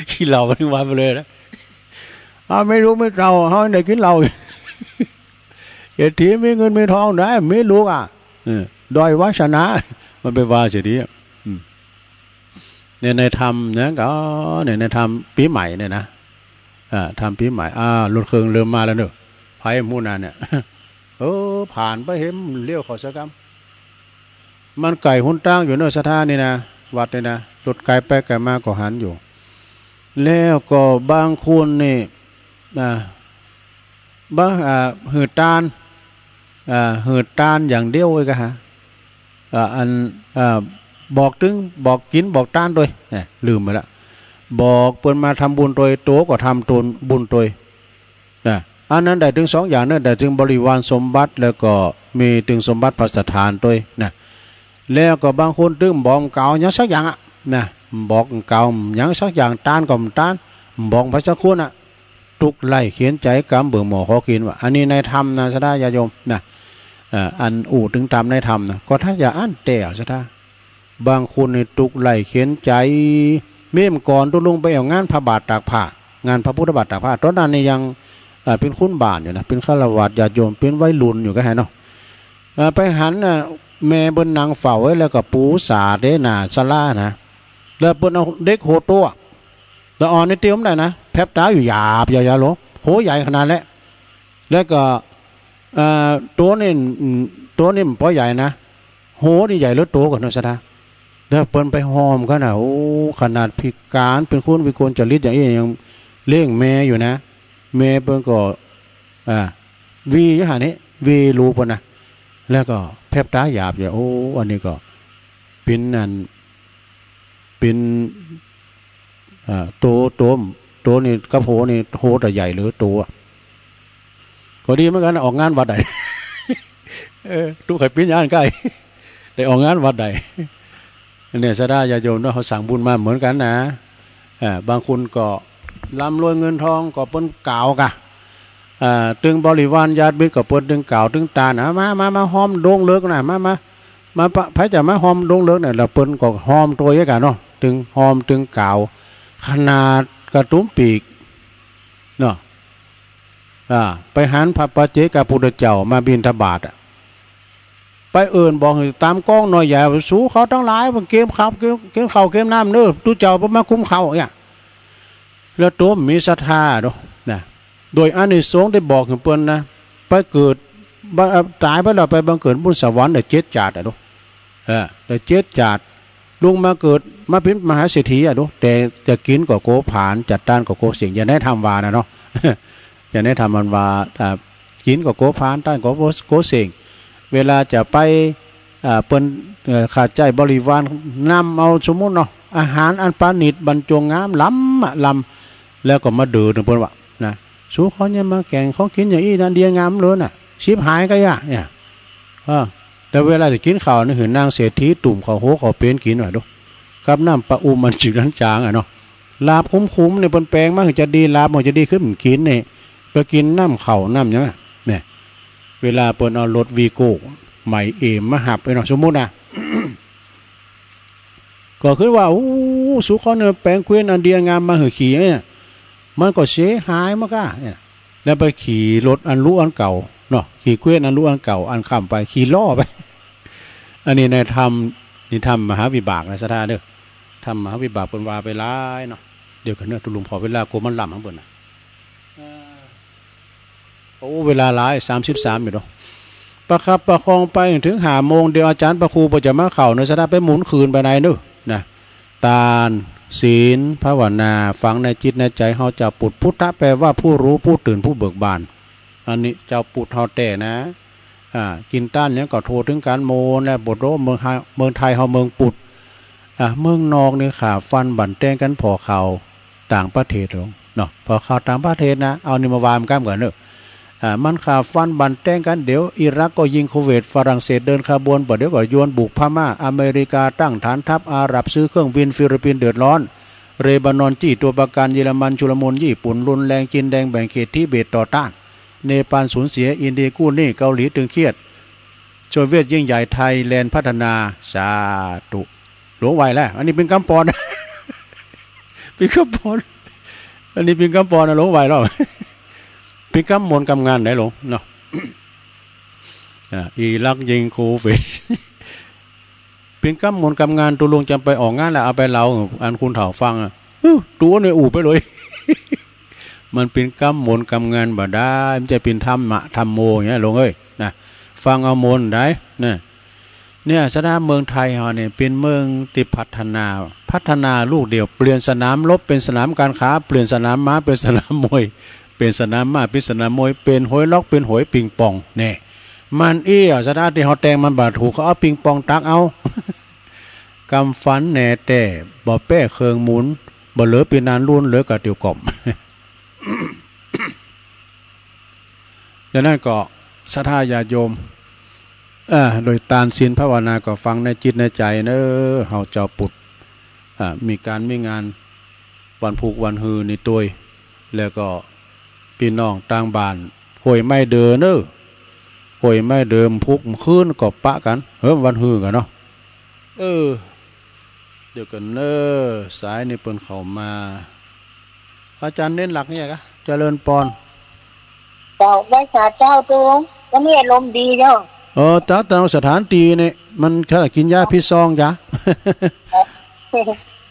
ขี้เหล้าถึงวันไปเลยนะเฮาไม่รู้ไม่เก่าเฮาได้กินเหล้า เศรษฐีมีเงินมีทองได้มีลูกอ่ะด้อยวาสนามันไปว่าเสียดีเนี่ยในธรรมนะก็เนี่ยในธรรมปีใหม่เนี่ยนะทำปีใหม่รถเครื่องเริ่มมาแล้วเนอะไผ่มูนาเนี่ยผ่านไปเห็นเลี้ยวขอสักคำมันไก่หุ่นตั้งอยู่เนอะสถานนี่นะวัดนี่นะรถไก่ไปไก่มาก็หันอยู่แล้วก็บางคนนี่บางหืดตาลหืดตาลอย่างเดียวเลยก็ฮะบอกถึงบอกกินบอกตานด้วยเนี่ยลืมไปละบอกเปิ้นมาทำบุญโดยโตก็ทำตนบุญโดยนะอันนั้นได้ถึง2อย่างนั่นได้ถึงบริวารสมบัติแล้วก็มีถึงสมบัติพระสถานด้วยนะแล้วก็บางคนถึงบอกเก่าอย่างสักอย่างอ่ะนะบอกเก่าอย่างสักอย่างตานก็ตานบอกพระสักคุณอ่ะทุกไล่เขียนใจกำเบื่อหมอขอกินว่าอันนี้ในธรรมนะสดาญาโยมนะอันถึงธรรมในธรรมนะก็ถ้าอย่าอ่านแต่สดาบางคนในทุกไล่เขียนใจเมื่อก่อนตุลุงไปเอางานพระบาทตากผ้างานพระพุทธบาทตากผ้าตอนนั้นนี่ยังเป็นคุ้นบานอยู่นะเป็นฆราวาสญาติโยมเป็นวัยรุ่นอยู่ก็ให้เนาะไปหันแม่บนนางเฝ้าไว้แล้วก็ปูสาเดน่าสลานะแล้วเปิ้นเอาเด็กโหตัวแล้วอ่อนในเตี้ยมได้นะแผบตาอยู่หยาบยาวๆโหโหใหญ่ขนาดแล้วก็ตัวนี่มันพอใหญ่นะโหนี่ใหญ่รถโตกว่าเนาะสะแล้วเปิ้นไปหอมกันนะโอ้ขนาดพิการเป็นคนวิกลจริตอย่างนี้ยังเลี้ยงแม่อยู่นะแม่เปิ้นก็วีอยู่หานี้วีรูปนะแล้วก็แผบตาหยาบอย่าโอ้อันนี้ก็เป็นนั่นเป็นตัวนี่กระโผนี่โหแต่ใหญ่หรือตัวก็ดีเหมือนกันออกงานวัดใด ตู้ไข่ปิ้นย่านใกล้ได้ออกงานวัดใดเนี่ยสดาญาโยมเนาะเขาสั่งบุญมาเหมือนกันนะบางคนก็ร่ำรวยเงินทองก็เปิ้นกล่าวกะตึงบริวารญาติมิตรก็เปิ้นตึงกล่าวตึงตานะมาหอมโด่งเลิกนะมาพระจะมาหอมโด่งเลิกเนี่ยแล้วเปิ้นก็หอมตัวเยอะกันเนาะตึงหอมตึงกล่าวขนาดกระตุ้มปีกเนาะไปหันพระปัจเจกพุทธเจ้ามาบิณฑบาตไปบอกตามกล้องหน่อยอย่าสู้เขาทั้งหลายมันเกมข้าวเกมข้าวเกมน้ำเนื้อตู้เจ้าไปมาคุ้มเขาเนี่ยแล้วตัวมีศรัทธาด้วยนะโดยอานิสงส์ได้บอกถึงเปิ้นนะไปเกิดตายไปแล้วไปบังเกิดบนสวรรค์ได้7 จาดด้วยได้7 จาดลุงมาเกิดมาเป็นมหาเศรษฐีด้วยแต่จะกินก็โกผานจัดต้านก็โกเสียงอย่าได้ทำวานะเนาะ อย่าได้ทำมันวากินก็โกผานต้านก็โกเสียงเวลาจะไปเปิ้นขาดใจบริวารนำเอาสมมุติเนาะอาหารอันปานิดบรรจงงามล้ำแล้วก็มาดื้อเปิ้นว่านะสู้เขาเนี่ยมาแกงเขากินอย่างนี้นั่นเดียงามเลยน่ะชิบหายก็ยะเนี่ยแต่เวลาจะกินข้าวนี่เห็นนางเศรษฐีตุ่มเขาโหเขาเป็นกินหน่อยดูกับน้ำปลาอุ้มมันจืดน้ำจางเนาะลาบคุ้มๆในบนแปลงมันจะดีลาบมันจะดีขึ้นกินเนี่ยไปกินน้ำเข่าน้ำเนี่ยเวลาเปิ้นเอารถวีโก้ใหม่เอมมาหับไปเนาะสมมุตินะ ก็คือว่าสุขเนี่ยแปลงเควนอันเดียงามมาหือขี่เนี่ยมันก็เสียหายมากอ่ะเนี่ยแล้วไปขี่รถอันรู้อันเก่าเนาะขี่เควนอันรู้อันเก่าอันข้ามไปขี่ล้อไป อันนี้ในธรรมนี่ทำมหาวิบากนะสถาเด้อทำมหาวิบากเป็นวาไปร้ายเนาะเดี๋ยวกันเนื้อตุลุงพอเวลาโกมันล่ำข้างบนนะเวลาหลาย33อยู่เนาะประคับประคองไปถึง5 โมงเดี๋ยวอาจารย์ประครูจะมาเข่าในสถาไปหมุนคืนไปไหนเนอะนะตาลศีลภาวนาฝังในจิตในใจเฮาจะปุถพุทธะแปลว่าผู้รู้ผู้ตื่นผู้เบิกบานอันนี้เจ้าปุถเฮาแต่นะกินต้านเนี่ยก็โทรถึงการโมและบทโรเมืองไทยเฮาเมืองปุถเมืองนอกนี่ขาฟันบั่นแต้งกันพอเขาต่างประเทศเนาะพอเขาต่างประเทศนะเอานี่มาวามกันก่อนเนอะมันขาฟันบันแต้งกันเดี๋ยวอิรักก็ยิงคูเวตฝรั่งเศสเดินขบวนเดี๋ยวก็โยนบุกพม่าอเมริกาตั้งฐานทัพอาหรับซื้อเครื่องบินฟิลิปปินส์เดือดร้อนเลบานอนจี้ตัวประกันเยอรมันชุลมุนญี่ปุ่นรุนแรงจีนแดงแบ่งเขตที่เบตต่อต้าน เนปาลสูญเสียอินเดียกู้หนี้เกาหลีตึงเครียดโซเวียตยิ่งใหญ่ไทยแลนด์พัฒนาสาธุหลวงไหวแล้วอันนี้เป็นกำปอนเป็นกำปอนอันนี้เป็นกำปอนนะหลวงไหวแล้วเป็นกำมนกำงานไหนหลวงเนาะอิรักยิงโควิดเป็นกำมนกำงานตัวลุงจำไปออกงานแล้วเอาไปเราอันคุณเถ่าฟังตัวในอู่ไปเลยมันเป็นกำมนกำงานบ่ได้มันจะเป็นธรรมะธรรมโมอย่างเงี้ยหลวงเอ้ยนะฟังเอามนได้เนี่ยสนามเมืองไทยเราเนี่ยเป็นเมืองที่พัฒนาลูกเดียวเปลี่ยนสนามรบเป็นสนามการค้าเปลี่ยนสนามม้าเป็นสนามมวยเป็นสนามม้าเป็นสนามมวยเป็นหอยล็อกเป็นหอยปิงปองเนี่ยมันสถานที่เขาแต่งมันบาดถูกเขาเอาปิงปองตักเอากำฟันแหน่แต่บ่แป้เคืองหมุนบ่เหลือปีนานรุ่นเหลือกะเตียวกล่อมดังนั้นก็ศรัทธาญาติโยมโดยตานศีลภาวนาก็ฟังในจิตในใจเนอะเฮาเจ้าปุดมีการมีงานวันผูกวันฮือในตัวแล้วก็พี่น้องต่างบ้านห่วยไม่เดินเนอะห่วยไม่เดิมพุกคืนก็ปะกันวันฮือกันเนาะเดี๋ยวกันเนอะสายนี่เปิ้นเข้ามาอาจารย์เน้นหลักนี่ไงเจริญปอนเจ้าได้สาเจ้าตัวก็มีอารมณ์ดีเนาะตามสถานตีเนี่ยมันแค่กินยาพิษซองจ้ะ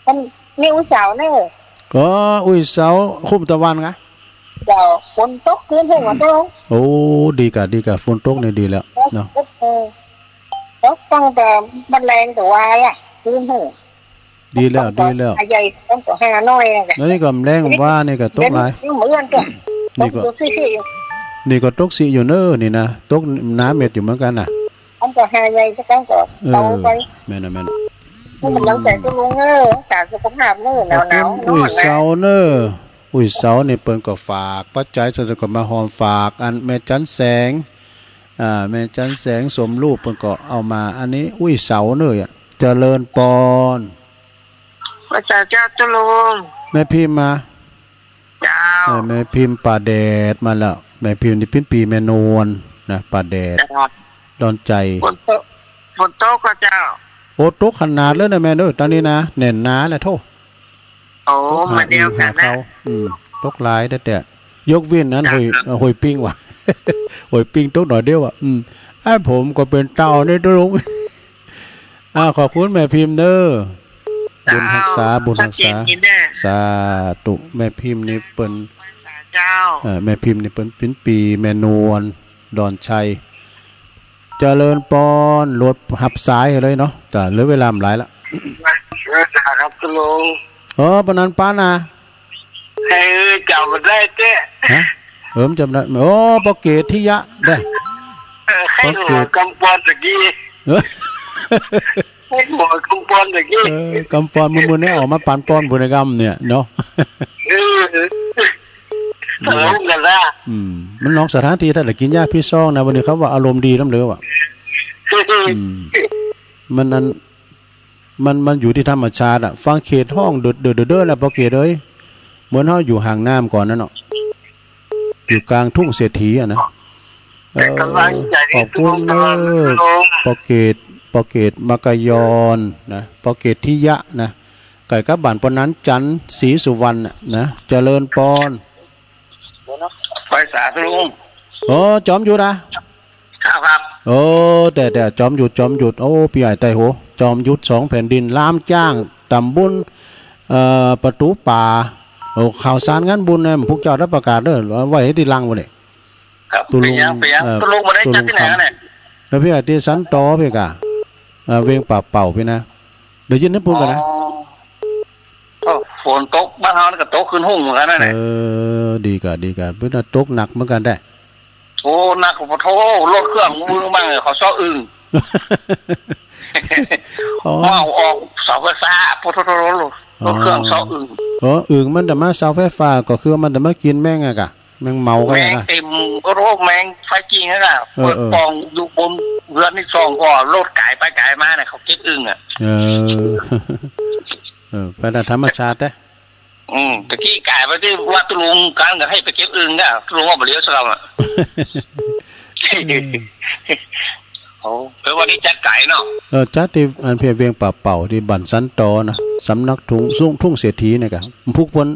มันมีอุตสาวเนอะอุ้ยเสาคุ้มตะวันกะเจ้าฝนตกคืนหัวตกโอ้ดีกะฝนตกเนี่ยดีแล้วเนาะตกตั้งแต่มันแรงแต่วายอ่ะคืนหัวดีแล้วใหญ่ต้องตัว5น้อยน่ะแล้วนี่ก็แรงว่านี่ก็ตกหลายเหมือนกันนี่ก็ตกสิอยู่เนอะนี่นะตกน้ำเม็ดอยู่เหมือนกันน่ะต้องตัว5ใหญ่ก็ต้องตัวโตไปแม่นมันหลังแต่ตัวลงเนอะสารสุขภาพเนอะหนาวอุ้ยเสาเนอะอุ้ยเสานี่เปิ้นก็ฝากปัจจัยส่วนก็มาหอมฝากอันแม่จันแสงแม่จันแสงสมรูปเปิ้นก็เอามาอันนี้อุ้ยเสาเนอะเจริญปอนพระเจ้าตุลุงแม่พิมพ์มาเจ้าแม่พิมพ์ป่าแดดมาแล้วแม่พิมพ์นี่เป็นปีแม่นวลนะป่าแดดดอนใจฝนตกก็เจ้าโอ้ตกขนาดเลยนะแม่เด้อตอนนี้นะแน่นหนาแหละโทษโอ้มาเดียวกันนะตกหลายแต่ยกเว้นนั้นหอยปิ้งว่ะหอยปิ้งตกหน่อยเดียวอ่ะผมก็เป็นเต่าในตุลุงขอบคุณแม่พิมพ์เด้อบุญรักษาสาธุแม่พิมพ์นี่เปิ้นแม่พิมพ์นี่เปิ้นเป็นปีแม่นวลดอนชัยเจริญปอนรถหับสายเลยเนาะแต่เหลือเวลาหลายละครับตุลุงปนันป้านะให้จำได้เจ้ฮะจำได้ปอเกตที่ยะได้ให้หัวกำปอนตะกี้ให้หัวกำปอนตะกี้กำปอนมือเนี่ยออกมาปานปอนบุญกรรมเนี่ยเนาะกันละมันน้องสถานที่ถ้าได้กินยาพิษซองนะวันนี้เขาว่าอารมณ์ดีน้ำเหลือว่ะมันอยู่ที่ธรรมชาติอ่ะฟังเขตห้องเดือดแล้วพอเขตเลยเหมือนเขาอยู่ห่างน้ำก่อนนั่นเนาะอยู่กลางทุ่งเศรษฐีอ่ะนะขอบคุณพอเกตมากยอนนะพอเกตทิยะนะไก่กับบ้านปนั้นจันศรีสุวรรณนะเจริญปอนไปสาธุลุงจอมหยุดครับแต่จอมหยุดพี่ใหญ่ไต่โหจอมหยุด2แผ่นดินล้ามจ้างตำบุญประตูป่าข่าวสารงานบุญเนี่ยพวกเจ้าได้ประกาศเด้อไว้ให้ที่ลังบ่นี่ครับตุลุงบ่ได้จัดที่ไหนกันเนี่ยแล้วพี่ใหญ่ที่สันตอพี่กะเวงป่าเป่าพี่นะเดี๋ยวยินให้พูดกันนะฝนตกบ้านเฮานี่ก็ตกขึ้นหุ่งเหมือนกันนั่นแหละดีกะเพิ่นตกหนักเหมือนกันได้โอ้หนักโธ่รถเครื่องมือมั่งเขาซ้ออึ้งมาออกเสาไฟฟ้าโธ่รถเครื่องซ้ออึ้งอึ้งมันจะมาเสาไฟฟ้าก็คือมันจะมากินแม่งอะกะแม่งเมาก็แม่งเต็มโรคแม่งไฟจริงอะเปิดปองอยู่บนเรือนที่2ก็รถไก่ไปไก่มาเนี่ยเขาเก็บอึ้งอ่ะไปตามธรรมชาติเด้ ตะกี้กายไปที่วัดตุลุงการก็ให้ไปเก็บอึ่งเนี่ยตุลุงว่าบ่เลี้ยวซะแล้วอ่ะโอ้วันนี้จัดไก่เนาะจัดที่อันเพียเวียงป่าเป่าที่บ้านสันตอนะสำนักทุ่งเศรษฐีนี่ก็พุกเพิ่น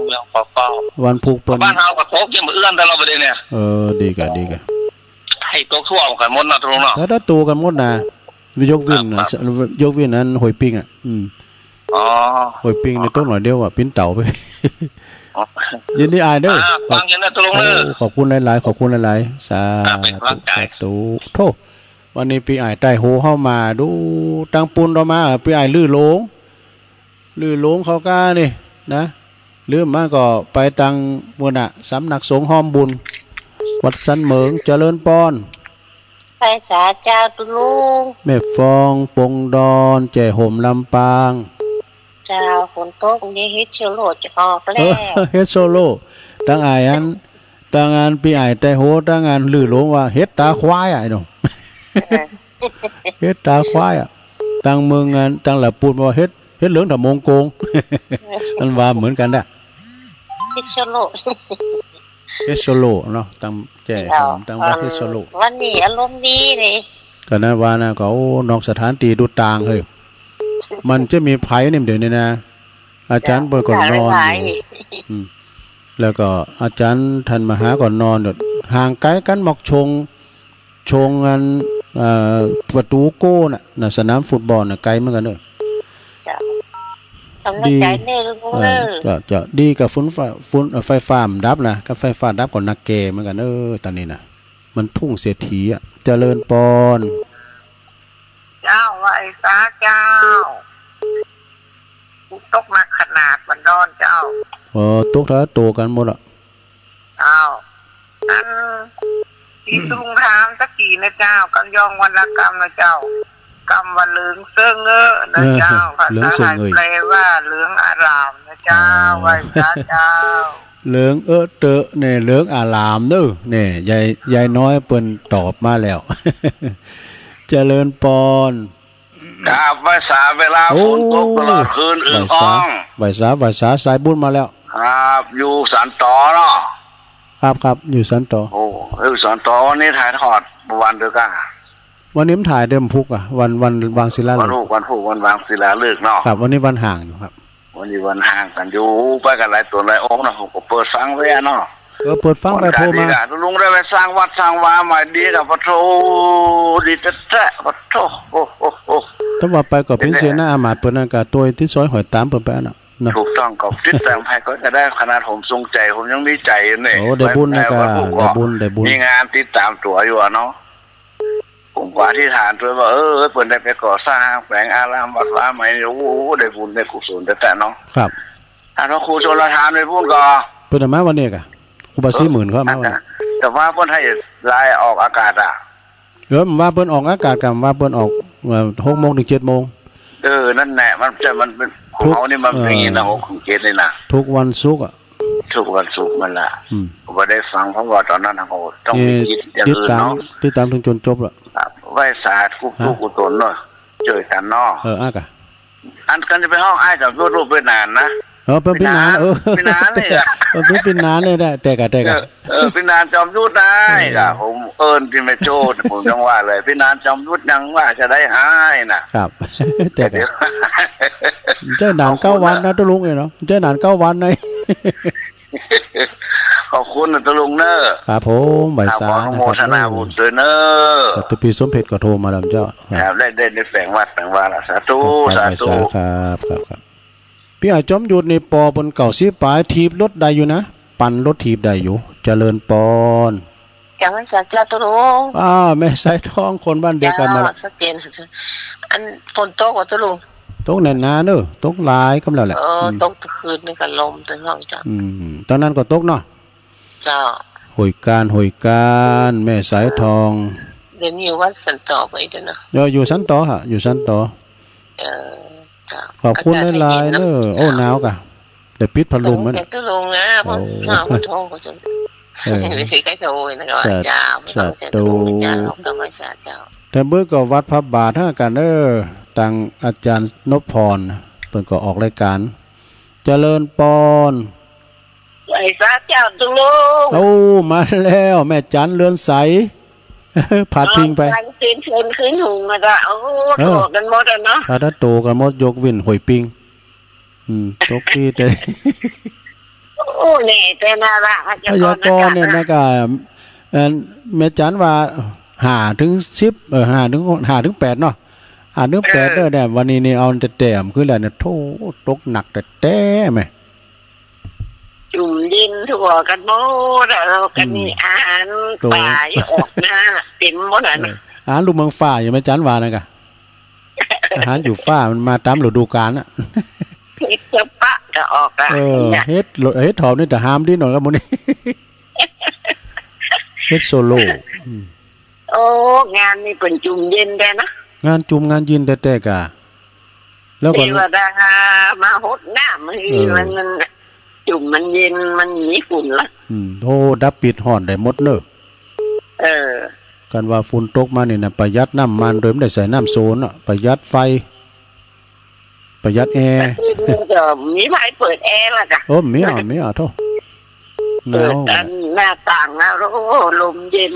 เรื่องป่าเป่าวันพุกเพิ่นบ้านเฮาก็ตกยังมื้อเอื้อนแต่เราบ่ได้เนี่ยดีกะให้ตกทั่วกันหมดเนาะตุลุงเนาะถ้าตัวกันหมดนะยกเว้นนั้นหอยปิ้งอ่ะหอยปิ้งในต้นหน่อยเดียวอ่ะปิ้นเต่าไปยินดีอายเด้อฟังกันนะตุลุงเด้อขอบคุณหลายๆขอบคุณหลายๆสาธุโธ่วันนี้พี่อายใต้โหเข้ามาดูตังปูนเรามาพี่อายลื้อโลงเขาก้านี่นะลื้อมาก็ไปตังมื้อน่ะสำนักสงฆ์ห้อมบุญวัดสันเหมิงเจริญปอนไปสาเจ้าตุลุงแม่ฟองปงดอนแจ่ห่มลำปางเจ้าฝนตกนี่เฮ็ดโซโล่จะออกแล้วเฮ็ดโซโล่ตั้งอายอันตั้งงานปีอายแต่โหตั้งงานลือหลงว่าเฮ็ดตาควายอ่ะไอ้น้องเฮ็ดตาควายอ่ะตั้งเมืองงานตั้งละปูนว่าเฮ็ดเหลืองถ้ามงโกงมันว่าเหมือนกันน่ะเฮ็ดโซโล่เนาะตั้งแจ่ตั้งว่าเฮ็ดโซโล่วันนี้อารมณ์ดีเลยก็นั้นว่านะก็นอกสถานที่ดูต่างเฮ้ยมันจะมีไผนี่เดี๋ยวนี้นะอาจารย์เปิดก่อนนอนแล้วก็อาจารย์ท่านมาหาก่อนนอนห่างไกลกันหมอกชงงานประตูโก้น่ะสนามฟุตบอลน่ะไกลเหมือนกันเด้อดีจะดีกับไฟฟ้าดับนะกับไฟฟ้าดับก่อนนักเกเหมือนกันตอนนี้น่ะมันทุ่งเศรษฐีอ่ะเจริญปอนเจ้าไว้ซาเจ้าตกมาขนาดมันดอนเจ้าตกเท่าโตกันหมดอ่ะอันที่ตุงทางตะกี้นะเจ้ากันยองวันละกรรมนะเจ้ากรรมวันเหลืองเสื้อเงอะนะเจ้าภาษาไทยแปลว่าเหลืองอารามนะเจ้าไว้ซาเจ้าเหลืองเตอะเนี่ยเหลืองอารามเด้อเนี่ยยายน้อยเปิ้นตอบมาแล้วเจริญปอนครับภาษาเวลาฝนตกตลอดคืนอึ่งอ่องไหวสาสายบุญมาแล้วครับอยู่สันต่อเนาะครับอยู่สันต่ออยู่สันต่อวันนี้ถ่ายทอดวันเดียวกันวันนี้มันถ่ายเดิมพุกอ่ะวันวางศิลาฤกษ์วันพุกวันวางศิลาฤกษ์เนาะครับวันนี้วันห่างอยู่ครับวันนี้วันห่างกันอยู่ไปกันหลายตัวหลายองค์เนาะผมเปิดฟังไว้เนาะเปิดฟังไปโทรมาลุงได้ไปสร้างวัดสร้างวาใหม่ดีกับพระโทดีแท้พระโทถ้าว่าไปกับพิเศษหน้าอามาตย์เปิ้นนั่นก็ตัวที่ซอยหอยตามเปิ้นไปน่ะถูกต้องกับติดตามให้ก็จะได้ขนาดผมทรงใจผมยังมีใจนี่ได้บุญนะก็ได้บุญมีงานติดตามตัวอยู่เนาะผมกว่าที่ฐานตัวว่าเปิ้นได้ไปก่อสร้างแปลงอารามวัดวาใหม่โอ้โหได้บุญได้กุศลแต่เนาะครับถ้าเราครูชลทานไปพูดก็เปิ้นมาวันนี้ก็อุป40,000เข้ามาแต่ว่าเพิ่นให้ลายออกอากาศอ่ะว่าเพิ่นออกอากาศกันว่าเพิ่นออก6 โมงถึง 7 โมงนั่นแหละมันเป็นของเขานี่มันเป็นอย่างนี้นะ6 ถึง 7นี่นะทุกวันศุกร์อ่ะทุกวันศุกร์มันล่ะผมบ่ได้ฟังเพราะว่าตอนนั้นเขาต้องคิดอย่างอื่นเนาะติดตามถึงจนจบแล้วไหว้สาธุกุศลเนาะช่วยกันเนาะอากะอันกันจะไปห้องอ้ายกับรูปไปนานนะเป็นปีนานปีนานเลยเป็นปีนานเลยได้แต่กะปีนานจอมยุทธได้ผมที่ไม่โจดผมยังว่าเลยปีนานจอมยุทธยังว่าจะได้หายนะครับแต่เจ้านาน9 วันนะตะลุงเนาะเจ้านาน9 วันเลยขอบคุณตะลุงเนอะครับผมใบสาโมทนาบุญเนอะตุปีสมเพชรก็โทรมาแล้วเจ้าครับได้แฝงวัดแฝงวาสาธุครับพี่อาจอมหยุดในปอบนเก่าซีปลายทีบรถใดอยู่นะปั่นรถทีบใดอยู่เจริญปอนจังไม่สักเจ้าตุลุงแม่สายทองคนบ้านเดียวกันมาแล้วสักเกณฑ์อันฝนตกว่าตุลุงตกแน่นๆเด้อตกหลายกำแล้วแหละตกคืนนี่ก็ลมตึงห้องจ้ะตอนนั้นก็ตกเนาะจ้าหอยการแม่สายทองเดี๋ยวอยู่วัดสันต่อไปจ้ะเนาะอยู่สันต่อฮะอยู่สันต่อขอบคุณหลายๆเนอะโอ้หนาวกะเดี๋ยวปิดพัดลมมั้ยตุลุงนะเพราะหนาวท้องก็จะไม่ใกล้โซยนะก็จ้าจ้าต้องไม่สาเจ้าแต่เมื่อก็วัดพระบาทเท่ากันตั้งอาจารย์นพพรเพิ่นก็ออกรายการเจ เจริญปอน ไหวสาเจ้าตุลุง โอ้มาแล้วแม่จันเรือนใส ผาดพิงไป คืนคืนหุงมาจ้ะโอ้โตกันหมดแล้วเนาะ ถ้าโตกันหมดยกเว้นหอยปิงตกที่แต่ โอ้แน่แต่น่ารัก พยากรณ์เนี่ยนะก็แม่จันว่า5 ถึง 105 ถึง 8เนาะ5 ถึง 8เด้อเนี่ยวันนี้นี่เอาแต่แต้มคือแล้วเนี่ยโธ่ตกหนักแต่แต้แม่ จุ่มดินทั่วกันหมดแล้วกันนี่อาหารป่าออกหน้าเต็มหมดอ่ะ อาหารลูกเมืองฟ้าอยู่แม่จันว่านั่นก็อาหารอยู่ฟ้ามันมาตามฤดูกาลน่ะ เฮ็ดจะปะก็ออกอ่ะ เฮ็ดถอมนี่แต่หามดิหน่อยครับมื้อนี้ เฮ็ดโซโล่ โอ้งานนี่เป็นจุ่มเย็นได้นะ งานจุ่มงานยินแต่กะแล้วก็ เทวดามาหดน้ำมันจุ่มมันเย็นมันหนีฝุ่นละ โอ้ดับปิดฮ้อนได้หมดเด้อ กันว่าฝุ่นตกมานี่น่ะประหยัดน้ำมันโดยไม่ได้ใส่น้ำโซนอ่ะประหยัดไฟประหยัดแอร์ มีไฟเปิดแอร์ละจ้ะ โอ้ไม่เอาโทษห เปิ นา ด ว หน้าต่างแล้วโอ้ลมเย็น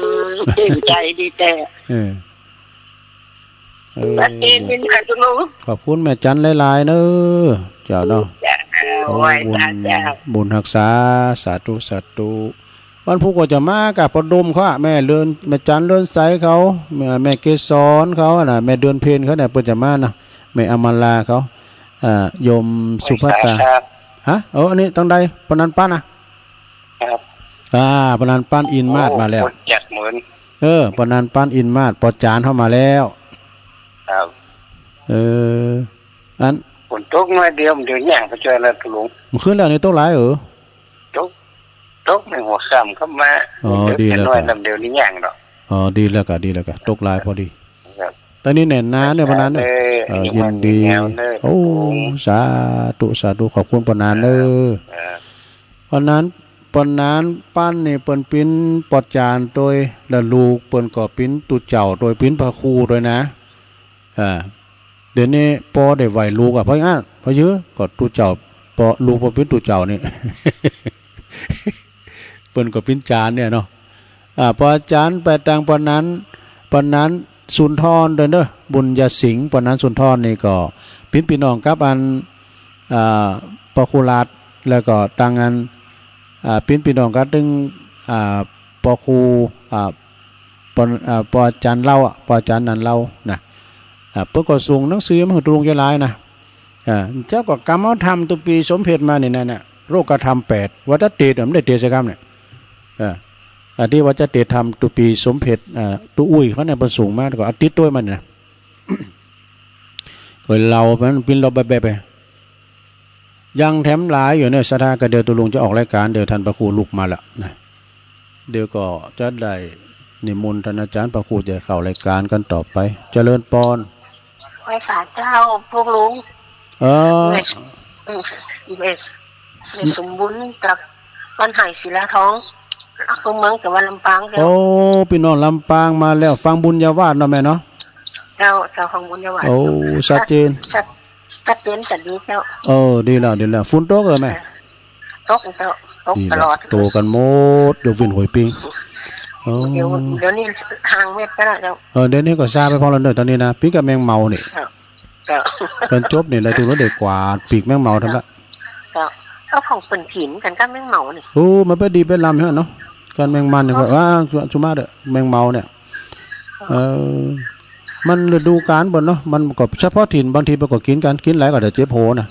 ชื่นใจดีแต่แล้วเย็นเป็นใครจะรู้ ขอบคุณแม่จันหลายๆเด้อเจ้าเนาะ โอ้ยบุญรักษาสาธุวันพุธก็จะมากับประดมเขาแม่เลื่อนแม่จันเลื่อนใสเขาแม่เกศรเขาน่ะแม่เดือนเพ็ญเขาเนี่ยเพิ่นจะมานะแม่อมราเขาโยมสุภัตตาฮะอันนี้ต้องได้ปนันป้านะครับปนันป้านอินมาศมาแล้วปนันป้านอินมาศปอจานเข้ามาแล้วครับอันฝนตกมาเดียวมันเดือดย่างไปเจอแล้วตุลุงมันขึ้นแล้วในโต๊ะหลายตกในหัวค่ำเข้ามาดีแล้วน้อยลำเดียวนี้ย่างดอกดีแล้วก็ตกหลายพอดีตอนนี้แน่นน้าเนี่ยปนานเนี่ยยินดีโอ้สาธุขอบคุณปนานเด้อปนานปั้นนี่เปิ้นปิ้นปอดจานโดยละลูกเปิ้นก็ปิ้นตุเจ้าโดยปิ้นพระครูโดยนะเดี๋ยวนี้ปอได้ไหวลูกอ่ะเพราะงั้นเพราะเยอะก็ตุเจ้าปอลูกปอปิ้นตุเจ้านี่ เปิ้นก็ปิ้นจานเนี่ยเนาะปอจานไปตังปนั้นสุนทรเด้อบุญญาสิงห์ปนั้นสุนทรนี่ก็ปิ้นพี่น้องกับอันปอคุลาดแล้วก็ตังอันปิ้นพี่น้องกันถึงปอคูปอจันเล่าปอจันนันเล่านะเพื่อก็ส่งหนังสือมาให้ตรงจะลายนะเจ้าก็กรรมธรรมตุปีสมเพชมาเนี่ยนะโรคกระทำ8วัฏเตตไม่ได้เตะสักคำเนี่ยที่วัฏเตตทำตุปีสมเพชตุอุ้ยเขาเนี่ยประสูงมากก็อาทิตย์ด้วยมันนะก็เรามันเป็นเราแบบไปยังแถมหลายอยู่เนี่ยสถานก็เดี๋ยวตุลุงจะออกรายการเดี๋ยวท่านพระครูลุกมาละนะเดี๋ยวก็จะได้นิมนต์ท่านอาจารย์พระครูจะเข้ารายการกันต่อไปเจริญปอนไหว้ศาลเจ้าพวกลุงเมสมบุญกับวันหายศิลาทองเมืองกับวันลำปางโอ้พี่น้องลำปางมาแล้วฟังบุญญาวาสเนาะแม่เนาะเจ้าฟังบุญญาวาสโอ้ชัดเจนแต่ดีเจ้าดีแล้วฝุ่นตกเลยแม่ตกตลอดโตกันหมดเดี๋ยวฟินหวยปิงเดี๋ยวนี้ห่างเม็ดก็แล้วเจ้าเดี๋ยวนี้ก็ซาไปพอแล้วเนอะตอนนี้นะปีกับแมงเมานี่กันจบนี่อะไรตัวนู้นเด็กกว่าปีกแมงเมาทำละก็ของเป็นผินกันก็แมงเมานี่มันไปดีไปลำเหรอเนาะการแมงมันเนี่ยว่าชุมาเด้อแมงเมาเนี่ยมันฤดูกาลบนเนาะมันก็เฉพาะถิ่นบางทีมันก็กินหลายก็จะเจ็บโผนะ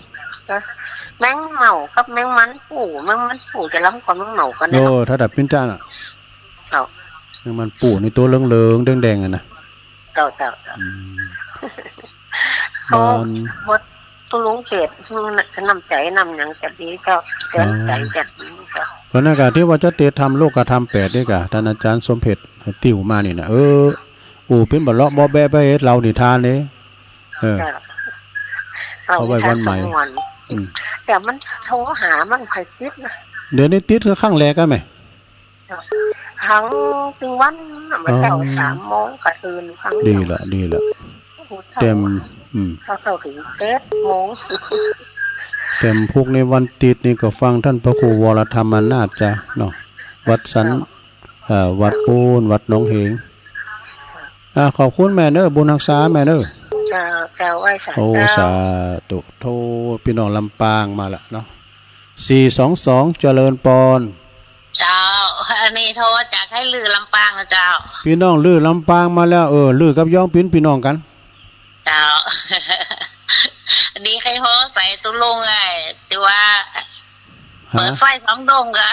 แมงเมากับแมงมันปู่จะล้ำกว่าแมงเมากันเนาะถ้าดับปิ้นจ้าอ่ะแมงมันปู่ในตัวเหลืองๆแดงๆอ่ะนะเต่าเขาตุลุงเกิดฉันนำใจนำอย่างจะดีก็เกินใจจัดก็เพราะนั่นก็ที่ว่าจะเตะทำโลกกระทำ8ด้วยกะท่านอาจารย์สมเพชรติวมานี่นะเป็นบ่เลาะบ่แบะไปเฮ็ดเรานิทานนี่เอาไว้วันใหม่แต่มันโทรหามันใครติดนะเดี๋ยวนี้ติดคือข้างแรกกันไหมทั้งถึงวันมันเจ้า3 โมงกระตือนครั้งดีละเต็มเข้าถึง7 โมง เต็มพุกในวันติดนี่ก็ฟังท่านพระครูวรธรรมนาถจ้ะเนาะวัดสันวัดปูนวัดหนองเหงขอบคุณแม่เนอบุญรักษาแม่เนอเจ้าไหว้สาโอ้สาธุโทพี่น้องลำปางมาละเนาะ422เจริญปอนเจ้าอันนี้โทรจากให้ลือลำปางนะเจ้าพี่น้องลือลำปางมาแล้วลือกับย่องปิ้นพี่น้องกันเจ้าอันนี้ใครโทรใส่ตุลุงไงแต่ว่าเปิดไฟ2ดวงกะ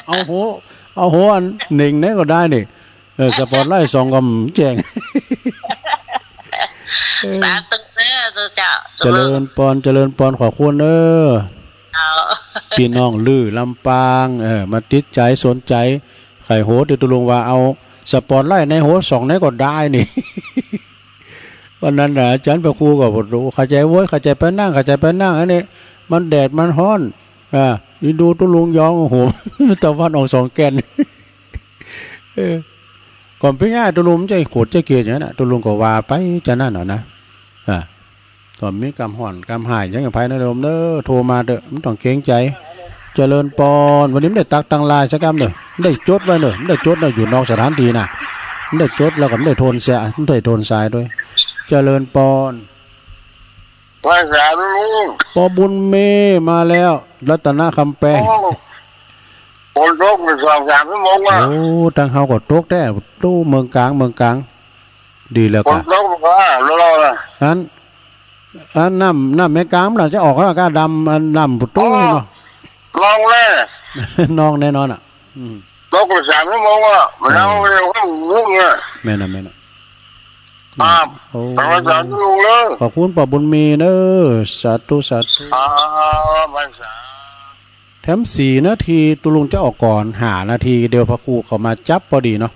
เอาโหอันหนึ่งนี่ก็ได้นี่สปอร์ตไลท์2ก็แจ้งตาตึกเด้อตัวเจ้าเจริญปอนขอคุณพี่น้องลือลำปางมาติดใจสนใจไข่โหติตุลุงว่าเอาสปอร์ตไลท์ในโห2นี่ก็ได้นี่วันนั้นน่ะอาจารย์พระครูก็บ่รู้เข้าใจโว้ยเข้าใจไปนั่งอันนี้มันแดดมันร้อนนี่ดูตุลุงยองโอ้โหตะวันออก2แก่นก่อนพี่ง่ายตุลุงใจโคตรใจเกลียดอย่างนั้นตุลุงก็ว่าไปจะนั่นเหรอนะก่อนมีกำห่อนกำหายยังกับไผนะโยมเด้อโทรมาเด้อมันต้องเกรงใจเจริญปอนวันนี้ไม่ได้ตักตังลายสักคำเด้อได้จดไว้เด้อได้จดเราอยู่นอกสถานที่นะได้จดแล้วก็ได้โทนเสียได้โทนทรายด้วยเจริญปอนภาษาลุงปอบุญเมมาแล้วรัตนคำแปลงคนตกเป็น2-3 ชั่วโมงโอ้ทางเฮาก็ตกแท้ตู้เมืองกลางดีแล้วกันคนตกก็รออันน้ำแม่กามล่ะจะออกแล้วก็ดำน้ำปุตู้เนาะลองแน่น้องแน่นอนตกเป็น3 ชั่วโมงอ่ะมันเอาเร็วขึ้นงุ้งอ่ะแม่น่ะโอ้สาธุเลยขอบคุณป้าบุญมีเด้อสาธุภาษาแถม4 นาทีตุลุงจะออกก่อน5 นาทีเดี๋ยวพระครูเขามาจับพอดีเนาะ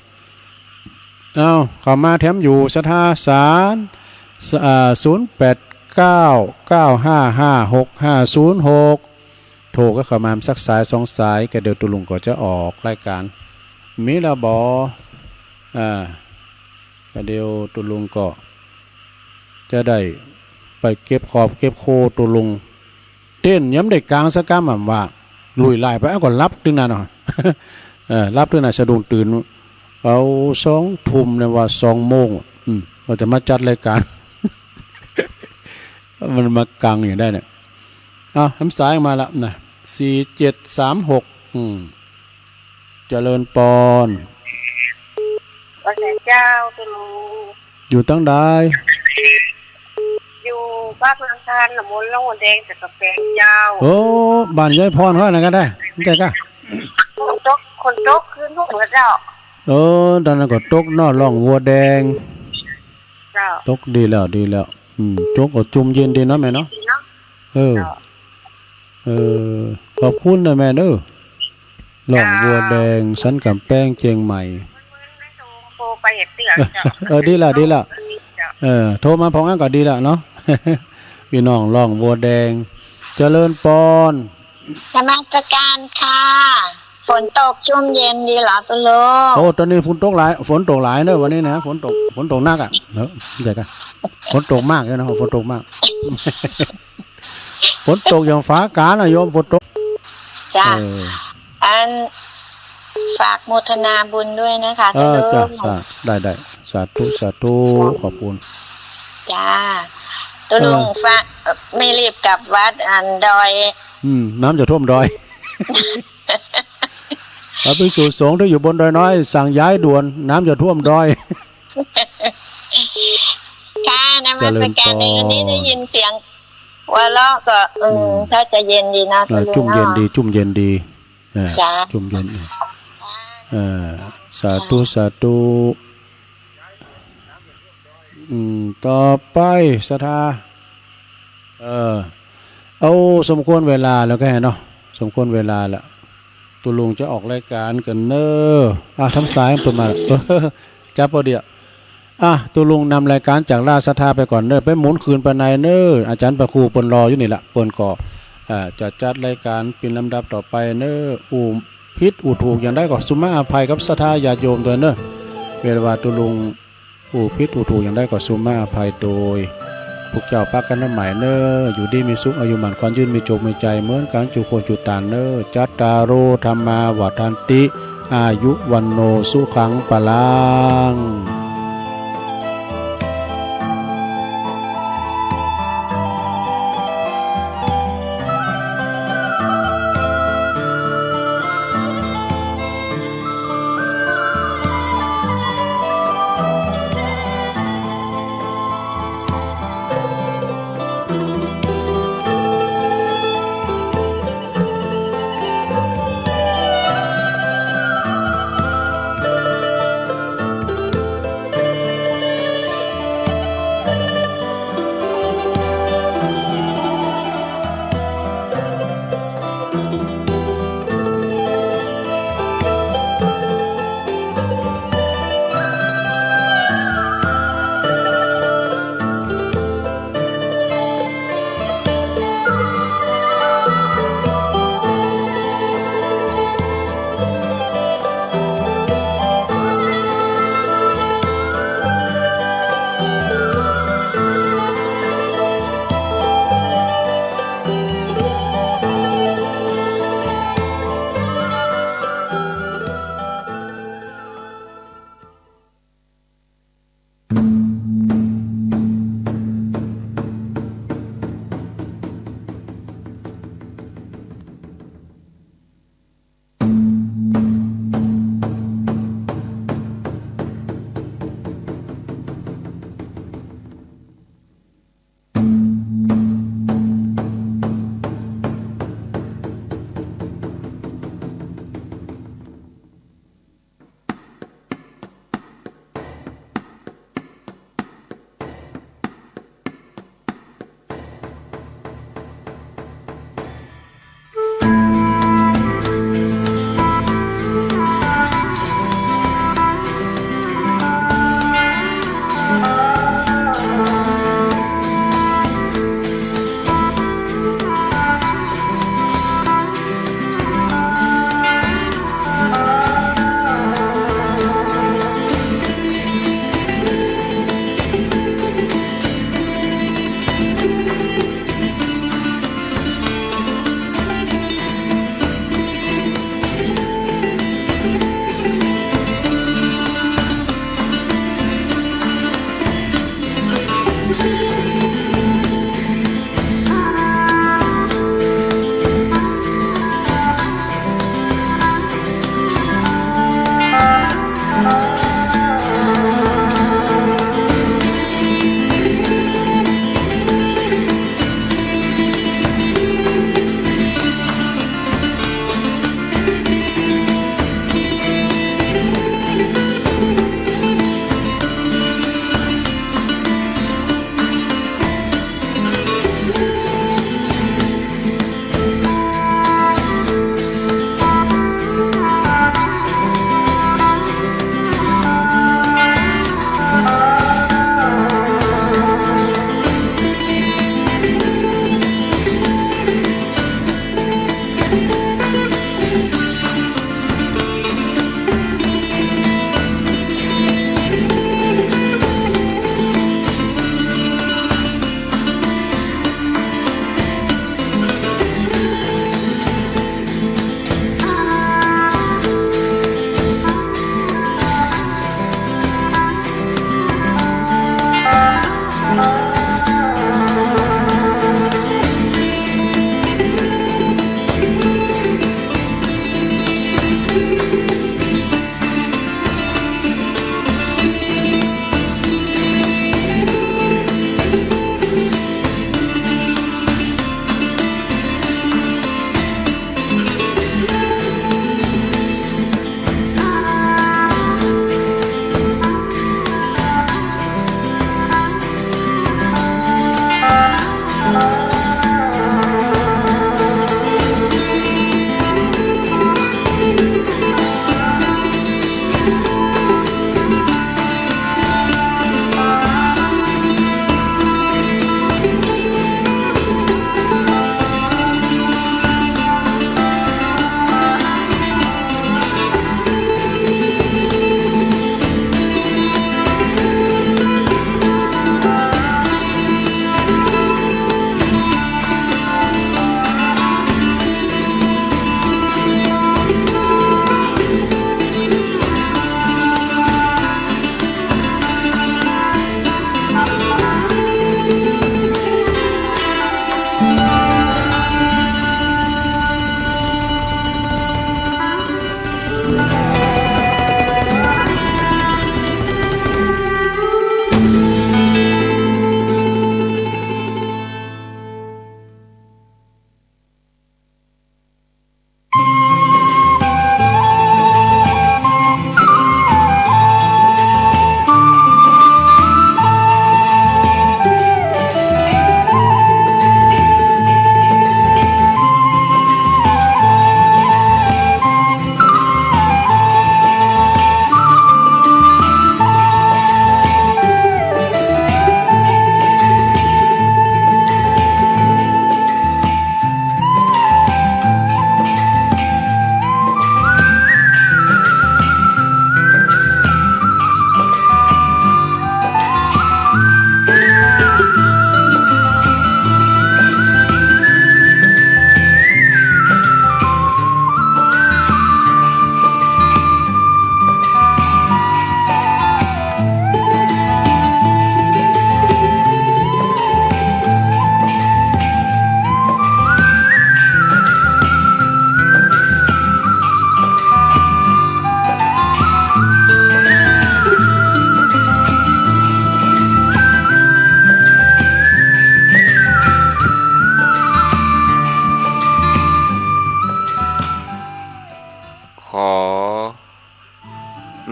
เขามาแถมอยู่สถาสาร0899556506โทรก็เข้ามาสักสาย2 สายก็เดี๋ยวตุลุงก็จะออกรายการมีละบก็เดี๋ยวตุลุงก็จะได้ไปเก็บขอบเก็บโคตุลุงเต้นย้ำได้กลางสักกำว่าลุยไล่ไปก่อนรับตึงนานหน่อยรับตึงนานสะดุ้งตื่นเอา2 ทุ่มเนี่ยว่า2 โมงเราจะมาจัดรายการมันมากลางอย่างได้เนี่ยน้ำสายมาแล้วนะ4736เจริญปอนพระเจ้าตุลุงอยู่ตั้งใดอยู่บ้านลังทานละมุนละมุนแดงจากกาแฟเจ้าโอ้บ้านยายพรเขาอะไรกันได้ไม่ใช่กะคนตกขึ้นทุกเจ้าตอนนั้นก็ตกนอร่องวัวแดงเจ้าตกดีแล้วจกก็จุ่มเย็นดีเนาะแม่เนาะขอบคุณนะแม่เด้อหล่องวัวแดงสันกำแป้งเชียงใหม่ดีละโทรมาพองั้นก็ดีละเนาะพี่น้องหล่องวัวแดงเจริญปอนนมัสการค่ะฝนตกชุ่มเย็นดีเหรอตุลุงโอ้ตอนนี้ฝนตกหลายเนอะวันนี้นะฝนตกหนักอ่ะใช่กันฝนตกมากเลยนะฝนตกมากฝนตกอย่างฟ้ากานะโยมฝนตกจ้าอันฝากโมทนาบุญด้วยนะคะตุลุงได้สาธุขอบคุณจ้าตุลุงฝากไม่รีบกลับวัดอันดอยน้ำจะท่วมดอยเอาไปสู่สงฆ์ที่อยู่บนดอยน้อยสั่งย้ายด่วนน้ำจะท่วมดอยค่ะนะมาประกาศในวันนี้ได้ยินเสียงว่าล้อก็ถ้าจะเย็นดีนะจุ่มเย็นดีจุ่มเย็นสาธุต่อไปศรัทธาเอาสมควรเวลาแล้วก็เนาะสมควรเวลาละตุลุงจะออกรายการกันเนอทำสายประมาณจับพอดีตุลุงนำรายการจากราชศรัทธาไปก่อนเนอไปหมุนคืนไปในเนออาจารย์ประครูปนรออยู่นี่แหละปนก่อจะจัดรายการเป็นลำดับต่อไปเนอพิษถูกอย่างได้ก็สุมาอภัยกับศรัทธาญาติโยมตัวเนอเวลาตุลุงพิษถูกอย่างได้ก็สุมาอภัยโดย พวกเจ้าปักกันน้ำหมายเนออยู่ดีมีสุขอายุมันควันยืนมีโจกมีใจเหมือนกันจุโคนจุตานเนอจัตตาโรธรรมาวัฏันติอายุวันโนสุขังปลัง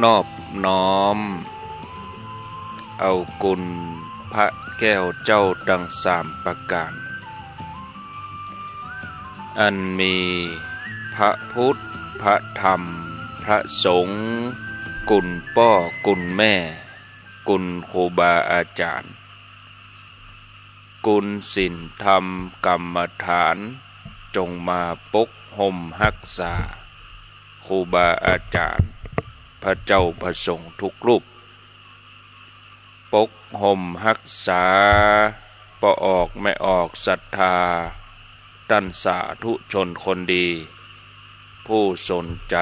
นอบน้อมเอากุลพระแก้วเจ้าดังสามประการอันมีพระพุทธพระธรรมพระสงฆ์กุลพ่อกุลแม่กุลครูบาอาจารย์กุลศีลธรรมกรรมฐานจงมาปกห่มรักษาครูบาอาจารย์พระเจ้าพระสงฆ์ทุกรูปปกห่มรักษาปออกไม่ออกศรัทธาท่านสาธุชนคนดีผู้สนใจ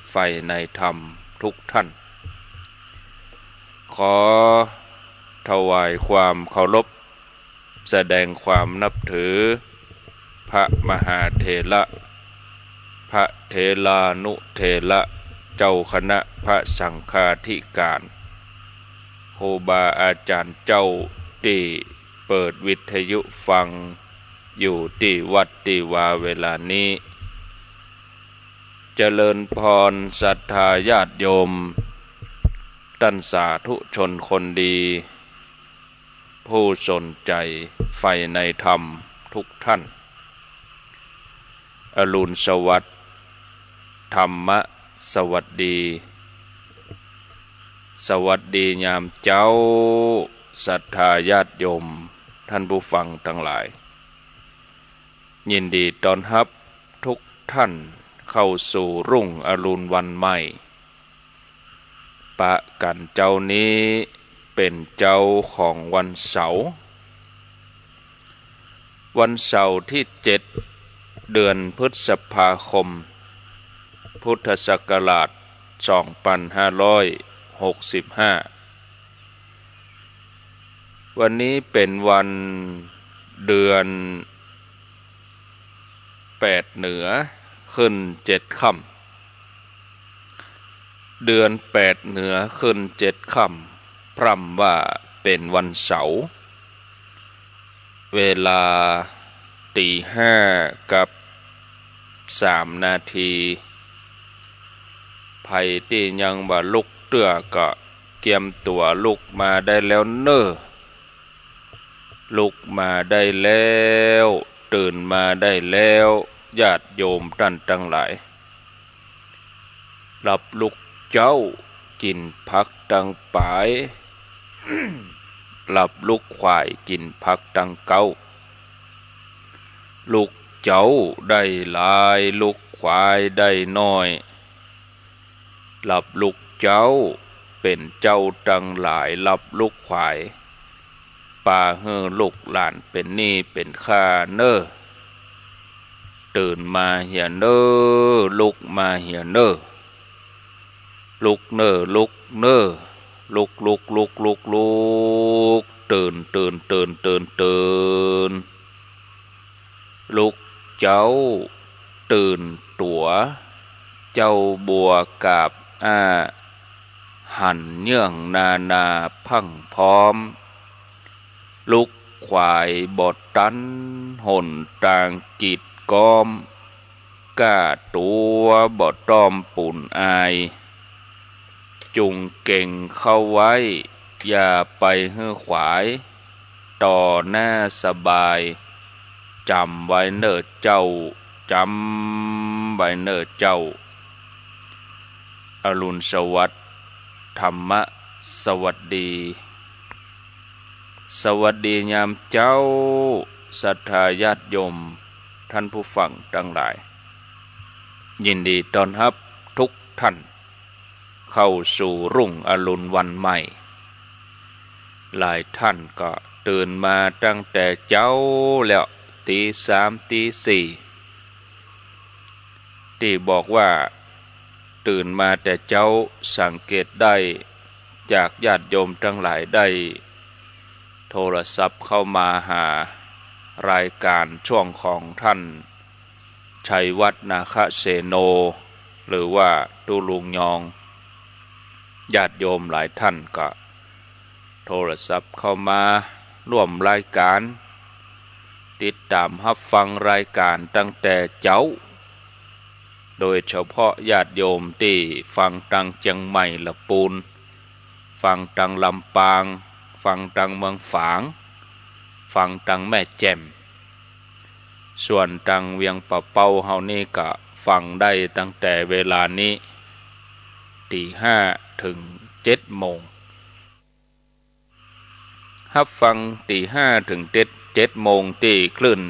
ใฝ่ในธรรมทุกท่านขอถวายความเคารพแสดงความนับถือพระมหาเถระพระเถรานุเถระเจ้าคณะพระสังฆาธิการครูบาอาจารย์เจ้าที่เปิดวิทยุฟังอยู่ที่วัดที่วาเวลานี้เจริญพรศรัทธาญาติโยมท่านสาธุชนคนดีผู้สนใจใฝ่ในธรรมทุกท่านอรุณสวัสดิ์ธรรมะสวัสดีสวัสดียามเจ้าศรัทธาญาติโยมท่านผู้ฟังทั้งหลายยินดีต้อนรับทุกท่านเข้าสู่รุ่งอรุณวันใหม่ปะกันเจ้านี้เป็นเจ้าของวันเสาร์ที่7เดือนพฤษภาคมพุทธศักราช2565วันนี้เป็นวันเดือน8เหนือขึ้น7ค่ำเดือน8เหนือขึ้น7ค่ำพร่ำว่าเป็นวันเสาร์เวลา5:03 นาทีไผที่ยังบ่ลุกเตื้อก็เกียมตัวลุกมาได้แล้วเน้อลุกมาได้แล้วตื่นมาได้แล้วญาติโยมท่านทั้งหลายรับลุกเจ้ากินผักดังปาย รับลุกควายกินผักดังเก้าลูกเจ้าได้หลายลูกควายได้น้อยรับลูกเจ้าเป็นเจ้าดังหลายรับลูกควายป่าเฮือลูกหลานเป็นหนี้เป็นข้าเน้อตื่นมาเหียเน้อลุกมาเหียเน้อลุกเน้อลุกเน้อลุกตื่นลูกเจ้าตื่นตัวเจ้าบัวกาบหันเยื่องนาพังพร้อมลูกควายบดตันหนต่างกิดก้อมกล้าตัวบดต้อมปุ่นอายจุงเก่งเข้าไว้อย่าไปเฮือขวายต่อหน้าสบายจำไว้เนิ่อเจ้าอรุณสวัสดิ์ธรรมะสวัสดีสวัสดียามเจ้าศรัทธาญาติโยมท่านผู้ฟังทั้งหลายยินดีต้อนรับทุกท่านเข้าสู่รุ่งอรุณวันใหม่หลายท่านก็ตื่นมาตั้งแต่เจ้าแล้วตี3ตี4ที่บอกว่าตื่นมาแต่เจ้าสังเกตได้จากญาติโยมทั้งหลายได้โทรศัพท์เข้ามาหารายการช่วงของท่านชัยวัฒน์นาคเสโนหรือว่าตุลุงยองญาติโยมหลายท่านก็โทรศัพท์เข้ามาร่วมรายการติดตามรับฟังรายการตั้งแต่เจ้า โดยเฉพาะญาติโยมที่ฟังตังเชียงใหม่ละปูนฟังตังลำปางฟังตังเมืองฝางฟังตังแม่แจ่มส่วนตังเวียงปะเป้าเฮานี่ก็ฟังได้ตั้งแต่เวลานี้ตี5 ถึง 7 โมงฮับฟังตี5 ถึง 7 โมงที่คลื่น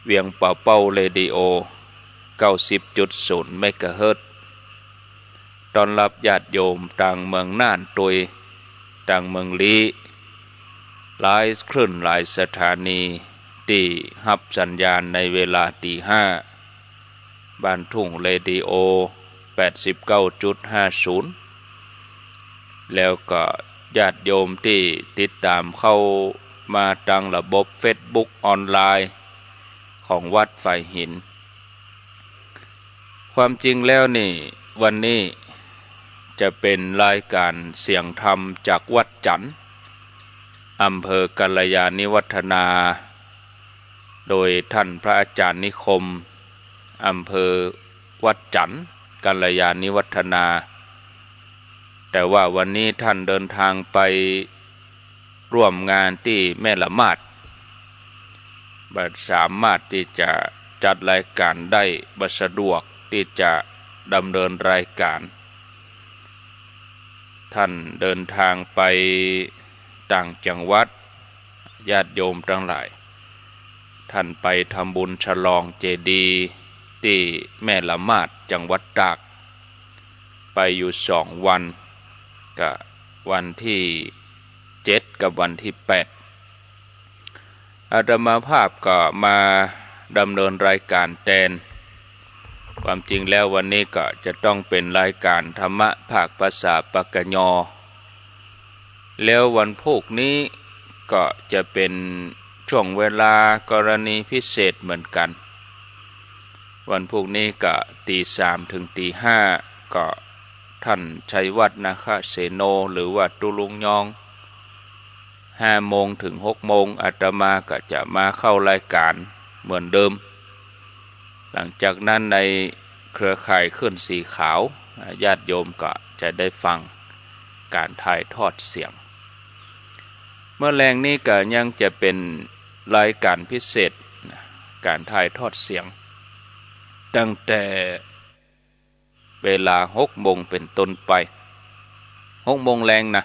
เวียงปะเป้าเรดิโอ 90.0 เมกะเฮิรตซ์ตอนรับญาติโยมต่างเมืองน่านตุยต่างเมืองลีหลายคลื่นหลายสถานีที่ฮับสัญญาณในเวลาตี5บ้านทุ่งเรดิโอ 89.50 แล้วก็ญาติโยมที่ติดตามเข้ามาทางระบบ Facebook ออนไลน์ของวัดไฟหินความจริงแล้วนี่วันนี้จะเป็นรายการเสียงธรรมจากวัดจันทร์อำเภอกัลยาณิวัฒนาโดยท่านพระอาจารย์นิคมอำเภอวัดจันทร์กัลยาณิวัฒนาแต่ว่าวันนี้ท่านเดินทางไปร่วมงานที่แม่ละมาดบัดสามารถที่จะจัดรายการได้บัดสะดวกที่จะดำเนินรายการท่านเดินทางไปต่างจังหวัดญาติโยมทั้งหลายท่านไปทำบุญฉลองเจดีย์ที่แม่ละมาดจังหวัดตากไปอยู่2 วันกับวันที่7กับวันที่8อาตมาภาพก็มาดำเนินรายการแทนความจริงแล้ววันนี้ก็จะต้องเป็นรายการธรรมะภาคภาษาปากยอแล้ววันพุธนี้ก็จะเป็นช่วงเวลากรณีพิเศษเหมือนกันวันพุธนี้ก็ตี 3 ถึงตี 5ก็ท่านชัยวัฒน์นาคเสโนหรือว่าตุลุงยอง5 โมงถึง 6 โมงอาตมาก็จะมาเข้ารายการเหมือนเดิมหลังจากนั้นในเครือข่ายขึ้นสีขาวญาติโยมก็จะได้ฟังการถ่ายทอดเสียงเมื่อแรงนี้ก็ยังจะเป็นรายการพิเศษการถ่ายทอดเสียงตั้งแต่เวลา 6 โมงเป็นต้นไป 6 โมงแรงนะ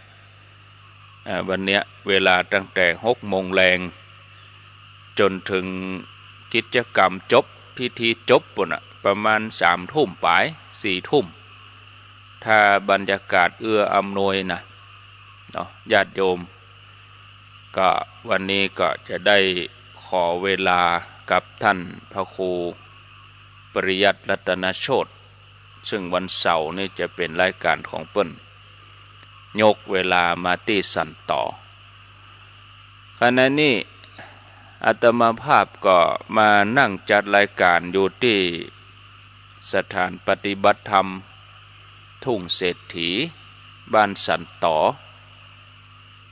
วันเนี้ยเวลาตั้งแต่ 6 โมงแรงจนถึงกิจกรรมจบพิธีจบปุ่นประมาณ 3 ทุ่มปลาย 4 ทุ่มถ้าบรรยากาศเอื้ออำนวยนะเนาะญาติโยมก็วันนี้ก็จะได้ขอเวลากับท่านพระครูปริยัติรัตนโชติซึ่งวันเสาร์นี่จะเป็นรายการของเปิ้นยกเวลามาที่สันต่อขณะนี้อาตมาภาพก็มานั่งจัดรายการอยู่ที่สถานปฏิบัติธรรมทุ่งเศรษฐีบ้านสันต่อ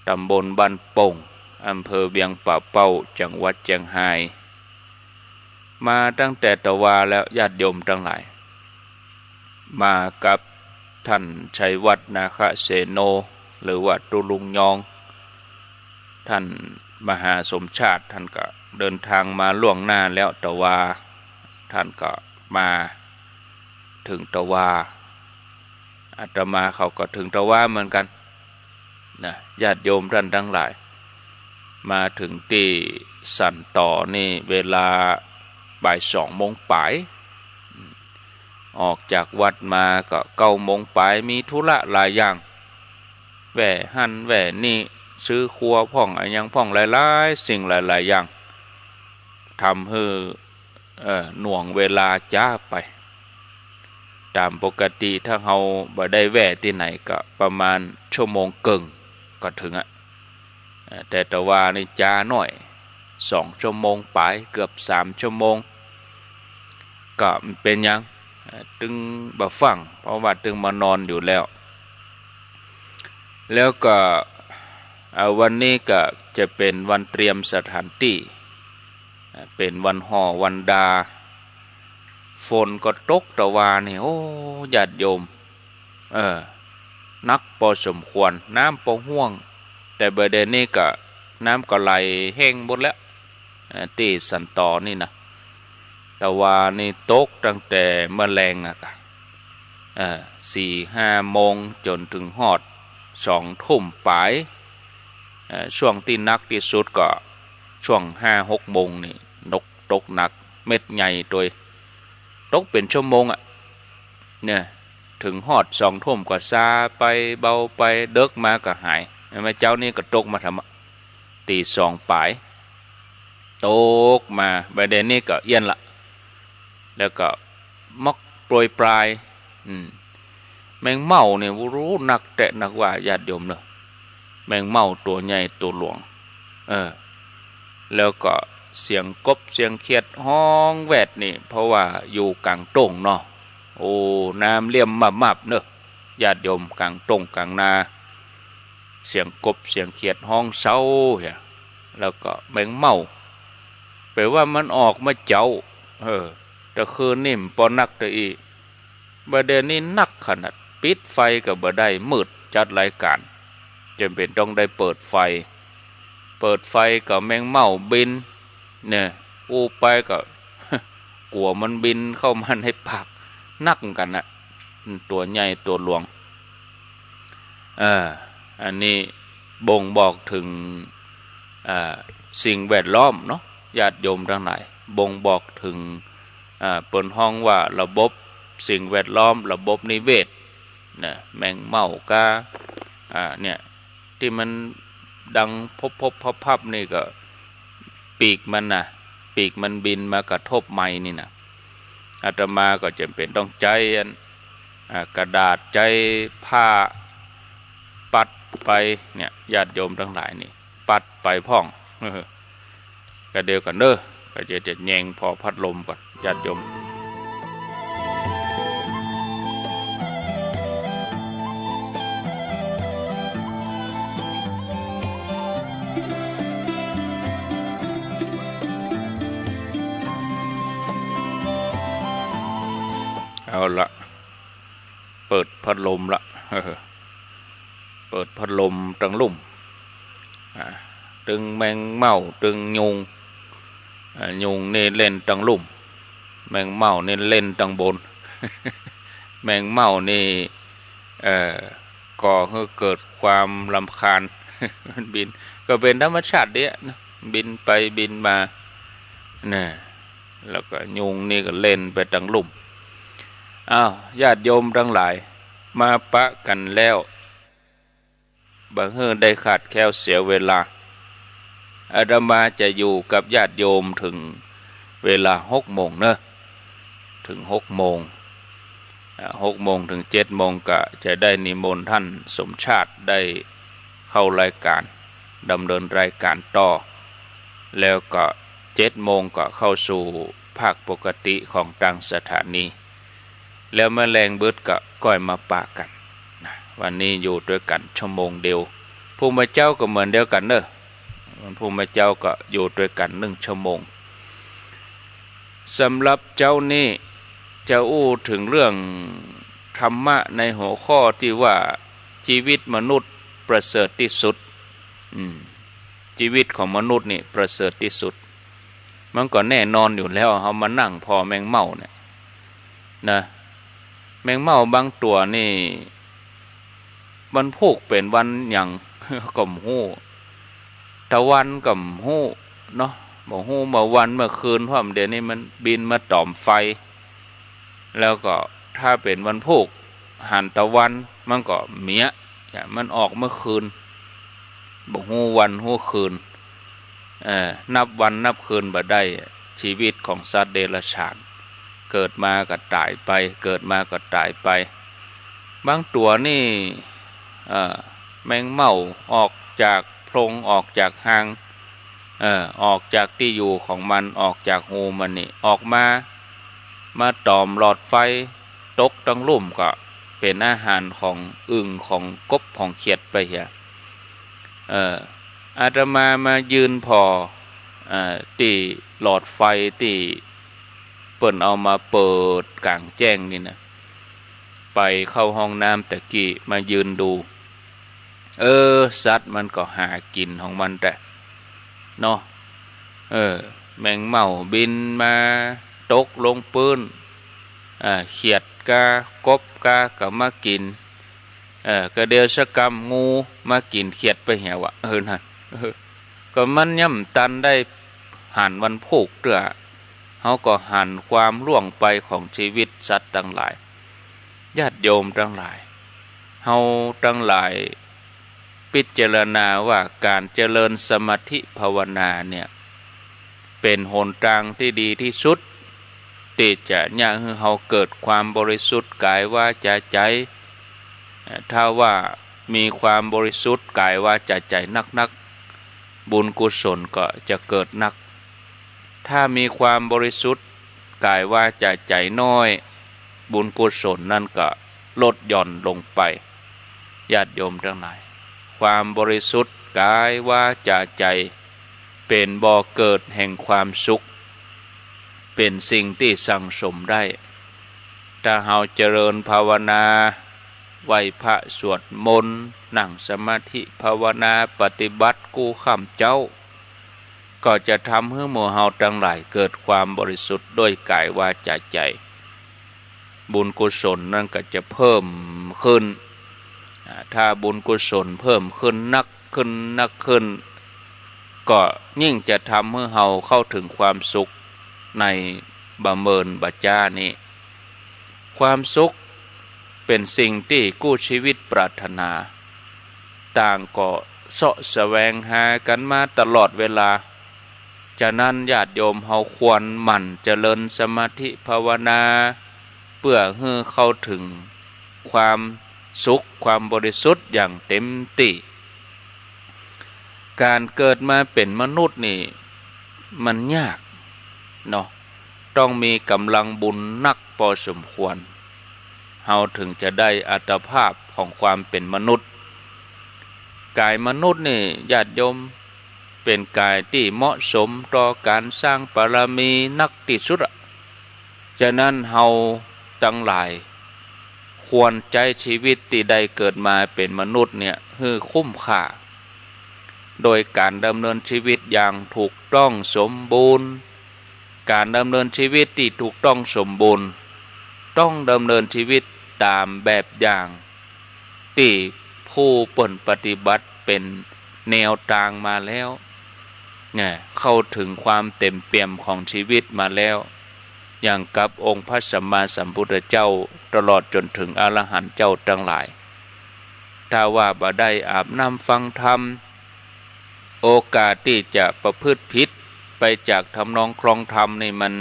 ตำบลบ้านโป่งอำเภอเวียงป่าเป้าจังหวัดเชียงรายมาตั้งแต่ตะวาแล้วญาติโยมทั้งหลายมากับท่านชัยวัฒน์นาคเสโนหรือว่าตุลุงยองท่านมหาสมชาติท่านก็เดินทางมาล่วงหน้าแล้วตะวาท่านก็มาถึงตะวาอาตมาเขาก็ถึงตะวาเหมือนกันนะญาติโยมท่านทั้งหลายมาถึงที่สันต่อนี่เวลาบ่าย 2 โมงปลายออกจากวัดมาก็9 โมงปลายมีธุระหลายอย่างแหว่หั่นแหว่นี่ซื้อครัวพ่องอะไรยังพ่องหลายๆสิ่งหลายๆอย่างทำให้หน่วงเวลาจ้าไปตามปกติถ้าเราบ่ได้แหว่ที่ไหนก็ประมาณชั่วโมงครึ่งก็ถึงแต่ตะว่านี่จ้าหน่อย2 ชั่วโมงปลายเกือบ3 ชั่วโมงก็เป็นยังตึงบ่ฟังเพราะว่าตึงมานอนอยู่แล้วก็วันนี้ก็จะเป็นวันเตรียมสถานที่เป็นวันห่อวันดา ฝนก็ตกตะวานี่โอ้ญาติโยมนักพอสมควรน้ำพอห่วงแต่ประเด็นนี้ก็น้ำก็ไหลแห้งหมดแล้วตีสันตอนี่นะแต่ว่านี่ตกตั้งแต่เมื่อแรง4-5 โมงจนถึงฮอด2 ทุ่มปลายช่วงที่นักที่สุดก็ช่วง5-6 โมงนี่ตกหนักเม็ดใหญ่โดยตกเป็นชั่วโมงเนี่ยถึงฮอด2 ทุ่มก็ซาไปเบาไปเดิกมาก็หายแม่เจ้านี่ก็ตกมาทำตี 2 ปลายตกมาประเด็นนี้ก็เอี้ยนละแล้วก็มักโปรยปลายแมงเม่าเนี่ยรู้นักแต่นักว่าญาติโยมเนอะแมงเม่าตัวใหญ่ตัวหลวงแล้วก็เสียงกบเสียงเขียดห้องแวดนี่เพราะว่าอยู่กลางตงเนาะโอ้น้ำเลี่ยมมับเนอะญาติโยมกลางตงกลางนาเสียงกบเสียงเขียดห้องเศร้าแล้วก็แมงเม่าแปลว่ามันออกมาเจ้าแต่คืนนิ่มปอนักตะอีประเด็นนี้นักขนาดปิดไฟกับบ่ได้มืดจัดรายการจำเป็นต้องได้เปิดไฟกับแมงเม่าบินเนี่ยอู้ไปก็ กลัวมันบินเข้ามาในปากนักกันนะตัวใหญ่ตัวหลวงอันนี้บ่งบอกถึงสิ่งแวดล้อมเนาะญาติโยมทั้งหลายบ่งบอกถึงเปิ้นห้องว่าระบบสิ่งแวดล้อมระบบนิเวศเนี่ยแมงเม่ากาเนี่ยที่มันดังพับนี่ก็ปีกมันบินมากระทบไม้นี่นะอาตมาก็จำเป็นต้องใจกระดาษใจผ้าปัดไปเนี่ยญาติโยมทั้งหลายนี่ปัดไปพ่องก็เดียวกันเด้อก็จะแยงพอพัดลมก่อนญาติโยมเอาละเปิดพัดลมละเปิดพัดลมตังลุ่มตึงแมงเม่าตึงยุงนี่เล่นตังลุ่มแมงเม่านี่เล่นตังบน แมงเม่านี่ก่อให้เกิดความรำคาญ มันบินก็เป็นธรรมชาติเดียนะบินไปบินมาเนี่ยแล้วก็ยุงนี่ก็เล่นไปตังลุ่มอ้าวญาติโยมทั้งหลายมาปะกันแล้วบังเอิญได้ขาดแคลวเสียเวลาอาตมาจะอยู่กับญาติโยมถึงเวลา6 โมงเนอะถึง6 โมง6 โมงถึง7 โมงก็จะได้นิมนต์ท่านสมชาติได้เข้ารายการดำเนินรายการต่อแล้วก็7 โมงก็เข้าสู่ภาคปกติของทางสถานีแล้วแมลงเบิดก็ก้อยมาปะกันวันนี้อยู่ด้วยกันชั่วโมงเดียวภูมิเจ้าก็เหมือนเดียวกันเนอะภูมิเจ้าก็อยู่ด้วยกัน1 ชั่วโมงสำหรับเจ้านี่จะอู้ถึงเรื่องธรรมะในหัวข้อที่ว่าชีวิตมนุษย์ประเสริฐที่สุดชีวิตของมนุษย์นี่ประเสริฐที่สุดมันก็แน่นอนอยู่แล้วเขามานั่งพอแมงเม่าเนี่ยนะแมงเม่าบางตัวนี่มันพูกเป็นวันอย่างก่มหู้ตะวันก่มหู้เนาะบ่หู้เมื่อวันเมื่อคืนเพราะเดี๋ยวนี้มันบินมาตอมไฟแล้วก็ถ้าเป็นวันพูกหันตะวันมันก็เมียมันออกเมื่อคืนบ่หู้วันหู้คืนนับวันนับคืนบ่ได้ชีวิตของสัตว์เดรัจฉานเกิดมาก็ตายไปเกิดมาก็ตายไปบางตัวนี่แมงเม่าออกจากโพรงออกจากหางออกจากที่อยู่ของมันออกจากหูมันนี่ออกมาตอมหลอดไฟตกตั้งลุ่มก็เป็นอาหารของอึ่งของกบของเขียดไปเหี้ยอาตมายืนพอตีหลอดไฟตี เปิ้นเอามาเปิดกลางแจ้งนี่นะไปเข้าห้องน้ำตะกี้มายืนดูสัตว์มันก็หากินของมันแต่เนาะแมงเม่าบินมาตกลงปืนเขียดกากบกาก็มากินกระเดียวสกรรมงูมากินเขียดไปเหี่ยวะนั่นก็มันย่ำตันได้หันวันผูกเตื้อเขาก็หันความล่วงไปของชีวิตสัตว์ทั้งหลายญาติโยมทั้งหลายเฮาทั้งหลายพิจารณาว่าการเจริญสมาธิภาวนาเนี่ยเป็นหนทางที่ดีที่สุดที่จะย่างให้เฮาเกิดความบริสุทธิ์กายวาจาใจถ้าว่ามีความบริสุทธิ์กายวาจาใจนักๆบุญกุศลก็จะเกิดนักถ้ามีความบริสุทธิ์กายวาจาใจน้อยบุญกุศลนั่นก็ลดหย่อนลงไปญาติโยมทั้งหลายความบริสุทธิ์กายวาจาใจเป็นบ่อเกิดแห่งความสุขเป็นสิ่งที่สั่งสมได้ถ้าเฮาเจริญภาวนาไหว้พระสวดมนต์นั่งสมาธิภาวนาปฏิบัติกู้ข้ามเจ้าก็จะทำให้หมู่เฮาทั้งหลายเกิดความบริสุทธิ์ด้วยกายวาจาใจบุญกุศลนั่นก็จะเพิ่มขึ้นถ้าบุญกุศลเพิ่มขึ้นนักขึ้นก็ยิ่งจะทำให้เฮาเข้าถึงความสุขในบำเมินบัจจานี้ความสุขเป็นสิ่งที่กู้ชีวิตปรารถนาต่างก็เสาะแสวงหากันมาตลอดเวลาฉะนั้นญาติโยมเฮาควรหมั่นเจริญสมาธิภาวนาเพื่อให้เข้าถึงความสุขความบริสุทธิ์อย่างเต็มที่การเกิดมาเป็นมนุษย์นี่มันยากเนาะต้องมีกำลังบุญนักพอสมควรเฮาถึงจะได้อัตภาพของความเป็นมนุษย์กายมนุษย์นี่ญาติโยมเป็นกายที่เหมาะสมต่อการสร้างบารมีนักที่สุดฉะนั้นเฮาทั้งหลายควรใจชีวิตที่ได้เกิดมาเป็นมนุษย์เนี่ยให้คุ้มค่าโดยการดำเนินชีวิตอย่างถูกต้องสมบูรณ์การดำเนินชีวิตที่ถูกต้องสมบูรณ์ต้องดำเนินชีวิตตามแบบอย่างที่ผู้เปิ่นปฏิบัติเป็นแนวทางมาแล้วเนี่ยเข้าถึงความเต็มเปี่ยมของชีวิตมาแล้วอย่างกับองค์พระสัมมาสัมพุทธเจ้าตลอดจนถึงอรหันต์เจ้าทั้งหลายถ้าว่าบ่ได้อาบน้ำฟังธรรมโอกาสที่จะประพฤติผิดไปจากทำนองครองธรรมนี่มัน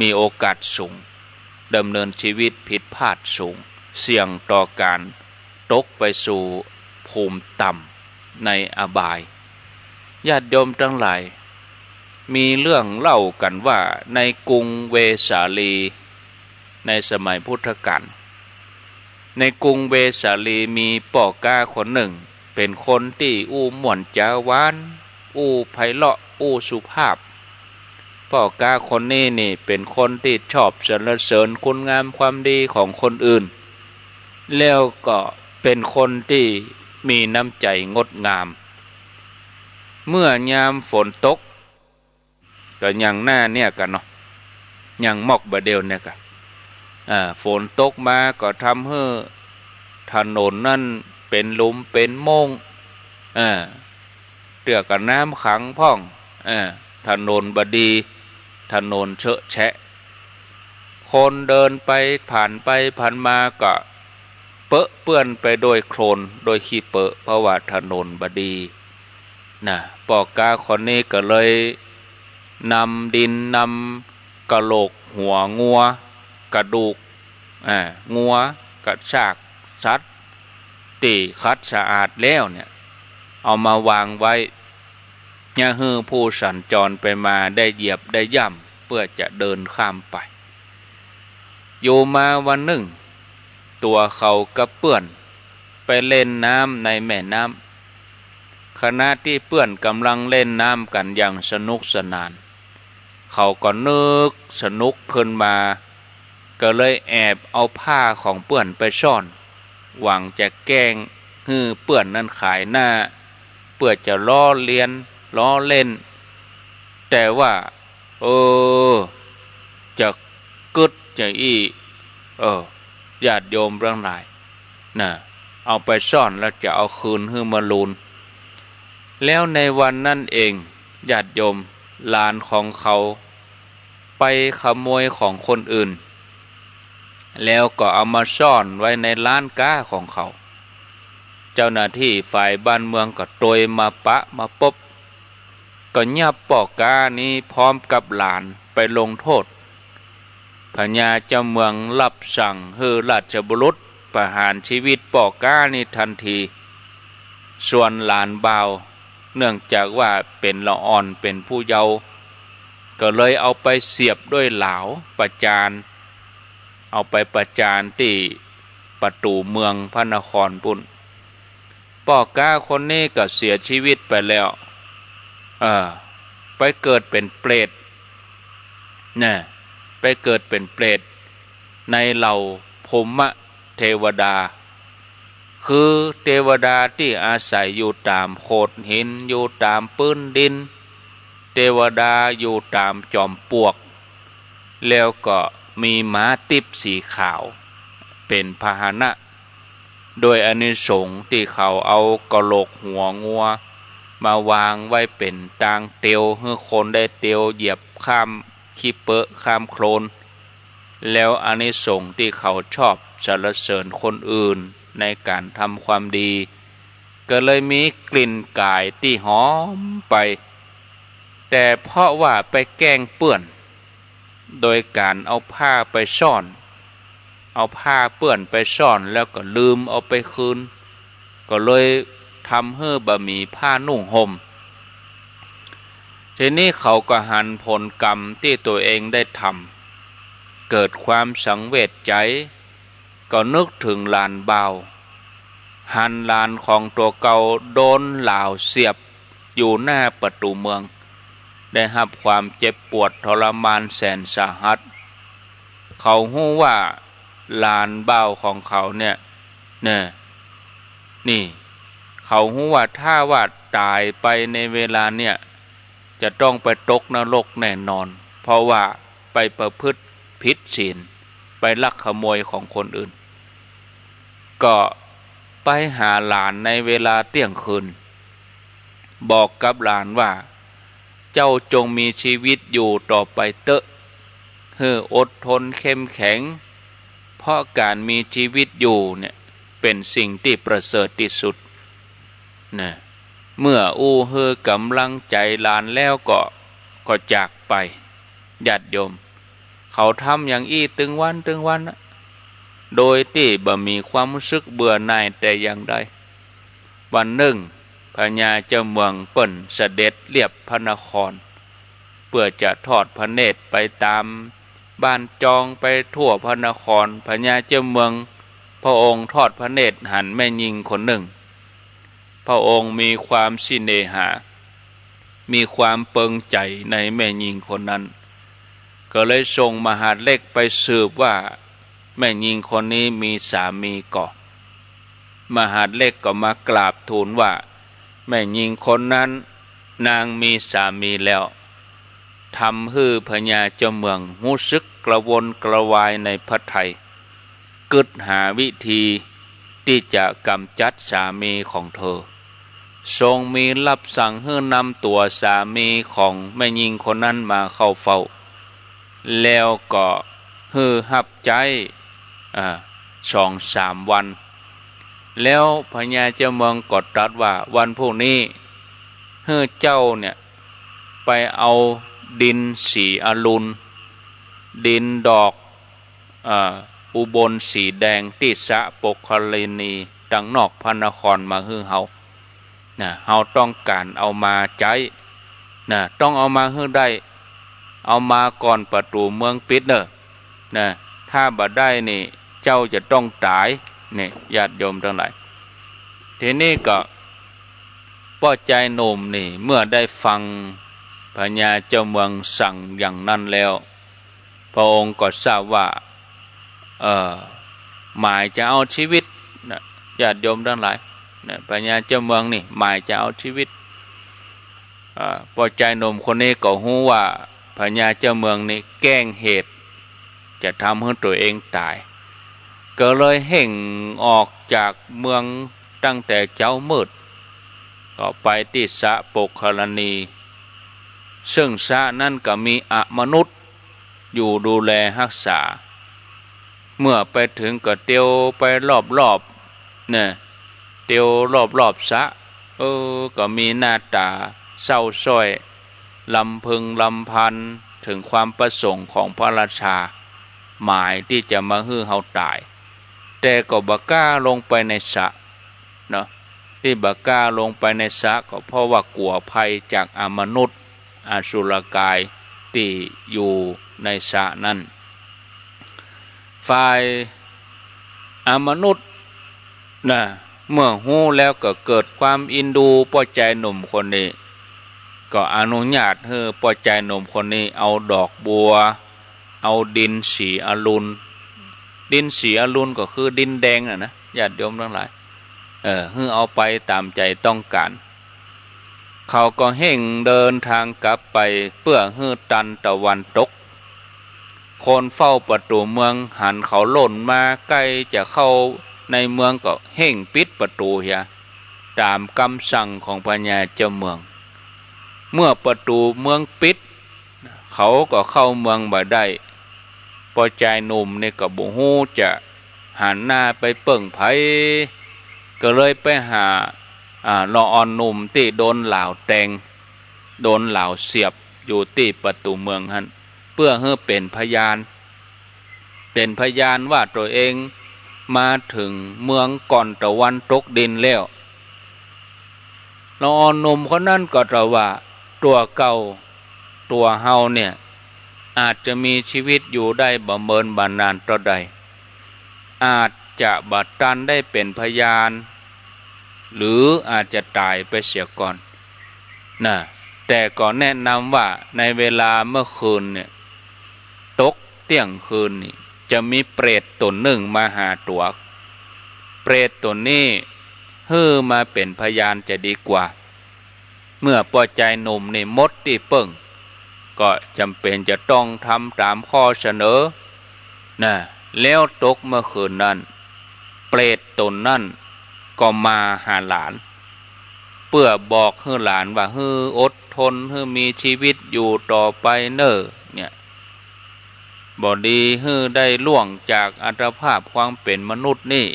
มีโอกาสสูงดำเนินชีวิตผิดพลาดสูงเสี่ยงต่อการตกไปสู่ภูมิต่ำในอบายญาติโยมทั้งหลายมีเรื่องเล่ากันว่าในกรุงเวสาลีในสมัยพุทธกาลในกรุงเวสาลีมีป่อกาคนหนึ่งเป็นคนที่อู้ม่วนจาวานอู้ไพเราะอู้สุภาพป่อกาคนนี้นี่เป็นคนที่ชอบสรรเสริญคุณงามความดีของคนอื่นแล้วก็เป็นคนที่มีน้ำใจงดงามเมื่อยามฝนตกก็อย่างหน้าเนี่ยกันเนาะอย่างมอกบะเดียวเนี่ยกันฝนตกมาก็ทำให้ถนนนั่นเป็นหลุมเป็นโม่งเตือกับน้ำขังพ่องถนนบดีถนนเชอะแฉะคนเดินไปผ่านมาก็เปื้อนไปโดยโคลนโดยขี้เปอะเพราะว่าถนนบดีนะปอกาคนนี้ก็เลยนำดินนำกะโหลกหัวงัวกระดูกงัวกระชากสัตว์ตีคัดสะอาดแล้วเนี่ยเอามาวางไว้อย่าให้ผู้สัญจรไปมาได้เหยียบได้ย่ำเพื่อจะเดินข้ามไปอยู่มาวันหนึ่งตัวเขาก็เปื้อนไปเล่นน้ำในแม่น้ำขณะที่เปื้อนกำลังเล่นน้ำกันอย่างสนุกสนาน เขาก็นึกสนุกขึ้นมาก็เลยแอบเอาผ้าของเปื่อนไปซ่อนหวังจะแกล้งให้เปื่อนนั้นขายหน้าเพื่อจะล้อเลียนล้อเล่นแต่ว่าจะกึดจะญาติโยมเรื่องไหนนะเอาไปซ่อนแล้วจะเอาคืนให้มาลูนแล้วในวันนั้นเองญาติโยมหลานของเขาไปขโมยของคนอื่นแล้วก็เอามาซ่อนไว้ในร้านก้าของเขาเจ้าหน้าที่ฝ่ายบ้านเมืองก็โดยมาปะมาปบก็ยับปอกกานี้พร้อมกับหลานไปลงโทษพญาเจ้าเมืองรับสั่งให้ราชบุรุษประหารชีวิตปอกกานี้ทันทีส่วนหลานบ่าวเนื่องจากว่าเป็นละอ่อนเป็นผู้เยาว์ก็เลยเอาไปเสียบด้วยเหลาประจานเอาไปประจานที่ประตูเมืองพระนครปุ่นปอกกาคนนี้ก็เสียชีวิตไปแล้วไปเกิดเป็นเปรตนะไปเกิดเป็นเปรตในเหล่าพรหมเทวดาคือเทวดาที่อาศัยอยู่ตามโขดหินอยู่ตามพื้นดินเทวดาอยู่ตามจอมปลวกแล้วก็มีม้าติบสีขาวเป็นพาหนะโดยอานิสงส์ที่เขาเอากะโหลกหัวงัวมาวางไว้เป็นตางเตียวให้คนได้เตียวเหยียบข้ามขี้เปอะข้ามโคลนแล้วอานิสงส์ที่เขาชอบสรรเสริญคนอื่นในการทำความดีก็เลยมีกลิ่นกายที่หอมไปแต่เพราะว่าไปแกล้งเปื้อนโดยการเอาผ้าไปซ่อนเอาผ้าเปื้อนไปซ่อนแล้วก็ลืมเอาไปคืนก็เลยทำให้บะหมี่ผ้านุ่งห่มทีนี้เขาก็หันผลกรรมที่ตัวเองได้ทำเกิดความสังเวชใจก็นึกถึงหลานบ่าวหันหลานของตัวเก่าโดนเหลาเสียบอยู่หน้าประตูเมืองได้รับความเจ็บปวดทรมานแสนสาหัสเขาหู้ว่าหลานบ่าวของเขาเนี่ยนี่เขาหู้ว่าถ้าว่าตายไปในเวลาเนี่ยจะต้องไปตกนรกแน่นอนเพราะว่าไปประพฤติผิดศีลไปลักขโมยของคนอื่นก็ไปหาหลานในเวลาเที่ยงคืนบอกกับหลานว่าเจ้าจงมีชีวิตอยู่ต่อไปเตอะอดทนเข้มแข็งเพราะการมีชีวิตอยู่เนี่ยเป็นสิ่งที่ประเสริฐที่สุดนะเมื่ออู้กำลังใจหลานแล้วก็จากไปญาติโยมเขาทำอย่างอี้ตึงวันโดยที่บ่มีความรู้สึกเบื่อหน่ายแต่อย่างใดวันหนึ่งพญาเจ้าเมืองเปิ้นเสด็จเลียบพระนครเพื่อจะทอดพระเนตรไปตามบ้านจองไปทั่วพระนครพญาเจ้าเมืองพระองค์ทอดพระเนตรหันแม่หญิงคนหนึ่งพระองค์มีความสิเนหามีความเปิงใจในแม่หญิงคนนั้นก็เลยส่งมหาดเล็กไปสืบว่าแม่หญิงคนนี้มีสามีก่อนมหาดเล็กก็มากราบทูลว่าแม่หญิงคนนั้นนางมีสามีแล้วทำให้พญาเจ้าเมืองรู้สึกกระวนกระวายในพระทัยกึศหาวิธีที่จะกำจัดสามีของเธอทรงมีรับสั่งให้นำตัวสามีของแม่หญิงคนนั้นมาเข้าเฝ้าแล้วก็ให้หับใจ2-3 วันแล้วพญาเจ้าเมืองก็ตรัสว่าวันพวกนี้ให้เจ้าเนี่ยไปเอาดินสีอรุณดินดอกอุบลสีแดงที่สะปกคลินีดังนอกพระนครมาให้เฮาเฮาต้องการเอามาใจต้องเอามาให้ได้เอามาก่อนประตูเมืองปิดถ้าบ่ได้นี่เจ้าจะต้องตายนี่ญาติโยมทั้งหลายทีนี้ก็ป้อใจหนุ่มนี่เมื่อได้ฟังพ พญาเจ้าเมืองสั่งอย่างนั้นแล้วพระองค์ก็ทราบว่าหมายจะเอาชีวิตนะญาติโยมทั้งหลายนะพญาเจ้าเมืองนี่หมายจะเอาชีวิตพอใจหนุ่มคนนี้ก็รู้ว่าพญาเจ้าเมืองนี่แกล้งเหตุจะทำให้ตัวเองตายก็เลยเห่งออกจากเมืองตั้งแต่เจ้ามืดก็ไปที่สระโปกคารณีซึ่งสระนั่นก็มีมนุษย์อยู่ดูแลรักษาเมื่อไปถึงก็เตียวไปรอบๆเนี่ยเตียวรอบสระก็มีหน้าตาเศร้าส้อยลำพึงลำพันถึงความประสงค์ของพระราชาหมายที่จะมาฮื้อเฮาตายแต่ก็บ่กล้าลงไปในสระเนาะที่บ่กล้าลงไปในสระก็เพราะว่ากลัวภัยจากมนุษย์อสุรกายที่อยู่ในสระนั้นฝ่ายมนุษย์นะเมื่อฮู้แล้วก็เกิดความอินดูพอใจหนุ่มคนนี้ก็อนุญาตให้พอใจหนุ่มคนนี้เอาดอกบัวเอาดินสีอรุณดินสีอรุณก็คือดินแดงนะญาติโยมทั้งหลายให้เอาไปตามใจต้องการเขาก็เห่งเดินทางกลับไปเพื่อให้ตันตะวันตกคนเฝ้าประตูเมืองหันเขาหล่นมาใกล้จะเข้าในเมืองก็เห่งปิดประตูเฮียตามคำสั่งของพญาเจ้าเมืองเมื่อประตูเมืองปิดเขาก็เข้าเมืองบ่ได้พอใจหนุ่มนี่ก็บ่ฮู้จะหันหน้าไปเปิ่งไผก็เลยไปหาละอ่อนหนุ่มที่โดนเหล่าแตงโดนเหล่าเสียบอยู่ที่ประตูเมืองหันเพื่อให้เป็นพยานว่าตัวเองมาถึงเมืองก่อนตะวันตกดินแล้วละอ่อนหนุ่มคนนั้นก็ตรัสว่าตัวเก่าตัวเฮาเนี่ยอาจจะมีชีวิตอยู่ได้บ่เมินบานานต่อใดอาจจะบัดตันได้เป็นพยานหรืออาจจะตายไปเสียก่อนนะแต่ก็แนะนำว่าในเวลาเมื่อคืนเนี่ยตกเที่ยงคืนนี่จะมีเปรตตนหนึ่งมาหาตัวเปรตตนนี้มาเป็นพยานจะดีกว่าเมื่อพอใจหนุ่มนี่มดที่เปิ่งก็จำเป็นจะต้องทำตามข้อเสนอนะแล้วตกเมื่อคืนนั้นเปรตตนนั้นก็มาหาหลานเพื่อบอกให้หลานว่าอดทนมีชีวิตอยู่ต่อไปเน้อเนี่ยบ่ดีได้ล่วงจากอัตภาพความเป็นมนุษย์นี่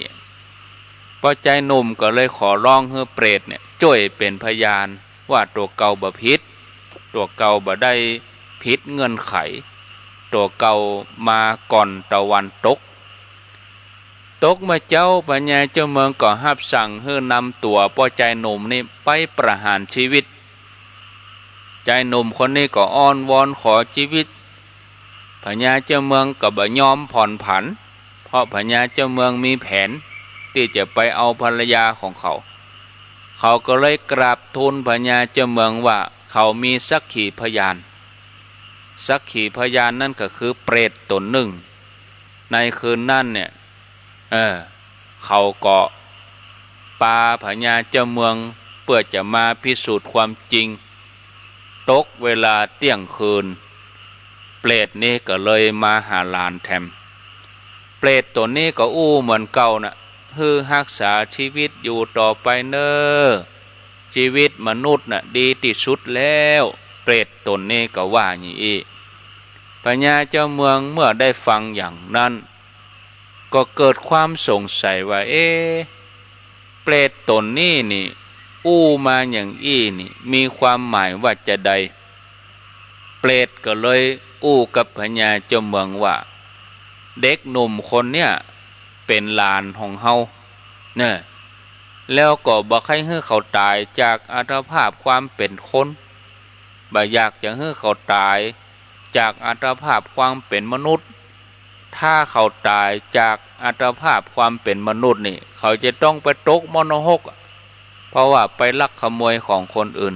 พอใจหนุ่มก็เลยขอร้องให้เปรตเนี่ยช่วยเป็นพยานว่าตัวเก่าบ่ผิดตัวเก่าบ่ได้ผิดเงื่อนไขตัวเก่ามาก่อนตะวันตกมาเจ้าพญาเจ้าเมืองก็รับสั่งให้นำตัวพ่อใจหนุ่มนี่ไปประหารชีวิตใจหนุ่มคนนี้ก็อ้อนวอนขอชีวิตพญาเจ้าเมืองก็บ่ยอมผ่อนผันเพราะพญาเจ้าเมืองมีแผนที่จะไปเอาภรรยาของเขาก็เลยกราบทูลพญาเจ้าเมืองว่าเขามีสักขีพยานนั่นก็คือเปรตตนหนึ่งในคืนนั้นเนี่ยเขาก็ปาพญาเจ้าเมืองเพื่อจะมาพิสูจน์ความจริงตกเวลาเที่ยงคืนเปรตนี้ก็เลยมาหาหลานแทมเปรตตัวนี้ก็เหมือนเก่าน่ะรักษาชีวิตอยู่ต่อไปเนอชีวิตมนุษย์น่ะดีที่สุดแล้วเปรตตนนี้ก็ว่าอย่างนี้พญาเจ้าเมืองเมื่อได้ฟังอย่างนั้นก็เกิดความสงสัยว่าเปรตตนนี้นี่มาอย่างนี่มีความหมายว่าจะใดเปรตก็เลยกับพญาเจ้าเมืองว่าเด็กหนุ่มคนเนี่ยเป็นหลานของเฮาเนี่ยแล้วก็บ่ให้เขาตายจากอัตภาพความเป็นคนบ่อยากจะให้เขาตายจากอัตภาพความเป็นมนุษย์ถ้าเขาตายจากอัตภาพความเป็นมนุษย์นี่เขาจะต้องไปตกมรณะเพราะว่าไปลักขโมยของคนอื่น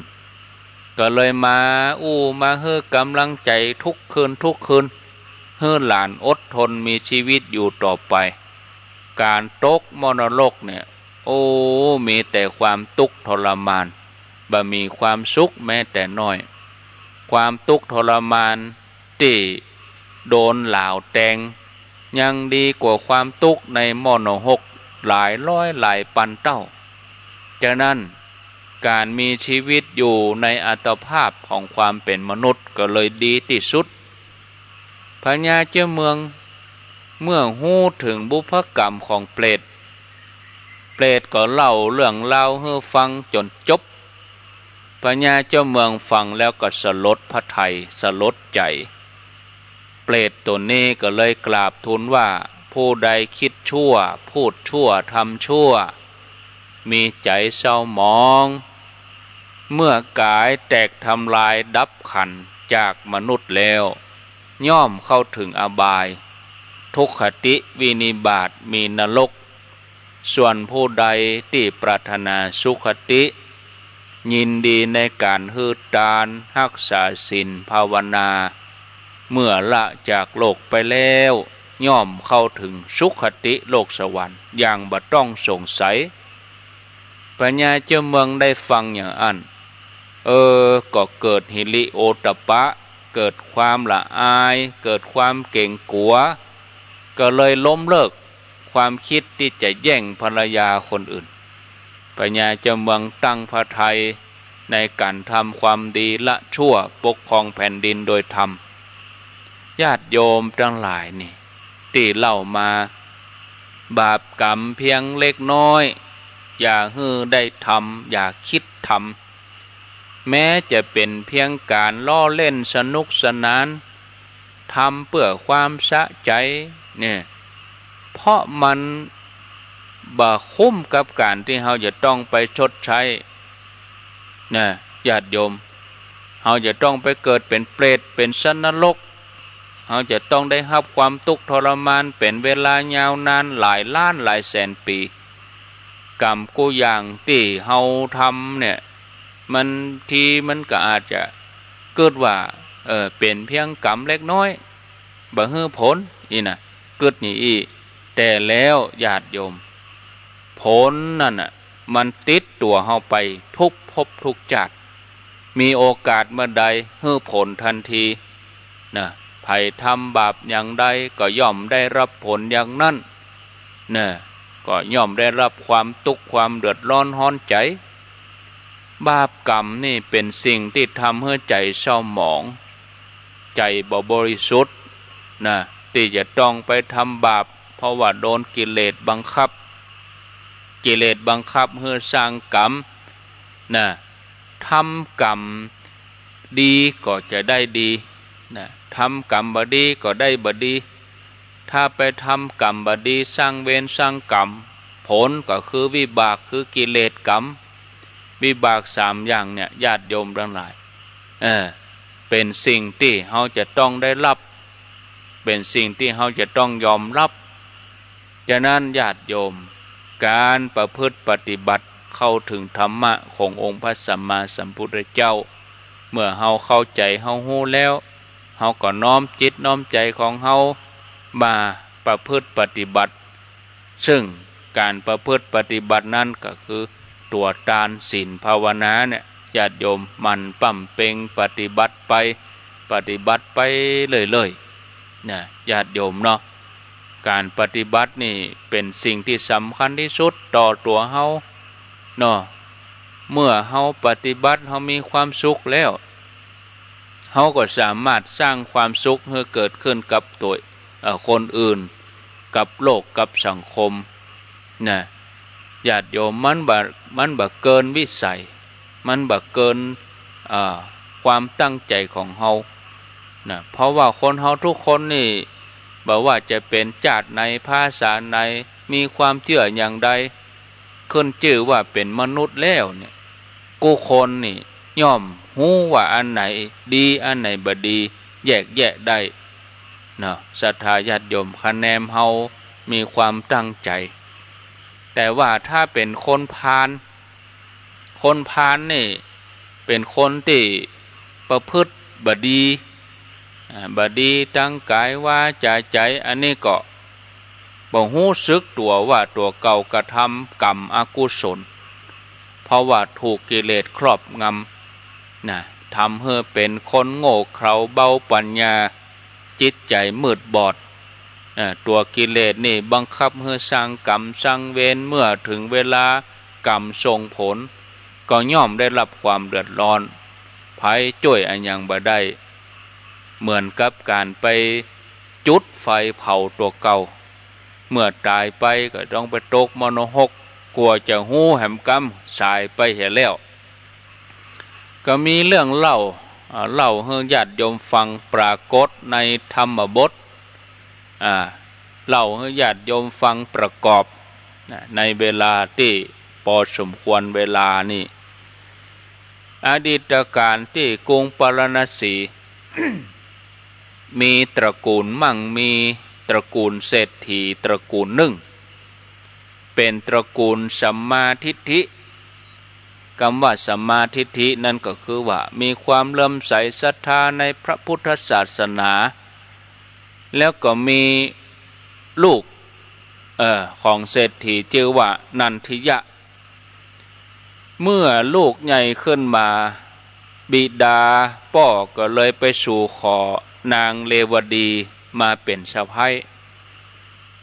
ก็เลยมามาเฮือกำลังใจทุกคืนเฮือหลานอดทนมีชีวิตอยู่ต่อไปการตกมรณะเนี่ยมีแต่ความทุกข์ทรมานบ่มีความสุขแม้แต่น้อยความทุกข์ทรมานที่โดนเหล่าแตงยังดีกว่าความทุกข์ในมรณะหลายร้อยหลายพันเท่าฉะนั้นการมีชีวิตอยู่ในอัตภาพของความเป็นมนุษย์ก็เลยดีที่สุดพญาเจ้าเมืองเมื่อฮู้ถึงบุพกรรมของเปรตก็เล่าเรื่องเล่าให้ฟังจนจบพญาเจ้าเมืองฟังแล้วก็สลดพระทัยสลดใจเปรตตัวนี้ก็เลยกราบทูลว่าผู้ใดคิดชั่วพูดชั่วทำชั่วมีใจเศร้าหมองเมื่อกายแตกทำลายดับขันจากมนุษย์แล้วย่อมเข้าถึงอบายทุกขติวินิบาตมีนรกส่วนผู้ใดที่ปรารถนาสุขติยินดีในการฮืดทานรักษาศีลภาวนาเมื่อละจากโลกไปแล้วย่อมเข้าถึงสุขติโลกสวรรค์อย่างบ่ต้องสงสัยพญาเจ้าเมืองได้ฟังอย่างอันก็เกิดหิริโอตปะเกิดความละอายเกิดความเก่งกลัวก็เลยล้มเลิกความคิดที่จะแย่งภรรยาคนอื่นพญาเจ้าเมืองตั้งพระทัยในการทำความดีละชั่วปกครองแผ่นดินโดยธรรมญาติโยมทั้งหลายนี่ที่เล่ามาบาปกรรมเพียงเล็กน้อยอย่าฮื้อได้ทำอย่าคิดทำแม้จะเป็นเพียงการล้อเล่นสนุกสนานทำเพื่อความสะใจเนี่ยเพราะมันบ่คุ้มกับการที่เราจะต้องไปชดใช้นะญาติโยมเราจะต้องไปเกิดเป็นเปรตเป็นสัตว์นรกเราจะต้องได้รับความทุกข์ทรมานเป็นเวลายาวนานหลายล้านหลายแสนปีกรรมกูอย่างที่เราทำเนี่ยมันทีมันก็อาจจะเกิดว่าเป็นเพียงกรรมเล็กน้อยบ่ฮื้อผลนะเกิดนี่อีแต่แล้วญาติโยมผลนั่นน่ะมันติดตัวเฮาไปทุกภพทุกชาติมีโอกาสเมื่อใดฮื้อผลทันทีนะไผทำบาปอย่างใดก็ย่อมได้รับผลอย่างนั้นนะก็ย่อมได้รับความทุกข์ความเดือดร้อนร้อนใจบาปกรรมนี่เป็นสิ่งที่ทำให้ใจเศร้าหมองใจบ่บริสุทธิ์นะที่จะต้องไปทำบาปเพราะว่าโดนกิเลสบังคับให้สร้างกรรมนะทำกรรมดีก็จะได้ดีนะทำกรรมบดีก็ได้บดีถ้าไปทำกรรมบดีสร้างเวรสร้างกรรมผลก็คือวิบากคือกิเลสกรรมวิบากสามอย่างเนี่ยญาติโยมทั้งหลายเป็นสิ่งที่เราจะต้องได้รับเป็นสิ่งที่เราจะต้องยอมรับฉะนั้นญาติโยมการประพฤติปฏิบัติเข้าถึงธรรมะขององค์พระสัมมาสัมพุทธเจ้าเมื่อเราเข้าใจเราฮู้แล้วเราก็น้อมจิตน้อมใจของเรามาประพฤติปฏิบัติซึ่งการประพฤติปฏิบัตินั้นก็คือตัวทานศีลภาวนาเนี่ยญาติโยมมันปั้มเป่งปฏิบัติไปเลยๆนะญาติโยมเนาะการปฏิบัตินี่เป็นสิ่งที่สำคัญที่สุดต่อตัวเฮาเนาะเมื่อเฮาปฏิบัติเฮามีความสุขแล้วเฮาก็สามารถสร้างความสุขให้เกิดขึ้นกับตัวคนอื่นกับโลกกับสังคมนะญาติโยมมันบ่เกินวิสัยมันบ่เกินความตั้งใจของเฮานะเพราะว่าคนเฮาทุกคนนี่บ่ว่าจะเป็นชาติในภาษาในมีความเชื่ออย่างใดขึ้นชื่อว่าเป็นมนุษย์แล้วเนี่ยกูคนนี่ย่อมฮู้ว่าอันไหนดีอันไหนบ่ดีแยกแยะได้นะศรัทธาญาติโยมคะแนนเฮามีความตั้งใจแต่ว่าถ้าเป็นคนพาลนี่ เป็นคนที่ประพฤติบดีบดีตั้งกายว่าใจอันนี้ก็บ่ฮู้สึกตัวว่าตัวเก่ากระทำกรรมอกุศลเพราะว่าถูกกิเลสครอบงำนะทำให้เป็นคนโง่เขลาเบาปัญญาจิตใจมืดบอดตัวกิเลสนี่บังคับให้สร้างกรรมสร้างเวรเมื่อถึงเวลากรรมส่งผลก็ย่อมได้รับความเดือดร้อนภัยจ่วยอันยังบ่ได้เหมือนกับการไปจุดไฟเผาตัวเก่าเมื่อตายไปก็ต้องไปตกมโนหกกลัวจะหู้แหมกรรมสายไปเห็นแล้วก็มีเรื่องเล่าให้ญาติโยมฟังปรากฏในธรรมบทเล่าให้ญาติโยมฟังประกอบในเวลาที่พอสมควรเวลานี่อดีตการที่กรุงปารณสี มีตระกูลมั่งมีตระกูลเศรษฐีตระกูลหนึ่งเป็นตระกูลสัมมาทิฏฐิคำว่าสัมมาทิฏฐินั่นก็คือว่ามีความเลื่อมใสศรัทธาในพระพุทธศาสนาแล้วก็มีลูกของเศรษฐีชื่อว่านันทิยะเมื่อลูกใหญ่ขึ้นมาบิดาพ่อก็เลยไปสู่ขอนางเลวดีมาเป็นสะใภ้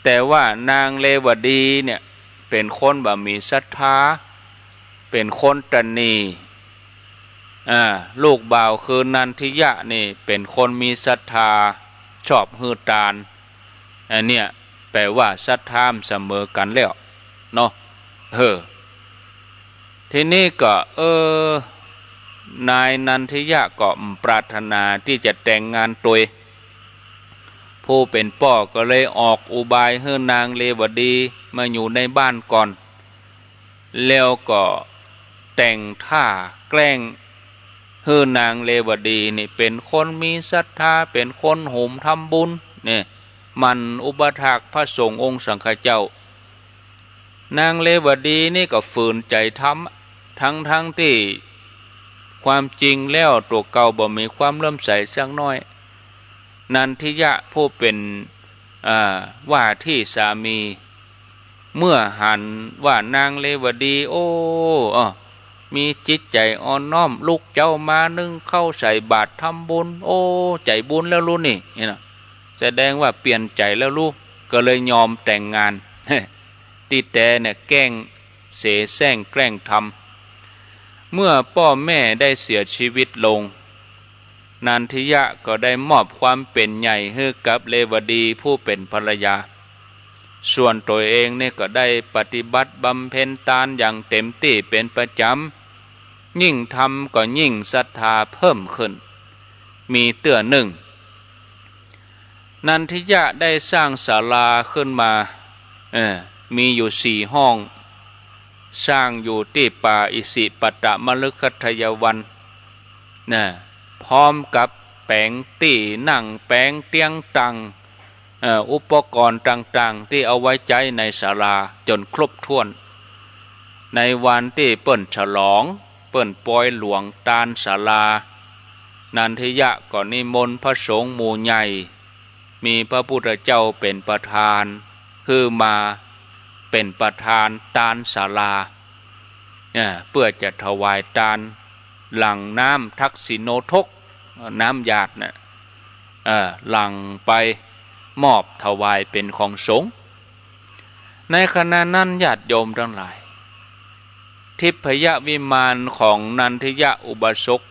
แต่ว่านางเลวดีเนี่ยเป็นคนบ่มีศรัทธาเป็นคนตนีลูกบ่าวคือนันทิยะนี่เป็นคนมีศรัทธาชอบฮือตานอันเนี้ยแปลว่าศรัทธาเสมอกันแล้วเนาะทีนี้ก็นายนันทิยะก็ปรารถนาที่จะแต่งงานตัวผู้เป็นพ่อก็เลยออกอุบายให้นางเลวดีมาอยู่ในบ้านก่อนแล้วก็แต่งท่าแกล้งให้นางเลวดีนี่เป็นคนมีศรัทธาเป็นคนโหมทำบุญเนี่ยมันอุปถากพระสงฆ์องค์สังฆเจ้านางเลวดีนี่ก็ฝืนใจทำทั้งที่ความจริงแล้วตัวเก่าบ่มีความเลื่อมใสสักน้อยนันทิยะผู้เป็นว่าที่สามีเมื่อหันว่านางเลวดีมีจิตใจอ่อนน้อมลูกเจ้ามานึ่งเข้าใส่บาตรทำบุญใจบุญแล้วรู้นี่นะแสดงว่าเปลี่ยนใจแล้วลูกก็เลยยอมแต่งงาน ติแต่เนี่ยแกล้งเสแสร้งแกล้งทำเมื่อพ่อแม่ได้เสียชีวิตลงนันทิยะก็ได้มอบความเป็นใหญ่ให้กับเลวดีผู้เป็นภรรยาส่วนตัวเองเนี่ยก็ได้ปฏิบัติบำเพ็ญทานอย่างเต็มที่เป็นประจำยิ่งทำก็ยิ่งศรัทธาเพิ่มขึ้นมีเตื้อหนึ่งนันทิยะได้สร้างศาลาขึ้นมามีอยู่4 ห้องสร้างอยู่ที่ป่าอิสิปตมฤคทายวันพร้อมกับแปลงตี้นั่งแปลงเตียงตังอุปกรณ์ต่างๆที่เอาไว้ใจในศาลาจนครบถ้วนในวันที่เปิ้นฉลองเปิ้นปล่อยหลวงตาลศาลานันทิยะก็นิมนต์พระสงฆ์หมู่ใหญ่มีพระพุทธเจ้าเป็นประธานคือมาเป็นประธานตาลศาลาเพื่อจะถวายทานหลั่งน้ำทักษิโนทกน้ำหยาดหลั่งไปมอบถวายเป็นของสงฆ์ในขณะนั้นญาติโยมทั้งหลายทิพยวิมานของนันทิยะอุบาสก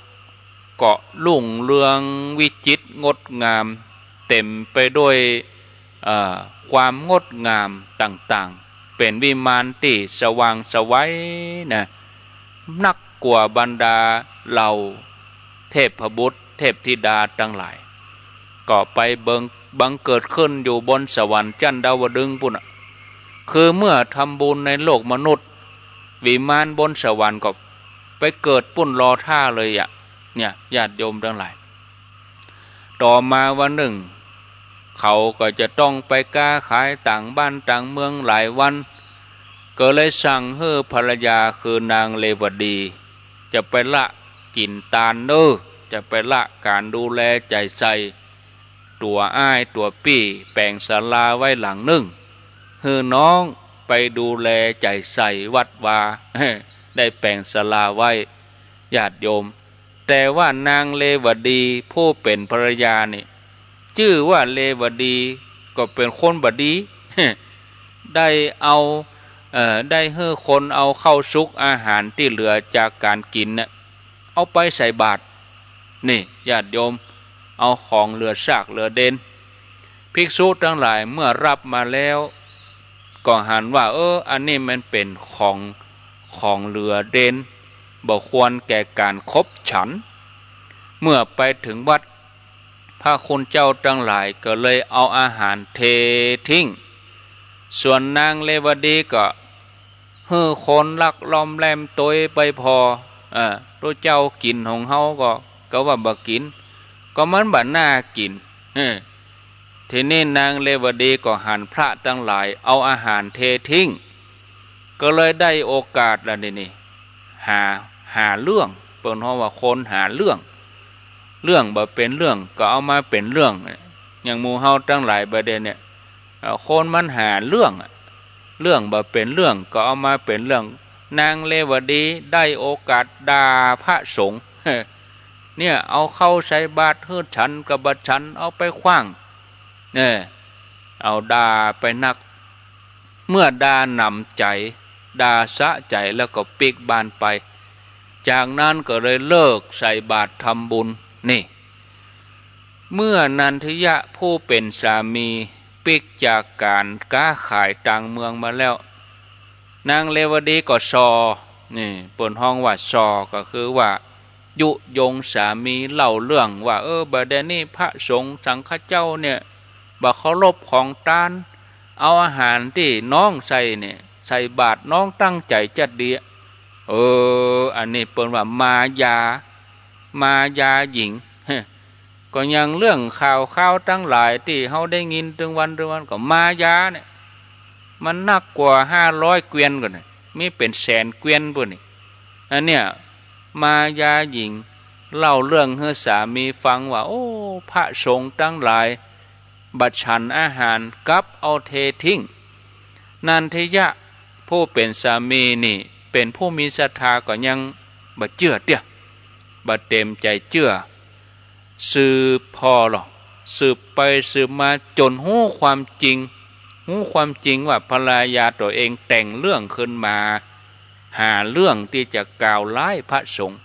เกาะลุ่งเรืองวิจิตรงดงามเต็มไปด้วยความงดงามต่างๆเป็นวิมานที่สว่างสวัยนักกว่าบรรดาเหล่าเทพบุตรเทพธิดาทั้งหลายก็ไปบังเกิดขึ้นอยู่บนสวรรค์จันดาวดึงปุ่นคือเมื่อทำบุญในโลกมนุษย์วิมานบนสวรรค์ก็ไปเกิดปุ่นรอท่าเลยเนี่ยญาติโยมทั้งหลายต่อมาวันหนึ่งเขาก็จะต้องไปค้าขายต่างบ้านต่างเมืองหลายวันก็เลยสั่งให้ภรรยาคือนางเลวดีจะไปละ กินตาลเนอจะไปละการดูแลใจใส่ตัวอ้ายตัวปี้แปลงศาลาไว้หลังหนึ่งเฮือน้องไปดูแลใจใส่วัดวา ได้แปลงศาลาไว้ญาติโยมแต่ว่านางเลวดีผู้เป็นภรรยานี่ชื่อว่าเลวดีก็เป็นคนบดี ได้เอาได้ให้คนเอาเข้าซุกอาหารที่เหลือจากการกินน่ะเอาไปใส่บาตรนี่ญาติโยมเอาของเหลือซากเหลือเด่นภิกษุทั้งหลายเมื่อรับมาแล้วก็หันว่าอันนี้มันเป็นของเหลือเด่นบ่ควรแก่การคบฉันเมื่อไปถึงวัดพระคุณเจ้าทั้งหลายก็เลยเอาอาหารเททิ้งส่วนนางเลวดีก็ฮือคนลักล้อมแลมตัวไปพอตัวเจ้ากินของเฮาก็ว่าบ่กินก็มันบ่น่ากินทีนี้นางเลวดีก็หันพระทั้งหลายเอาอาหารเททิ้งก็เลยได้โอกาสแล้วนี่หาเรื่องเปิ้นเฮาว่าคนหาเรื่องบ่เป็นเรื่องก็เอามาเป็นเรื่องอย่างหมู่เฮาทั้งหลายประเด็นเนี่ยคนมันหาเรื่องบ่เป็นเรื่องก็เอามาเป็นเรื่องนางเลวดีได้โอกาสด่าพระสงฆ์เนี่ยเอาเข้าใส่บาตรฮืดฉันกับบัดฉันเอาไปขว้างเนี่ยเอาด่าไปนักเมื่อด่านำใจด่าสะใจแล้วก็ปิกบานไปจากนั้นก็เลยเลิกใส่บาตรทำบุญนี่เมื่อนันทยะผู้เป็นสามีปิกจากการค้าขายต่างเมืองมาแล้วนางเลวดีก็ซอนี่เปิ่นห้องว่าซอก็คือว่ายุยงสามีเล่าเรื่องว่าบัดนี้พระสงฆ์สังฆเจ้าเนี่ยบ่เคารพของทานเอาอาหารที่น้องใส่เนี่ยใส่บาตรน้องตั้งใจจัดดีอันนี้เปิ่นว่ามายาหญิงก็ยังเรื่องข่าวทั้งหลายที่เฮาได้ยินถึงวันก็มายาเนี่ยมันนักกว่า500เกวียนกว่านี่มีเป็นแสนเกวียนพุ่นนี่อันเนี้ยมายาหญิงเล่าเรื่องให้สามีฟังว่าพระสงฆ์ทั้งหลายบัดฉันอาหารกับเอาเททิ้งนันทยะผู้เป็นสามีนี่เป็นผู้มีศรัทธาก็ยังบ่เชื่อเตี้ยบ่เต็มใจเชื่อสืบพอหรอสืบไปสืบมาจนหู้ความจริงว่าภรรยาตัวเองแต่งเรื่องขึ้นมาหาเรื่องที่จะกล่าวร้ายพระสงฆ์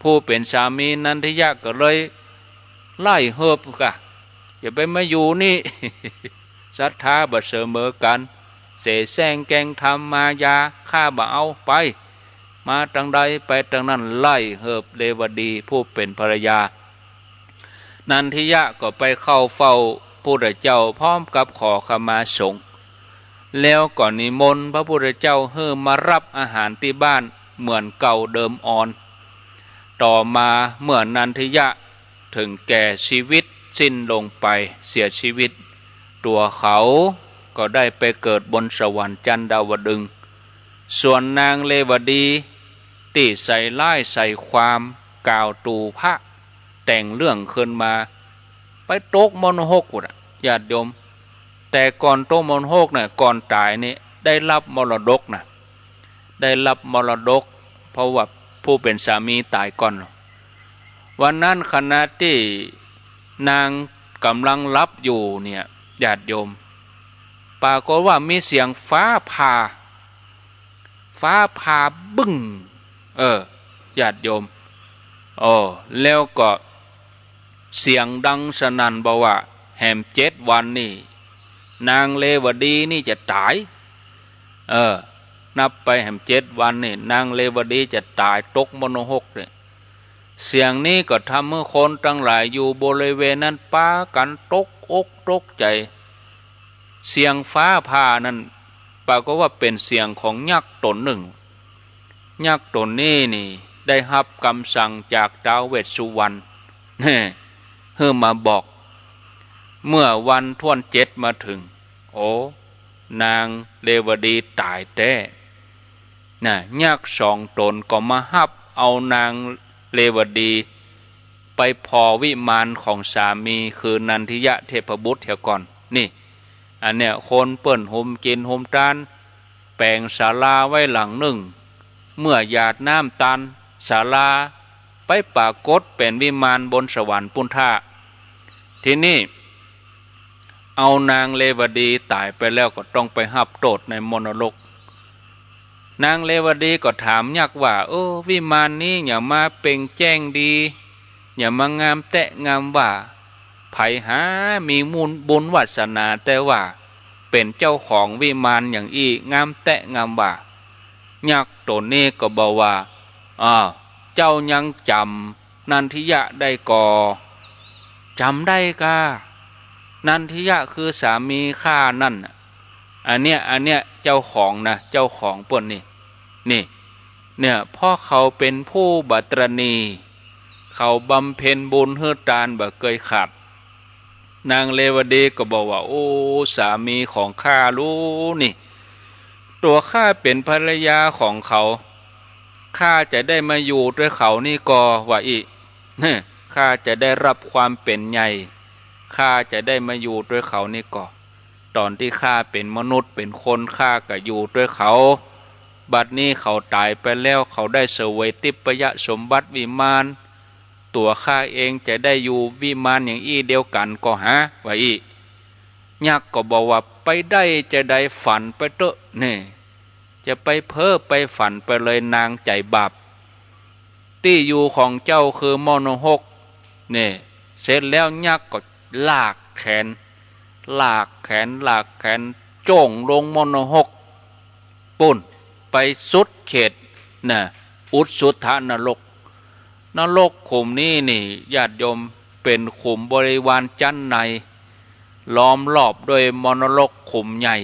ผู้เป็นสามีนันทยะก็เลยไล่เฮิบกะอย่าไปมาอยู่นี่ ศรัทธาบ่เสมอกันเสแสร้งแกงทำมายาข้าบ่เอาไปมาทางใดไปทางนั้นไล่เฮิบเลวดีผู้เป็นภรรยานันทิยะก็ไปเข้าเฝ้าพระพุทธเจ้าพร้อมกับขอขมาสงฆ์แล้วก็นิมนต์พระพุทธเจ้าให้มารับอาหารที่บ้านเหมือนเก่าเดิมอ่อนต่อมาเมื่อนันทิยะถึงแก่ชีวิตสิ้นลงไปเสียชีวิตตัวเขาก็ได้ไปเกิดบนสวรรค์จันดาวดึงส์ส่วนนางเลวดีที่ใส่ร้ายใส่ความกล่าวตูพระแต่งเรื่องขึ้นมาไปตกมรณกญาติโยมแต่ก่อนตกมรณกน่ะก่อนตายนี่ได้รับมรดกน่ะได้รับมรดกเพราะว่าผู้เป็นสามีตายก่อนวันนั้นขณะที่นางกำลังรับอยู่เนี่ยญาติโยมปรากฏว่ามีเสียงฟ้าผ่าบึ้งญาติโยมแล้วก็เสียงดังสนั่นบอกว่าแหม7 วันนี่นางเลวดีนี่จะตายนับไปแหม7 วันนี่นางเลวดีจะตายตกมรณกเลยเสียงนี้ก็ทำให้คนทั้งหลายอยู่บริเวณนั้นปากันตกอกตกใจเสียงฟ้าผ่านั้นปรากฏว่าเป็นเสียงของยักษ์ตนหนึ่งยักษ์ตนนี้นี่ได้รับคำสั่งจากท้าวเวสสุวรรณเพื่อมาบอกเมื่อวันท่วน7มาถึงนางเลวดีตายแท้ยักษ์2 ตนก็มาฮับเอานาง เลวดีไปพอวิมานของสามีคือนันทิยะเทพบุตรเถียก่อนนี่อันเนี้ยคนเปิ้นห่มกินห่มจานแปลงศาลาไว้หลังหนึ่งเมื่อหยาดน้ำตันศาลาไปปรากฏเป็นวิมานบนสวรรค์ปุณท่าที่นี่เอานางเลวดีตายไปแล้วก็ต้องไปหับโทษในมรรคนางเลวดีก็ถามยักษ์ว่าวิมานนี้อย่ามาเป่งแจ้งดีอย่ามางามแตะงามว่าไผหามีมูลบุญวาสนาแต่ว่าเป็นเจ้าของวิมานอย่างอีงามแตะงามว่ายักษ์ตัวนี้ก็บอกว่าเจ้ายังจำนันทิยะได้ก่อจำได้กานันทิยะคือสามีข้านั่นอันเนี้ยเจ้าของนะเจ้าของป่นนี่เนี่ยพ่อเขาเป็นผู้บัตรณีเขาบำเพ็ญบุญเฮือตานบ่เคยขาดนางเลวดีก็บอกว่าโอ้สามีของข้ารู้นี่ตัวข้าเป็นภรรยาของเขาข้าจะได้มาอยู่ด้วยเขานี่ก็ว่าอีข้าจะได้รับความเป็นใหญ่ข้าจะได้มาอยู่ด้วยเขานี่ก็ตอนที่ข้าเป็นมนุษย์เป็นคนข้าก็อยู่ด้วยเขาบัดนี้เขาตายไปแล้วเขาได้เสวยทิพยสมบัติวิมานตัวข้าเองจะได้อยู่วิมานอย่างอี้เดียวกันก็หาว่าอียักษ์ก็บอกว่าไปได้จะได้ฝันไปเถอะนี่จะไปเพ้อไปฝันไปเลยนางใจบาปที่อยู่ของเจ้าคือมโนหกนี่เสร็จแล้วยักษ์ก็ลากแขนจ้งลงมโนหกปุ่นไปสุดเขตอุสุทธนรกขุมนี้นี่ญาติโยมเป็นขุมบริวารจันในล้อมรอบด้วยมนรกขุมใหญ่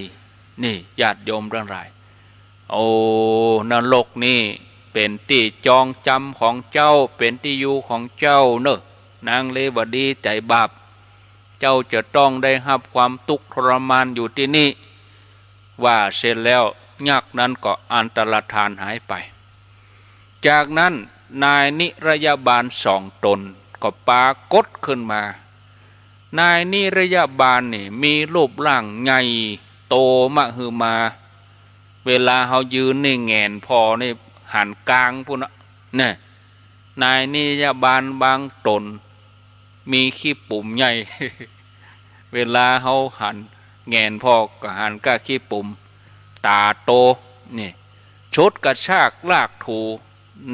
นี่ญาติโยมทั้งหลายโอ้นรกนี่เป็นที่จองจำของเจ้าเป็นที่อยู่ของเจ้าเนอะนางเลวดีใจบาปเจ้าจะต้องได้รับความทุกข์ทรมานอยู่ที่นี่ว่าเสร็จแล้วยักษ์นั้นก็อันตรธานหายไปจากนั้นนายนิรยาบาล2 ตนก็ปรากฏขึ้นมานายนิรยาบาลนี่มีรูปร่างใหญ่โตมหึมาเวลาเขายืนนี่แงนพอนี่หันกลางพุ่นเนี่ยนายนิรยาบาลบางตนมีขี้ปุ่มใหญ่ เวลาเขาหันแงนพอก็หันก้าขี้ปุ่มตาโตนี่ชุดกระชากลากถู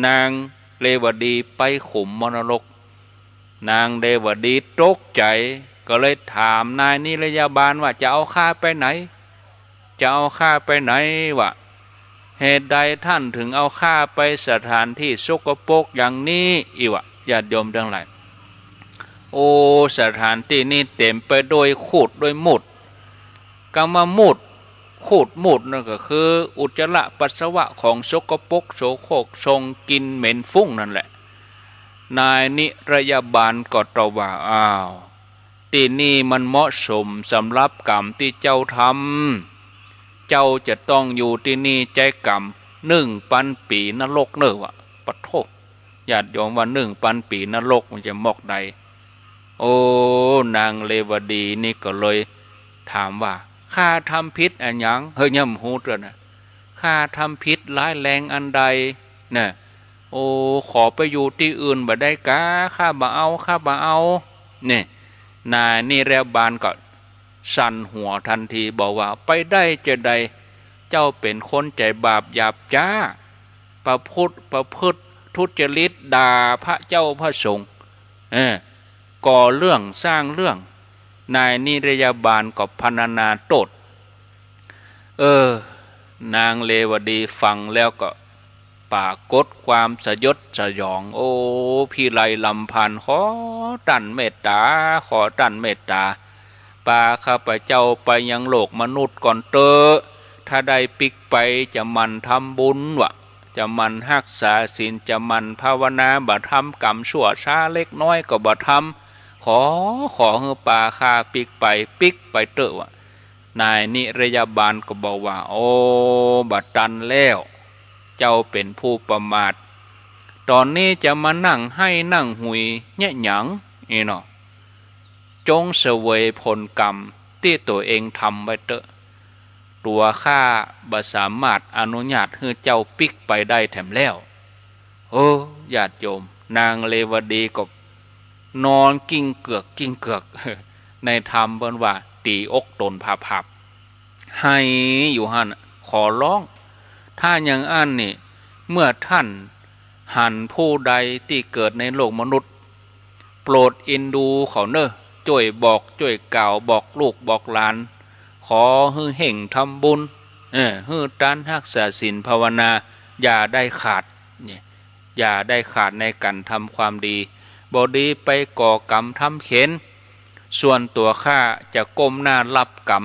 นางเลวดีไปขุมมรรคนางเลวดีตกใจก็เลยถามนายนิรยาบาลว่าจะเอาข้าไปไหนวะเหตุใดท่านถึงเอาข้าไปสถานที่สกปรกอย่างนี้อีวะญาติโยมทั้งหลายโอ้สถานที่นี้เต็มไปด้วยขูดด้วยมุดกำมามุดขูดมุดนั่นก็คืออุจจาระปัสสาวะของสกปรกโสโครกทรงกินเหม็นฟุ้งนั่นแหละนายนิรยาบาลก็ตอบว่าที่นี่มันเหมาะสมสำหรับกรรมที่เจ้าทำเจ้าจะต้องอยู่ที่นี่ใจกรรม1,000 ปีนรกเนอะวะปะโทญาติโยมว่า1,000 ปีนรกมันจะมอกใดโอ้นางเลวดีนี่ก็เลยถามว่าข้าทำผิดอันยังย่ำหูเตือนนะข้าทำผิดร้ายแรงอันใดเนี่ยโอ้ขอไปอยู่ที่อื่นบ่ได้กะข้าบ่เอาเนี่ยนายนิรยาบาลก็สั่นหัวทันทีบอกว่าไปได้จะใดเจ้าเป็นคนใจบาปหยาบจ้าประพฤติทุจริตด่าพระเจ้าพระสงฆ์ก่อเรื่องสร้างเรื่องนายนิรยาบาลก็พรรณนาโทษนางเลวดีฟังแล้วก็ปรากฏความสยดสยองโอ้พี่ไลลำพันขอตันเมตตาปาข้าพเจ้าไปยังโลกมนุษย์ก่อนเตอถ้าได้ปิกไปจะมันทำบุญวะจะมันรักษาศีลจะมันภาวนาบ่ทำกรรมชั่วช้าเล็กน้อยก็บ่ทำขอให้ปาข้าปิกไปเตอวะนายนิรยาบาลก็บอกว่าโอ้บัดตันแล้วเจ้าเป็นผู้ประมาท ตอนนี้จะมานั่งให้นั่งหุยเนี่ยหยังนี่เนาะจงเสวยผลกรรมที่ตัวเองทำไว้เตอะตัวข้าบ่สามารถอนุญาตให้เจ้าปิกไปได้แถมแล้วโอ้ญาติโยมนางเลวดีก็นอนกิ้งเกือกในธรรมเบิ่นว่าตีอกตนผาบให้อยู่หั่นขอร้องถ้าอย่างอันนี่เมื่อท่านหันผู้ใดที่เกิดในโลกมนุษย์โปรดอินดูเขาเนอะช่วยบอกช่วยกล่าวบอกลูกบอกหลานขอฮือเห่งทำบุญฮือตันรักษาศีลภาวนาอย่าได้ขาดอย่าได้ขาดในการทำความดีบดีไปก่อกรรมทำเข็นส่วนตัวข้าจะก้มหน้ารับกรรม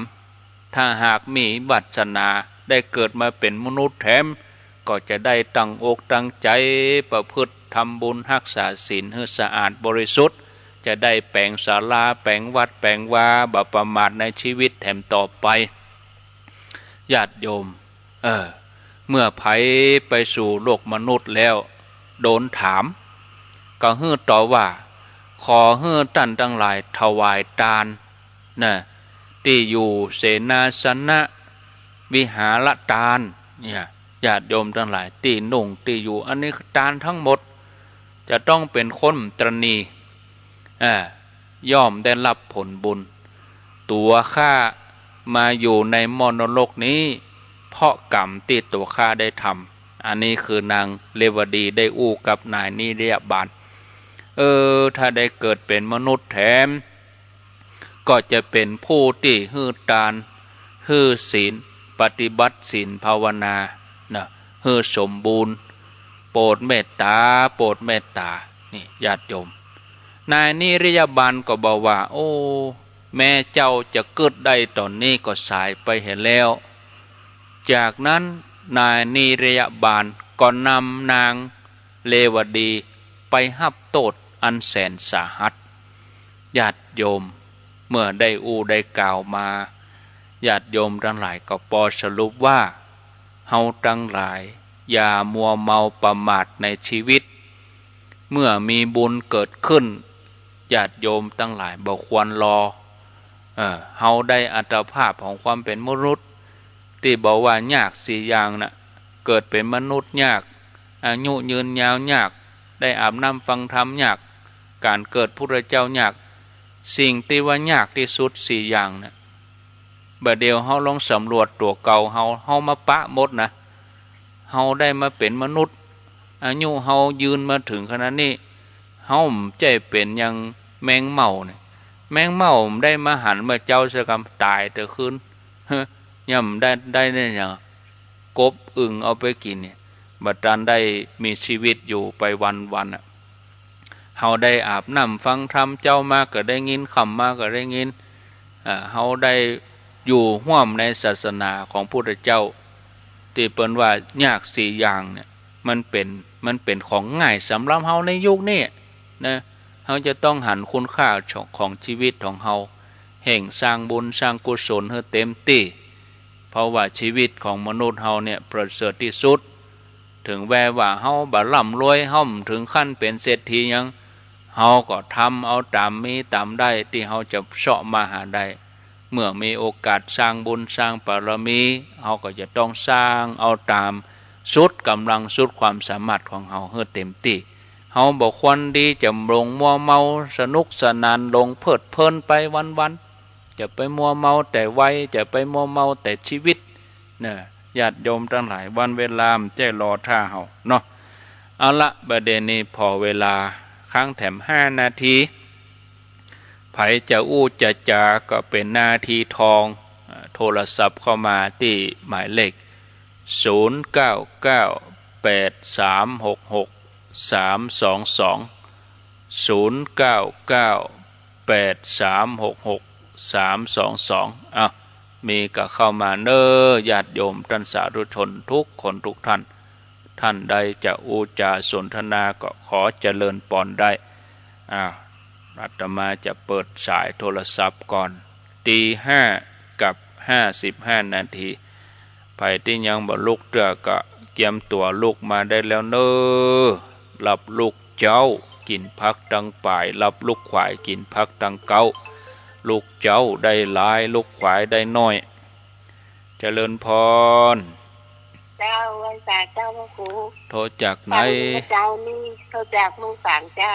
ถ้าหากมีวัสนาได้เกิดมาเป็นมนุษย์แถมก็จะได้ตั้งอกตั้งใจประพฤติทำบุญรักษาศีลให้สะอาดบริสุทธิ์จะได้แปลงศาลาแปลงวัดแปลงวาบ่ประมาทในชีวิตแถมต่อไปญาติโยมเมื่อไผไปสู่โลกมนุษย์แล้วโดนถามก็ฮื้อต่อว่าขอฮื้อท่านทั้งหลายถวายทานนะที่อยู่เสนาสนะวิหารทานเนี่ยญาติโยมทั้งหลายที่นุ่งที่อยู่อันนี้ทานทั้งหมดจะต้องเป็นคนตรณีย่อมได้รับผลบุญตัวข้ามาอยู่ในมรณกนี้เพราะกรรมที่ตัวข้าได้ทำอันนี้คือนางเลวดีได้อู้กับนายนิรยบาลถ้าได้เกิดเป็นมนุษย์แถมก็จะเป็นผู้ที่ฮื้อทานฮื้อศีลปฏิบัติศีลภาวนาฮื้อสมบูรณ์โปรดเมตตานี่ญาติโยมนายนิรยบาลก็บอกว่าโอ้แม่เจ้าจะเกิดได้ตอนนี้ก็สายไปเห็นแล้วจากนั้นนายนิรยบาลก็นำนางเลวดีไปหับโทษอันแสนสาหัสญาติโยมเมื่อได้ได้กล่าวมาญาติโยมทั้งหลายก็พอสรุปว่าเฮาทั้งหลายอย่ามัวเมาประมาทในชีวิตเมื่อมีบุญเกิดขึ้นญาติโยมทั้งหลายบ่ควรรอเฮาได้อัตภาพของความเป็นมนุษย์ที่บอกว่ายากสี่อย่างน่ะเกิดเป็นมนุษย์ยากอายุยืนยาวยากได้อาบน้ำฟังธรรมยากการเกิดพุทธเจ้ายากสิ่งที่ว่ายากที่สุดสี่อย่างน่ะบัดเดียวเฮาลองสำรวจตัวเก่าเฮามาปะหมดนะเฮาได้มาเป็นมนุษย์อายุเฮายืนมาถึงขนาดนี้เฮาใจเป็นอย่างแมงเม่าเนี่ยแมงเม่าได้มาหันมาเจ้าสกรรมตายแต่คืนย่ำได้เนี่ยอย่างกบอึ่งเอาไปกินเนี่ยบัดนั้นได้มีชีวิตอยู่ไปวันเฮาได้อาบน้ำฟังธรรมเจ้ามาก็ได้ยินคำมาก็ได้ยินเฮาได้อยู่ร่วมในศาสนาของพุทธเจ้าที่เปิ้นว่ายากสี่อย่างเนี่ยมันเป็นของง่ายสำหรับเฮาในยุคนี้นะเฮาจะต้องหันคุณค่าของชีวิตของเฮาแห่งสร้างบุญสร้างกุศลให้เต็มที่เพราะว่าชีวิตของมนุษย์เฮาเนี่ยประเสริฐที่สุดถึงแม้ว่าเฮาบ่ร่ำรวยเฮาถึงขั้นเป็นเศรษฐียังเฮาก็ทำเอาตามมีตามได้ที่เฮาจะเสาะมาหาได้เมื่อมีโอกาสสร้างบุญสร้างบารมีเฮาก็จะต้องสร้างเอาตามสุดกำลังสุดความสามารถของเฮาให้เต็มที่เฮาบ่ควรดีจะลงมัวเมาสนุกสนานลงเพลิดเพลินไปวันๆจะไปมัวเมาแต่วัยจะไปมัวเมาแต่ชีวิตเนี่ยญาติโยมทั้งหลายวันเวลาใจรอท่าเฮาเนาะเอาละประเด็นนี้พอเวลาค้างแถม5 นาทีไผจะอู้จะจาก็เป็นนาทีทองโทรศัพท์เข้ามาที่หมายเลข0998366322มีก็เข้ามาเน้อญาติโยมท่านสาธุชนทุกคนทุกท่านใดจะอู้จาสนทนาก็ขอเจริญปอนได้อาตมาจะเปิดสายโทรศัพท์ก่อน 5:55 นาทีไผที่ยังบ่ลุกเตื้อก็เตรียมตัวลุกมาได้แล้วเน้อ รับลูกเจ้ากินพักดังป่ายรับลูกขวายกินพักดังเก้าลูกเจ้าได้หลายลูกขวายได้น้อยเจริญพรเจ้าวันศาสตร์เจ้าพระครู โทรจากไหนเจ้านี่เขาจากเมืองฝางเจ้า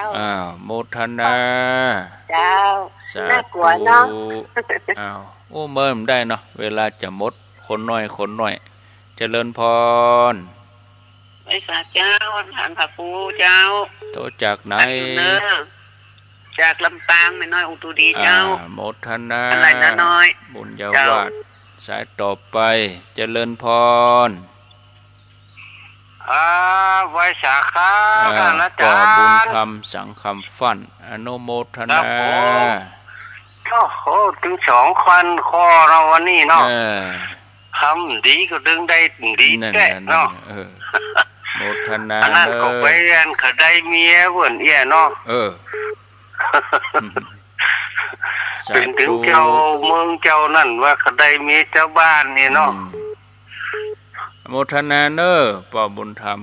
โมทนา เจ้าน่ากลัวเนาะโอ้เมื่อมได้เนาะเวลาจะหมดคนน้อยเจริญพรไอ้สาเจ้าทางพระครูเจ้าโทรจากไหนจากลำปางไม่น้อยอุตุดีเจ้าโมทนาอะไรนะน้อยบุญญาวาสสายต่อไปเจริญพรไว้สาขาก่อบุญธรรมสังคำฟันอนุโมทนาโอ้โหถึง2,000ข้อเราวันนี้เนาะทำดีก็ดึงได้ดีแก่เนาะโมทนาอันนั้นก็ไปเรียนเขาได้เมียเหมือนเอี้ยเนาะเป็นถึงเจ้าเมืองเจ้านั่นว่าเขาได้มีเจ้าบ้านนี่เนาะโมทนาเนอป่อบุญธรรม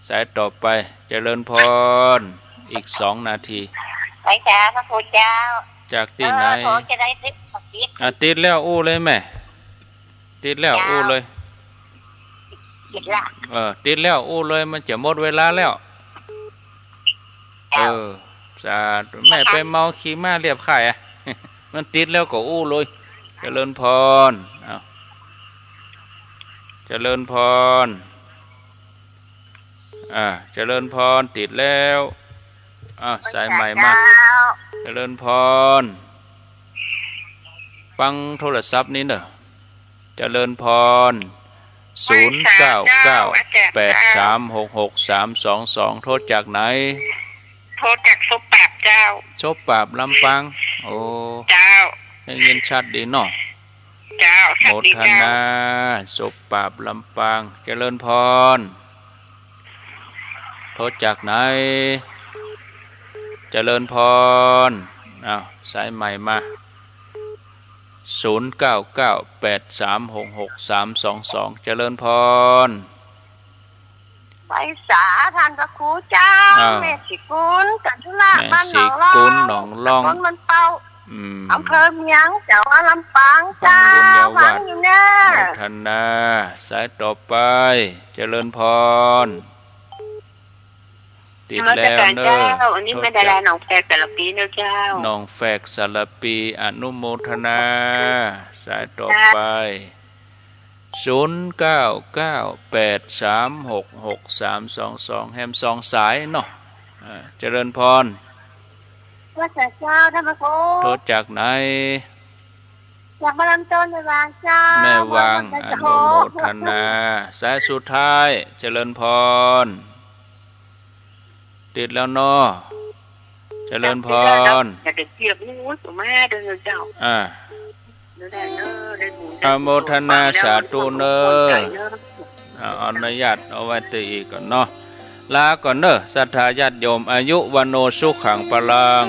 สายต่อไปเจริญพรอีก2 นาทีไปจ้าพระพุทธเจ้าจากที่ไหนจะได้ติดแล้วอู้เลยแม่ติดแล้วอู้เลยติดละติดแล้วอู้เลยมันจะหมดเวลาแล้วสาธุแม่ไปเมาขี่ม้าเรียบข่ายมันติดแล้วก็อู้เลยเจริญพรเจริญพรเจริญพรติดแล้วสายใหม่มากเจริญพรฟังโทรศัพท์นี้เนอะเจริญพร0998366322โทรจากไหนโทรจากศพปราบเจ้าศพปราบลำปางโอ้เจ้าได้ยินชัดดีเนาะเจ้าโมทนาศพปราบลำปางเจริญพรโทรจากไหนเจริญพรสายใหม่มา0998366322เจริญพรไปสาท่านพระครูเจ้าแม่สิกุลกันทุละบ้านหนองล่องมันเป่าอำเภอเมียงเจ้าลำปางเจ้าฟังอยู่เนี่ยธนาสายต่อไปเจริญพรติดแล้วเนอะอันนี้ไม่ได้แล้วน้องแฝกสารปีเนอะเจ้าน้องแฝกสารปีอนุโมทนาสายต่อไป0998366322แฮม2 สายเนาะเจริญพรว่าเจ้าธรรมโกโทรจากไหนจากบ้านต้นแม่วางเจ้าแม่วางอนุโมทนาสายสุดท้ายเจริญพรติดแล้วเนาะเจริญพรอย่าเด็กเกียบนู้นตัวแม่เดินเจ้าอโมทนาสาธุเนออนุญาตเอาไว้ตีอีกก่อนเนาะลาก่อนเนอะศรัทธาญาติโยมอายุวันโนสุขังปลัง